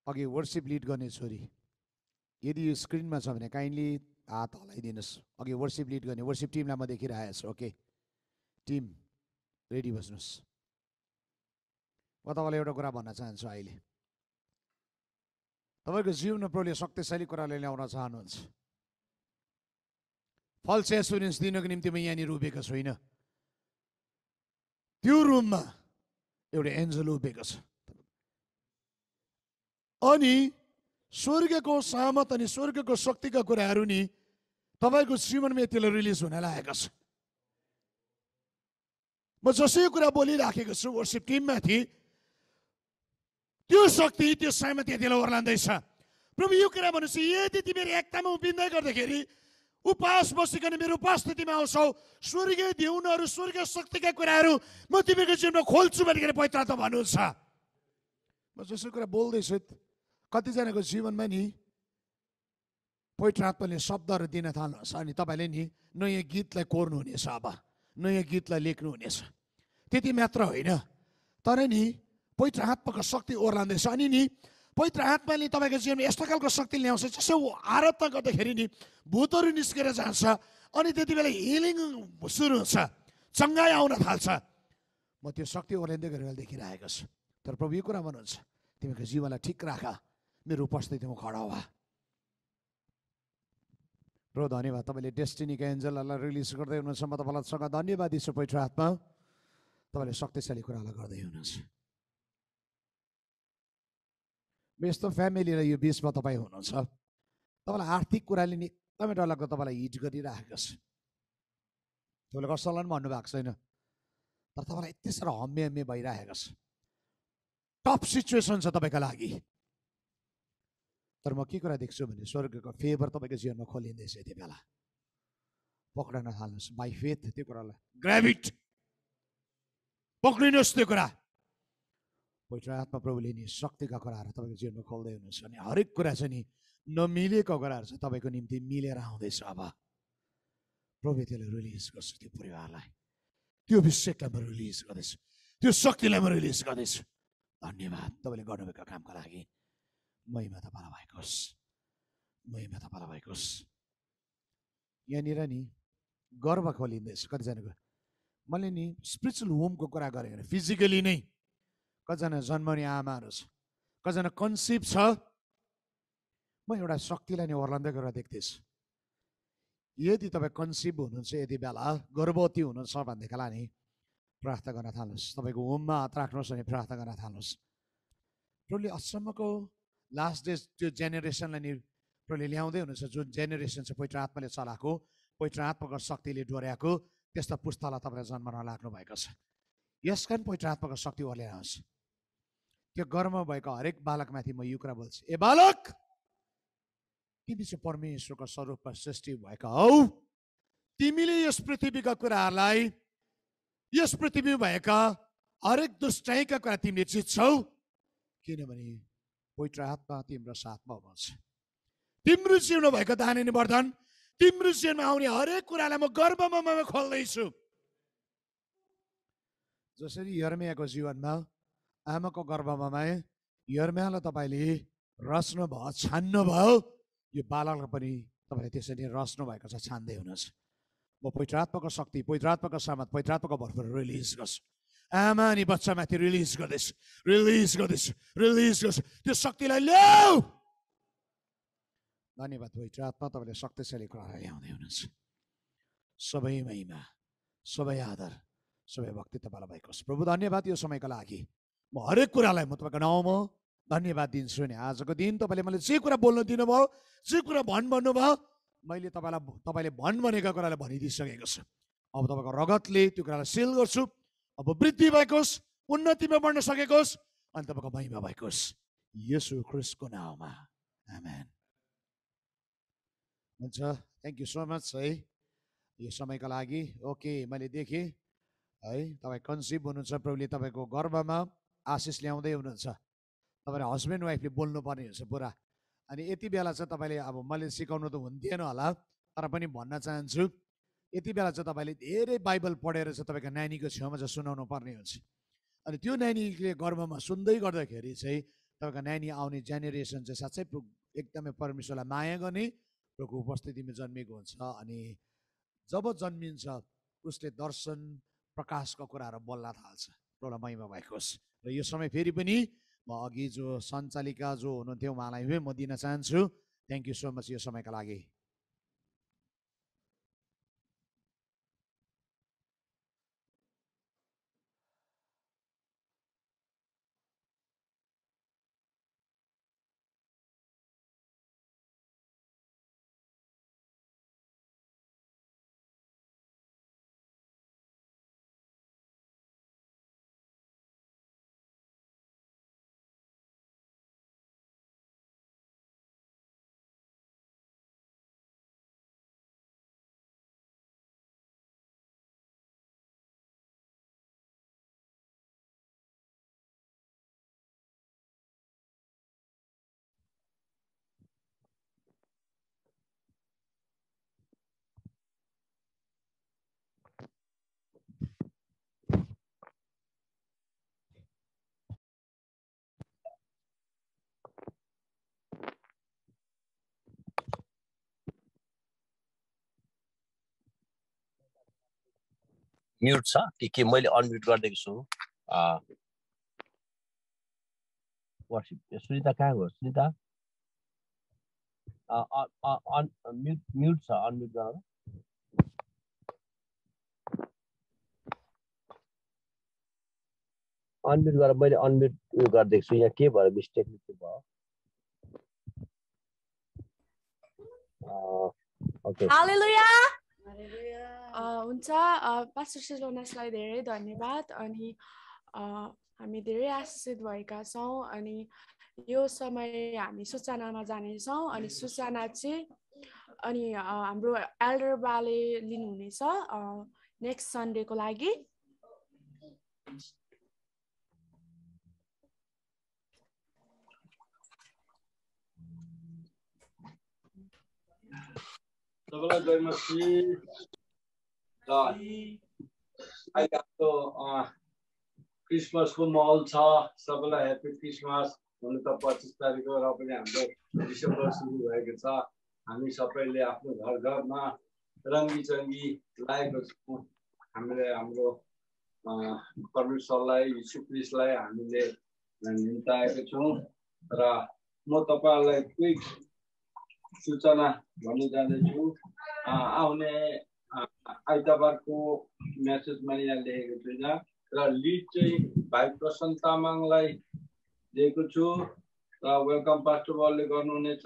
अघि वर्सिप लिड गर्ने छोरी, यदि यो स्क्रिनमा छ भने काइन्डली हात हलाइदिनुहोस्। अघि वर्सिप लिड गर्ने वर्सिप टिमलाई म देखिरहेको छु। ओके टिम रेडी बस्नुहोस्। म तपाईँलाई एउटा कुरा भन्न चाहन्छु, अहिले तपाईँको जीवनमा प्रभुले शक्तिशाली कुराले ल्याउन चाहनुहुन्छ। फल्स एस्युरेन्स दिनको निम्ति म यहाँनिर उभिएको छुइनँ, त्यो रुममा एउटा एन्जल उभिएको छ। अनि स्वर्गको सामत अनि स्वर्गको शक्तिका कुराहरू नि तपाईँको जीवनमा यतिले रिलिज हुन लागेको छ। म जसै कुरा बोलिराखेको छु वर्सिप टिममाथि, त्यो शक्ति त्यो सामत यतिलाई ओर्लाउँदैछ। प्रभु यो कुरा भन्नुहोस्, यदि तिमीहरू एकतामा उभिँदै गर्दाखेरि उपवास बसिकन मेरो उपस्थितिमा आउँछौ, स्वर्गीय देउनहरू स्वर्गीय शक्तिका कुराहरू म तिमीहरूको जीवनमा खोल्छु भनेर पवित्र आत्मा भन्नुहुन्छ। म जसो कुरा बोल्दैछु, कतिजनाको जीवनमा नि पवित्र आत्माले शब्दहरू दिन थाल्नुहोस्, अनि तपाईँले नि नयाँ गीतलाई कोर्नुहुनेछ, अब नयाँ गीतलाई लेख्नुहुनेछ। त्यति मात्र होइन, तर नि पवित्र आत्माको शक्ति ओर्लाउँदैछ। अनि नि पवित्र आत्माले तपाईँको जीवनमा यस्तो खालको शक्ति ल्याउँछ, जसो आराधना गर्दाखेरि नि भूतहरू निस्केर जान्छ, अनि त्यति बेला हिलिङ सुरु हुन्छ, चङ्गाइ आउन थाल्छ। म त्यो शक्ति ओर्लिँदै गरेर देखिरहेको छु। तर प्रभु यो कुरा भन्नुहुन्छ, तिमीको जीवनलाई ठिक राख, मेरो उपस्थितिमा खडा भए। प्रभु धन्यवाद, तपाईँले डेस्टिनीका एन्जलहरूलाई रिलिज गर्दै हुनुहुन्छ। म तपाईँसँग धन्यवाद दिन्छु पवित्र आत्मा, तपाईँले शक्तिशाली कुरालाई गर्दै हुनुहुन्छ। यस्तो फ्यामिलीलाई यो बिचमा तपाईँ हुनुहुन्छ, तपाईँलाई आर्थिक कुराले नि एकदमै डरलाग्दो तपाईँलाई हिट गरिराखेको छ। तपाईँले कसैलाई पनि भन्नुभएको छैन, तर तपाईँलाई यति साह्रो हम्मे भइरहेको छ, टप सिचुएसन छ तपाईँको लागि, तर म के कुरा देख्छु भने स्वर्गको फेभर तपाईँको जीवनमा खोलिँदैछ। यति बेला पक्रिन थाल्नुहोस् बाई फेथ, त्यो कुरालाई ग्राभिट पक्रिनुहोस्। त्यो कुरा पवित्र आत्मा प्रभुले नि शक्तिका कुराहरू तपाईँको जीवनमा खोल्दै हुनुहुन्छ, अनि हरेक कुरा चाहिँ नि नमिलेको कुराहरू चाहिँ तपाईँको निम्ति मिलेर आउँदैछ। अब प्रभु त्यसलाई रिलिज गर्छु, त्यो परिवारलाई, त्यो अभिषेकलाई म रिलिज गर्दैछु, त्यो शक्तिलाई म रिलिज गर्दैछु। धन्यवाद तपाईँले गर्नुभएको कामका लागि। महिमा तपाईँलाई भएको होस्, महिमा तपाईँलाई भएको होस्। यहाँनिर नि गर्व खोलिँदैछ कतिजनाको। मैले नि स्पिरिचुअल होमको कुरा गरेँ भने फिजिकली नै कतिजना जन्मने आमाहरू छ, कतिजना कन्सिभ छ। म एउटा शक्तिलाई नै ओर्लाउँदै गरेर देख्दैछु। यदि तपाईँ कन्सिभ हुनुहुन्छ, यति बेला गर्भवती हुनुहुन्छ भनेदेखिलाई नि प्रार्थना गर्न थाल्नुहोस्। तपाईँको होममा हात राख्नुहोस् अनि प्रार्थना गर्न थाल्नुहोस्। प्रभुले अचम्मको लास्ट डेज त्यो जेनेरेसनलाई नि प्रभुले ल्याउँदै हुनुहुन्छ, जुन जेनेरेसन चाहिँ पवित्र आत्माले चलाएको, पवित्र आत्माको शक्तिले डोर्याएको, त्यस्ता पुस्तालाई तपाईँले जन्मन लाग्नु भएको छ। यस कारण पवित्र आत्माको शक्ति ओर्लेर आउँछ। त्यो गर्ममा भएको हरेक बालकमाथि म यो कुरा बोल्छु, ए बालक, तिमी चाहिँ परमेश्वरको स्वरूपमा सृष्टि भएका हौ। तिमीले यस पृथ्वीका कुराहरूलाई, यस पृथ्वीमा भएका हरेक दुष्टाइका कुरा तिमीले जित्छौ, किनभने पवित्र आत्मा तिम्रो साथमा हुनुहुन्छ। तिम्रो जीवनमा भएको दान अनि वरदान, तिम्रो जीवनमा आउने हरेक कुरालाई म गर्वमा म खोल्दैछु। जसरी यर्मियाको जीवनमा आमाको गर्भमा यर्मियालाई तपाईँले रच्नु भयो, छान्नु भयो, यो बालकलाई पनि तपाईँले त्यसरी रच्नु भएको छ, छान्दै हुनुहुन्छ। म पवित्र आत्माको शक्ति, पवित्र आत्माको सामर्थ, पवित्र आत्माको भरपुर रिलिज गर्छु। आमा अनि बच्चामाथि रिलिज गर्दैछु, रिलिज गर्दैछु, रिलिज गर्छु। त्यो शक्तिलाई ल्याऊ। धन्यवाद पवित्र आत्मा, तपाईँले शक्तिशाली कुरालाई ल्याउँदै हुनुहुन्छ। सबै महिमा, सबै आदर, सबै भक्ति तपाईँलाई भएको छ। प्रभु धन्यवाद यो समयको लागि। म हरेक कुरालाई म तपाईँको नाउँमा धन्यवाद दिन्छु नि। आजको दिन तपाईँले मैले जे कुरा बोल्न दिनुभयो, जे कुरा भन्नुभयो, मैले तपाईँले भनेका कुरालाई भनिदिइसकेको छु। अब तपाईँको रगतले त्यो कुरालाई सिल गर्छु। अब वृद्धि भएको होस्, उन्नतिमा बढ्न सकेको होस्, अनि तपाईँको महिमा भएको होस्, येशू ख्रिस्टको नाउँमा, आमेन। हुन्छ, थ्याङ्क यू सो मच है यो समयको लागि। ओके, मैले देखेँ है तपाईँ कन्सिभ हुनुहुन्छ, प्रभुले तपाईँको गर्भमा आशिष ल्याउँदै हुनुहुन्छ। तपाईँले हस्बेन्ड वाइफले बोल्नुपर्ने हुन्छ पुरा। अनि यति बेला चाहिँ तपाईँले, अब मैले सिकाउनु त हुन्थेन होला, तर पनि भन्न चाहन्छु, यति बेला चाहिँ तपाईँले धेरै बाइबल पढेर चाहिँ तपाईँको नानीको छेउमा चाहिँ सुनाउनु पर्ने हुन्छ। अनि त्यो नानीले गर्भमा सुन्दै गर्दाखेरि चाहिँ तपाईँको नानी आउने जेनेरेसन चाहिँ साँच्चै एकदमै परमेश्वरलाई माया गर्ने, प्रभुको उपस्थितिमा जन्मिएको हुन्छ। अनि जब जन्मिन्छ उसले दर्शन प्रकाशको कुराहरू बोल्न थाल्छ। प्रभुलाई महिमा भएको होस्। र यो समय फेरि पनि म अघि जो सञ्चालिका जो हुनुहुन्थ्यो उहाँलाई म दिन चाहन्छु। थ्याङ्क यू सो मच यो समयका लागि। म्युट छ कि मैले अनम्युट गरिदिएको छु। सुनिता कहाँ गयो? सुनिता म्युट छ, अनम्युट गर। अनम्युट गरेर मैले अनम्युट गरिदिएको छु। यहाँ के भयो? मिस्टेक भयो। ओके, हालेलुया। हुन्छ पास्टर सिलोनासलाई धेरै धन्यवाद अनि हामी धेरै आशिषित भएका छौँ अनि यो समय हामी सूचनामा जानेछौँ अनि सूचना चाहिँ अनि हाम्रो एल्डर बाले लिनुहुनेछ नेक्स्ट सन्डेको लागि सबैलाई जय मसीह र अहिले हाम्रो क्रिसमसको माहौल छ सबैलाई ह्याप्पी क्रिसमस हुन त 25 तारिक हो र पनि हाम्रो डिसेम्बर सुरु भएको छ हामी सबैले आफ्नो घर घरमा रङ्गी चङ्गी लागेको छौँ हामीले हाम्रो परमेश्वरलाई यीशु क्रिस्टलाई हामीले निम्ताएका छौँ र म तपाईहरुलाई क्विक सूचना भन्न जाँदैछु आउने आइतबारको मेसेजमा यहाँ लेखेको छुइनँ र लिड चाहिँ भाइ प्रशान्त तामाङलाई दिएको छु र वेलकम पास्टर बलले गर्नुहुनेछ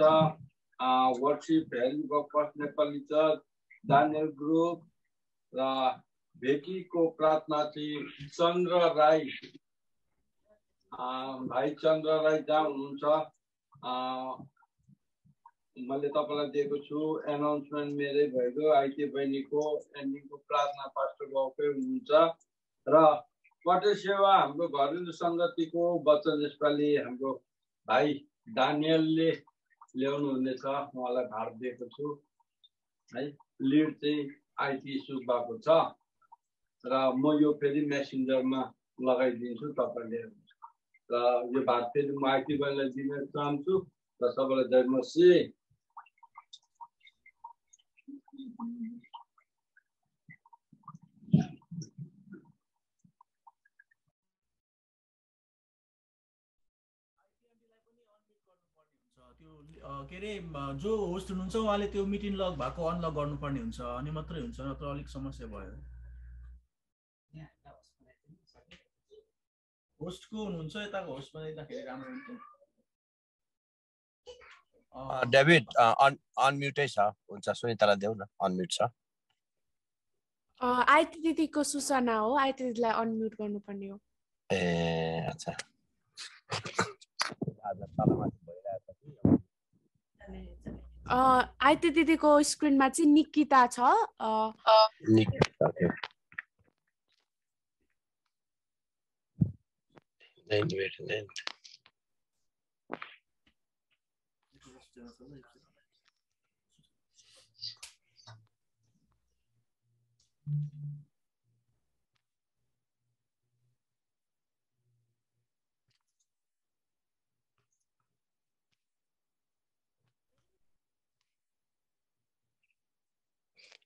वर्कसिप हेल्प गफर्स नेपाली चर्च दानियल ग्रुप र भेकीको प्रार्थना चाहिँ चन्द्र राई भाइ चन्द्र राई जहाँ हुनुहुन्छ मैले तपाईलाई दिएको छु एनाउन्समेन्ट मेरै भएको आइते बहिनीको एन्डिङको प्रार्थना पास्टर बाउकै हुनुहुन्छ र पटे सेवा हाम्रो घरेलु सङ्गतिको वचन यसपालि हाम्रो भाइ दानियलले ल्याउनु हुनेछ उहाँलाई भार दिएको छु है लिड चाहिँ आइटी सुब्बाको छ र म यो फेरि मेसेन्जरमा लगाइदिन्छु तपाईले र यो भार फेरि म आइटी बहिनीलाई दिन चाहन्छु र सबैलाई जय मसीह के अरे जो होस्ट हुनुहुन्छ उहाँले त्यो मिटिङ लग भएको अनलक गर्नुपर्ने हुन्छ अनि मात्रै हुन्छ नत्र अलिक समस्या भयो होस्टको हुनुहुन्छ यताको होस्ट बनाइदिँदाखेरि राम्रो हुन्छ डेभिड अनम्युटै छ हुन्छ सुनितालाई देऊ न अनम्युट छ आइती दिदीको सूचना हो आइती दिदीलाई अनम्युट गर्नुपर्ने हो ए अच्छा आइती दिदीको स्क्रिनमा चाहिँ निकिता छ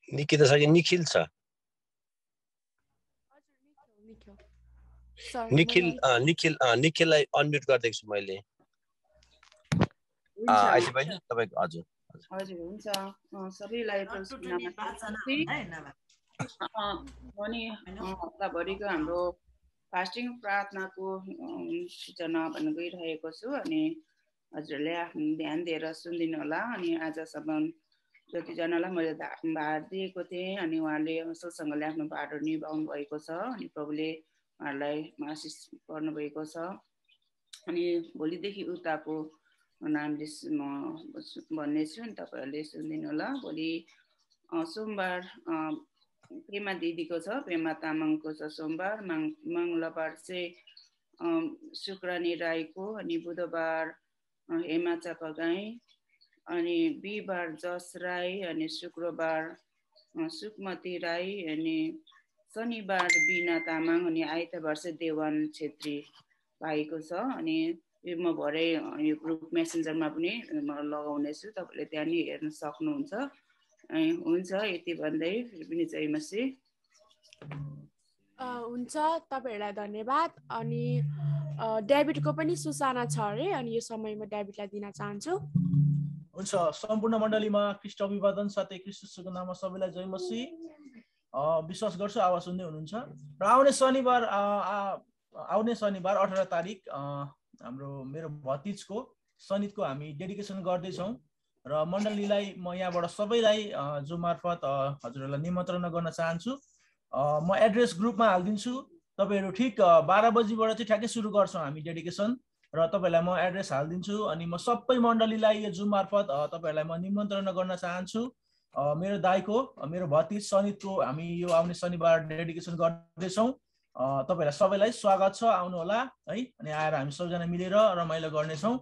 निकिता छ कि निखिल छ निखिललाई अनम्युट गरिदिएको छु मैले आइसी बहिनी तपाईको हजुर हजुर हुन्छ सबैलाई अनि हप्ताभरिको हाम्रो फास्टिङ प्रार्थनाको सूचना भन्न गइरहेको छु अनि हजुरले आफ्नो ध्यान दिएर सुनिदिनु होला अनि आजसम्म जतिजनालाई मैले भार दिएको थिएँ अनि उहाँले असल आफ्नो भारहरू निभाउनु भएको छ अनि प्रभुले उहाँहरूलाई आशिष गर्नुभएको छ अनि भोलिदेखि उताको नामले म भन्नेछु अनि तपाईँहरूले सुनिदिनु होला भोलि सोमबार प्रेमा दिदीको छ प्रेमा तामाङको छ सोमबार मङ्गलबार चाहिँ शुक्रानी राईको अनि बुधबार हेमा चापागाई अनि बिहिबार जस राई अनि शुक्रबार सुकमती राई अनि शनिबार बिना तामाङ अनि आइतबार चाहिँ देवान छेत्री भाइको छ अनि म भरे यो ग्रुप मेसेन्जरमा पनि लगाउने छु तपाईँले त्यहाँ नि हेर्न सक्नुहुन्छ हुन्छ यति भन्दै फेरि पनि जय मसीह हुन्छ तपाईहरुलाई धन्यवाद अनि डेभिडको पनि सूचना छ अरे अनि यो समयमा डेभिडलाई दिन चाहन्छु हुन्छ सम्पूर्ण मण्डलीमा ख्रीष्ट अभिवादन साथै ख्रीष्टको नाममा सबैलाई जय मसीह विश्वास गर्छु आवाज सुन्दै हुनुहुन्छ र आउने शनिबार 18 तारिक हाम्रो मेरो भतिजको सनितको हामी डेडिकेसन गर्दैछौँ र मण्डलीलाई म यहाँबाट सबैलाई जो मार्फत हजुरहरूलाई निमन्त्रणा गर्न चाहन्छु। म एड्रेस ग्रुपमा हालिदिन्छु। तपाईँहरू ठिक 12 बजीबाट चाहिँ ठ्याक्कै सुरु गर्छौँ हामी डेडिकेसन, र तपाईँहरूलाई म एड्रेस हालिदिन्छु। अनि म सबै मण्डलीलाई यो जुम मार्फत तपाईँहरूलाई म निमन्त्रणा गर्न चाहन्छु। मेरो दाइको मेरो भतिज सनितको हामी यो आउने शनिबार डेडिकेसन गर्दैछौँ। तपाईँहरूलाई सबैलाई स्वागत छ, आउनु होला है। अनि आएर हामी सबैजना मिलेर रमाइलो गर्नेछौँ।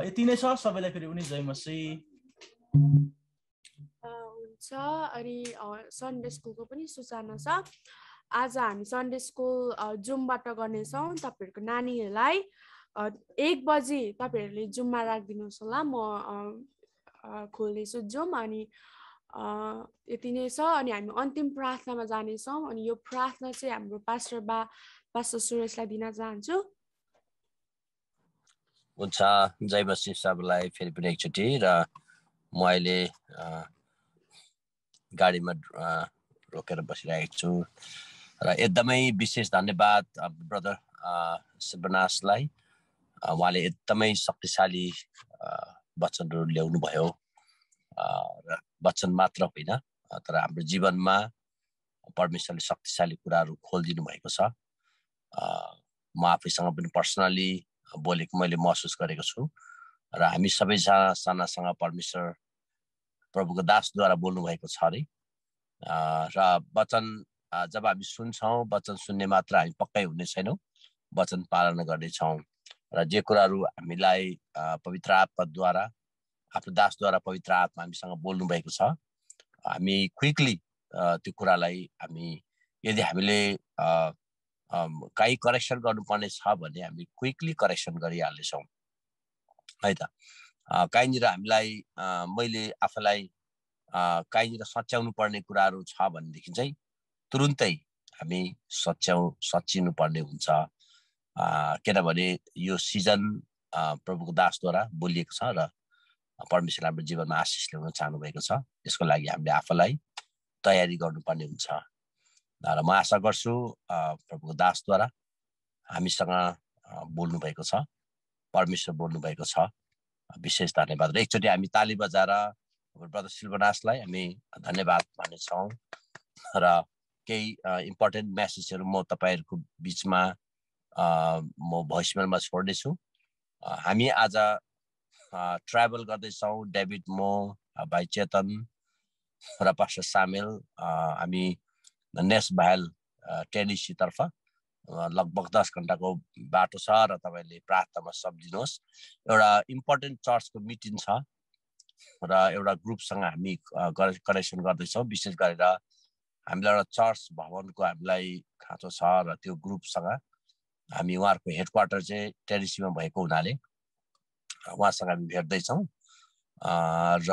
यति नै छ। सबैलाई फेरि पनि जय मसीह। हुन्छ। अनि सन्डे स्कुलको पनि सूचना छ। आज हामी सन्डे स्कुल जुमबाट गर्नेछौँ। तपाईँहरूको नानीहरूलाई 1 बजी तपाईँहरूले जुममा राखिदिनुहोस् होला। म खोल्नेछु जुम। अनि यति नै छ। अनि हामी अन्तिम प्रार्थनामा जानेछौँ। अनि यो प्रार्थना चाहिँ हाम्रो पास्टर सुरेशलाई दिन चाहन्छु। हुन्छ। जय मसीह सबैलाई फेरि पनि एकचोटि। र म अहिले गाडीमा रोकेर बसिरहेको छु र एकदमै विशेष धन्यवाद ब्रदर शिवनासलाई। उहाँले एकदमै शक्तिशाली वचनहरू ल्याउनु भयो र वचन मात्र होइन तर हाम्रो जीवनमा परमेश्वरले शक्तिशाली कुराहरू खोलिदिनु भएको छ। म आफैसँग पनि पर्सनली बोलेको मैले महसुस गरेको छु र हामी सबैजनासँग परमेश्वर प्रभुको दासद्वारा बोल्नु भएको छ अरे। र वचन जब हामी सुन्छौँ, वचन सुन्ने मात्र हामी पक्कै हुने छैनौँ, वचन पालना गर्नेछौँ। र जे कुराहरू हामीलाई पवित्र आत्माद्वारा आफ्नो दासद्वारा पवित्र आत्मा हामीसँग बोल्नु भएको छ, हामी क्विकली त्यो कुरालाई हामी यदि हामीले काहीँ करेक्सन गर्नुपर्ने छ भने हामी क्विकली करेक्सन गरिहाल्नेछौँ है त। कहीँनिर हामीलाई मैले आफूलाई कहीँनिर सच्याउनु पर्ने कुराहरू छ भनेदेखि चाहिँ तुरुन्तै हामी सच्चिनु पर्ने हुन्छ। किनभने यो सिजन प्रभुको दासद्वारा बोलिएको छ र परमेश्वरले हाम्रो जीवनमा आशिष ल्याउन चाहनु भएको छ। यसको लागि हामीले आफूलाई तयारी गर्नुपर्ने हुन्छ र म आशा गर्छु प्रभुको दासद्वारा हामीसँग बोल्नु भएको छ, परमेश्वर बोल्नु भएको छ। विशेष धन्यवाद। र एकचोटि हामी ताली बजाएर ब्रदर शिवनासलाई हामी धन्यवाद भन्नेछौँ। र केही इम्पोर्टेन्ट मेसेजहरू म तपाईँहरूको बिचमा म भोइसमेलमा छोड्नेछु। हामी आज ट्राभल गर्दैछौँ, डेभिड, म, भाइ चेतन र पास्टर सामेल। हामी नेसभाइल टेनेसीतर्फ लगभग 10 घन्टाको बाटो छ र तपाईँले प्रार्थनामा सम्झिनुहोस्। एउटा इम्पोर्टेन्ट चर्चको मिटिङ छ र एउटा ग्रुपसँग हामी कनेक्सन गर्दैछौँ। विशेष गरेर हामीलाई एउटा चर्च भवनको हामीलाई खाँचो छ र त्यो ग्रुपसँग हामी उहाँहरूको हेडक्वार्टर चाहिँ टेनेसीमा भएको हुनाले उहाँसँग हामी भेट्दैछौँ र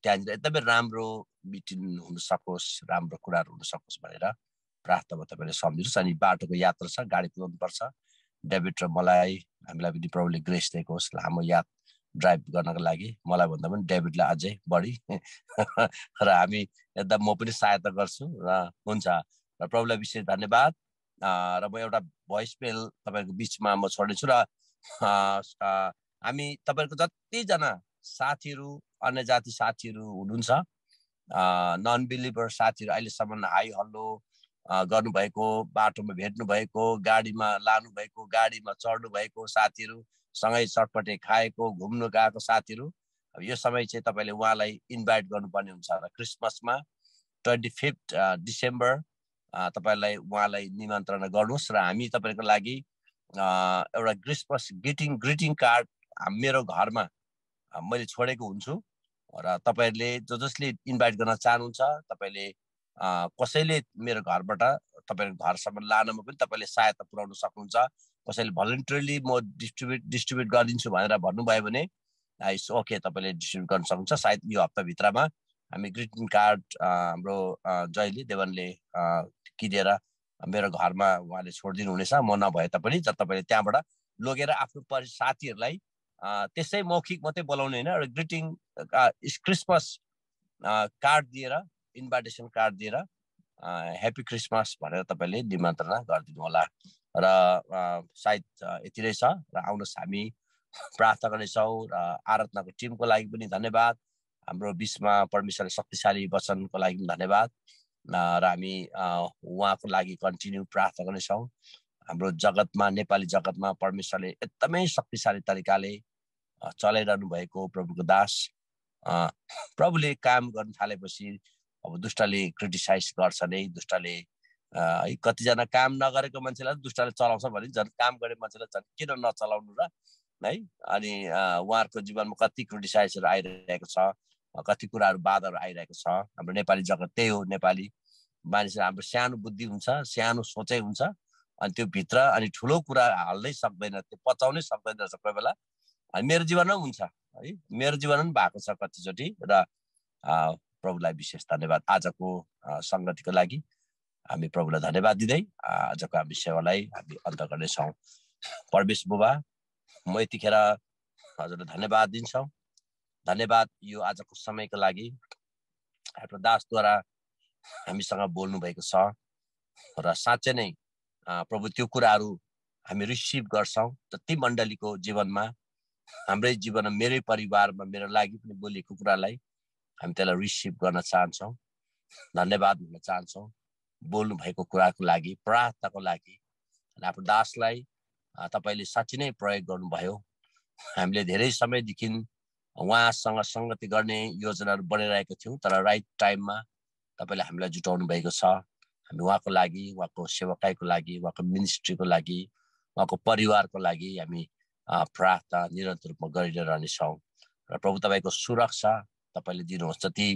त्यहाँनिर एकदमै राम्रो मिटिङ हुन सकोस्, राम्रो कुराहरू हुन सकोस् भनेर प्रार्थनामा तपाईँले सम्झिनुहोस्। अनि बाटोको यात्रा छ, गाडी कुदाउनुपर्छ। डेभिड र मलाई हामीलाई पनि प्रभुले ग्रेस दिएको होस् लामो ड्राइभ गर्नको लागि। मलाई भन्दा पनि डेभिडलाई अझै बढी र हामी एकदम म पनि सहायता गर्छु र हुन्छ। र प्रभुलाई विशेष धन्यवाद। र म एउटा भोइस मेल तपाईँहरूको बिचमा म छोड्नेछु। र हामी तपाईँहरूको जतिजना साथीहरू अन्य जाति साथीहरू हुनुहुन्छ, नन बिलिभर साथीहरू अहिलेसम्म हाई हल्लो गर्नुभएको, बाटोमा भेट्नुभएको, गाडीमा लानुभएको, गाडीमा चढ्नु भएको साथीहरू, सँगै चटपटे खाएको, घुम्नु गएको साथीहरू, यो समय चाहिँ तपाईँले उहाँलाई इन्भाइट गर्नुपर्ने हुन्छ। र क्रिसमसमा 25 डिसेम्बर तपाईँलाई उहाँलाई निमन्त्रणा गर्नुहोस्। र हामी तपाईँको लागि एउटा क्रिसमस ग्रिटिङ कार्ड मेरो घरमा मैले छोडेको हुन्छु र तपाईँहरूले जसले इन्भाइट गर्न चाहनुहुन्छ तपाईँले कसैले मेरो घरबाट तपाईँको घरसम्म लानमा पनि तपाईँले सहायता पुर्याउन सक्नुहुन्छ। कसैले भलन्टरीली म डिस्ट्रिब्युट गरिदिन्छु भनेर भन्नुभयो भने इट्स ओके, तपाईँले डिस्ट्रिब्युट गर्न सक्नुहुन्छ। सायद यो हप्ताभित्रमा हामी ग्रिटिङ कार्ड हाम्रो जयले देवनले किनेर मेरो घरमा उहाँले छोडिदिनु हुनेछ। म नभए तापनि तपाईँले त्यहाँबाट लगेर आफ्नो साथीहरूलाई त्यसै मौखिक मात्रै बोलाउने होइन, एउटा ग्रिटिङ क्रिसमस कार्ड दिएर, इन्भाइटेसन कार्ड दिएर ह्याप्पी क्रिसमस भनेर तपाईँले निमन्त्रणा गरिदिनु होला। र सायद यति नै छ। र आउनुहोस् हामी प्रार्थना गर्नेछौँ। र आराधनाको टिमको लागि पनि धन्यवाद, हाम्रो बिचमा परमेश्वरले शक्तिशाली वचनको लागि धन्यवाद र हामी उहाँको लागि कन्टिन्यू प्रार्थना गर्नेछौँ। हाम्रो जगतमा नेपाली जगतमा परमेश्वरले एकदमै शक्तिशाली तरिकाले चलाइरहनु भएको प्रभुको दास प्रभुले काम गर्न थालेपछि अब दुष्टले क्रिटिसाइज गर्छ नै। दुष्टले कतिजना काम नगरेको मान्छेलाई दुष्टले चलाउँछ भने झन् काम गरेको मान्छेलाई झन् किन नचलाउनु र है। अनि उहाँहरूको जीवनमा कति क्रिटिसाइजहरू आइरहेको छ, कति कुराहरू बाधाहरू आइरहेको छ। हाम्रो नेपाली जगत त्यही हो। नेपाली मानिसहरू हाम्रो सानो बुद्धि हुन्छ, सानो सोचाइ हुन्छ, अनि त्यो भित्र अनि ठुलो कुरा हाल्नै सक्दैन, त्यो पचाउनै सक्दैन रहेछ कोही बेला। अनि मेरो जीवनमा पनि हुन्छ है, मेरो जीवनमा पनि भएको छ कतिचोटि। र प्रभुलाई विशेष धन्यवाद आजको सङ्गतिको लागि। हामी प्रभुलाई धन्यवाद दिँदै आजको हामी सेवालाई हामी अन्त गर्नेछौँ। परमेश बुबा, म यतिखेर हजुरलाई धन्यवाद दिन्छौँ। धन्यवाद यो आजको समयको लागि। हाम्रो दासद्वारा हामीसँग बोल्नु भएको छ र साँच्चै नै प्रभु त्यो कुराहरू हामी रिसिभ गर्छौँ। जति मण्डलीको जीवनमा, हाम्रै जीवनमा, मेरै परिवारमा मेरो लागि पनि बोलेको कुरालाई हामी त्यसलाई रिसिभ गर्न चाहन्छौँ। धन्यवाद भन्न चाहन्छौँ बोल्नु भएको कुराको लागि, प्रार्थनाको लागि। आफ्नो दासलाई तपाईँले साँच्चै नै प्रयोग गर्नुभयो। हामीले धेरै समयदेखि उहाँसँग सङ्गति गर्ने योजनाहरू बनाइरहेको थियौँ, तर राइट टाइममा तपाईँले हामीलाई जुटाउनु भएको छ। हामी उहाँको लागि, उहाँको सेवकाईको लागि, उहाँको मिनिस्ट्रीको लागि, उहाँको परिवारको लागि हामी प्रार्थना निरन्तर रूपमा गरिरहनेछौँ। र प्रभु तपाईँको सुरक्षा तपाईँले दिनुहोस्। जति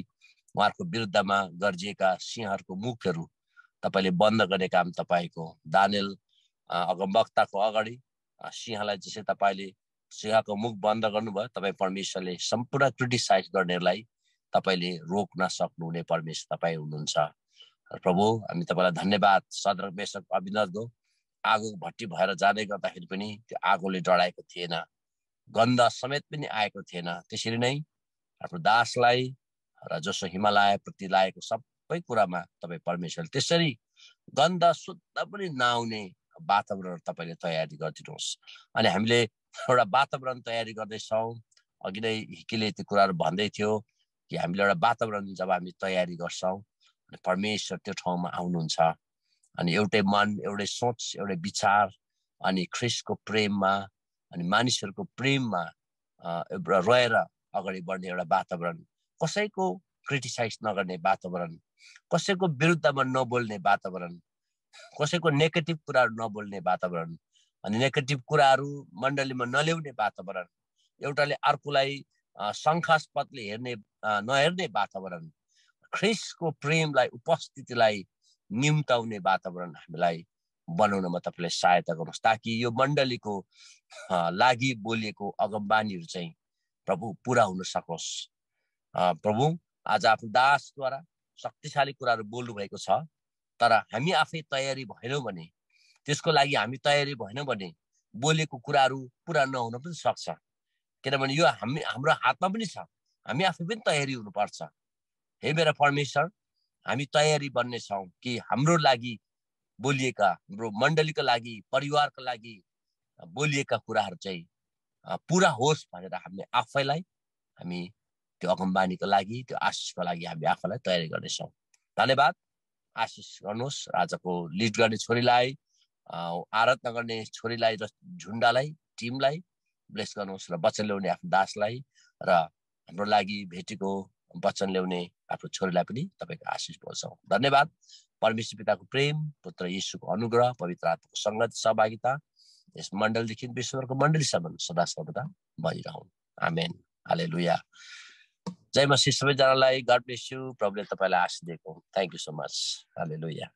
उहाँहरूको विरुद्धमा गर्जिएका सिंहहरूको मुखहरू तपाईँले बन्द गर्ने काम तपाईँको। दानियल अगमवक्ताको अगाडि सिंहलाई जसरी तपाईँले सिंहको मुख बन्द गर्नुभयो, तपाईँ परमेश्वरले सम्पूर्ण क्रिटिसाइज गर्नेलाई तपाईँले रोक्न सक्नुहुने परमेश्वर तपाईँ हुनुहुन्छ। प्रभु हामी तपाईँलाई धन्यवाद। सदरक मेसक अभिनवको आगो भट्टी भएर जाँदै गर्दाखेरि पनि त्यो आगोले डढाएको थिएन, गन्ध समेत पनि आएको थिएन। त्यसरी नै आफ्नो दासलाई र जसो हिमालयप्रति लागेको सबै कुरामा तपाईँ परमेश्वरले त्यसरी गन्ध शुद्ध पनि नआउने वातावरण तपाईँले तयारी गरिदिनुहोस्। अनि हामीले एउटा वातावरण तयारी गर्दैछौँ। अघि नै हिकीले त्यो कुराहरू भन्दै थियो कि हामीले एउटा वातावरण जब हामी तयारी गर्छौँ अनि परमेश्वर त्यो ठाउँमा आउनुहुन्छ। अनि एउटै मन, एउटै सोच, एउटै विचार, अनि ख्रिस्टको प्रेममा अनि मानिसहरूको प्रेममा रहेर अगाडि बढ्ने एउटा वातावरण, कसैको क्रिटिसाइज नगर्ने वातावरण, कसैको विरुद्धमा नबोल्ने वातावरण, कसैको नेगेटिभ कुराहरू नबोल्ने वातावरण, अनि नेगेटिभ कुराहरू मण्डलीमा नल्याउने वातावरण, एउटाले अर्कोलाई शङ्कास्पदले नहेर्ने वातावरण, ख्रिस्टको प्रेमलाई, उपस्थितिलाई निम्ताउने वातावरण हामीलाई बनाउनमा तपाईँले सहायता गर्नुहोस्, ताकि यो मण्डलीको लागि बोलिएको अगमबानीहरू चाहिँ प्रभु पुरा हुन सकोस्। प्रभु आज आफ्नो दासद्वारा शक्तिशाली कुराहरू बोल्नु भएको छ, तर हामी आफै तयारी भएनौँ भने, त्यसको लागि हामी तयारी भएनौँ भने बोलेको कुराहरू पुरा नहुन पनि सक्छ। किनभने यो हाम्रो हातमा पनि छ, हामी आफै पनि तयारी हुनुपर्छ। हे मेरा परमेश्वर, हामी तयारी बन्नेछौँ कि हाम्रो लागि बोलिएका, हाम्रो मण्डलीको लागि, परिवारको लागि बोलिएका कुराहरू चाहिँ पुरा होस् भनेर हामीले आफैलाई, हामी त्यो अगमबानीको लागि, त्यो आशिषको लागि हामी आफैलाई तयारी गर्नेछौँ। धन्यवाद। आशिष गर्नुहोस् आजको लिड गर्ने छोरीलाई, आराधना गर्ने छोरीलाई र झुन्डालाई, टिमलाई ब्लेस गर्नुहोस्, र वचन ल्याउने आफ्नो दासलाई र हाम्रो लागि भेटेको वचन ल्याउने आफ्नो छोरीलाई पनि तपाईँको आशिष बोल्छौँ। धन्यवाद। परमेश्वर पिताको प्रेम, पुत्र येशूको अनुग्रह, पवित्र आत्माको सङ्गत, सहभागिता यस मण्डलदेखि विश्वभरको मण्डलीसम्म सदा सर्वदा भइरहन्। आमेन। हालेलुया। जय मसीह सबैजनालाई। God bless you. प्रभुले तपाईँलाई आशीष दिएको। Thank you so much. Hallelujah.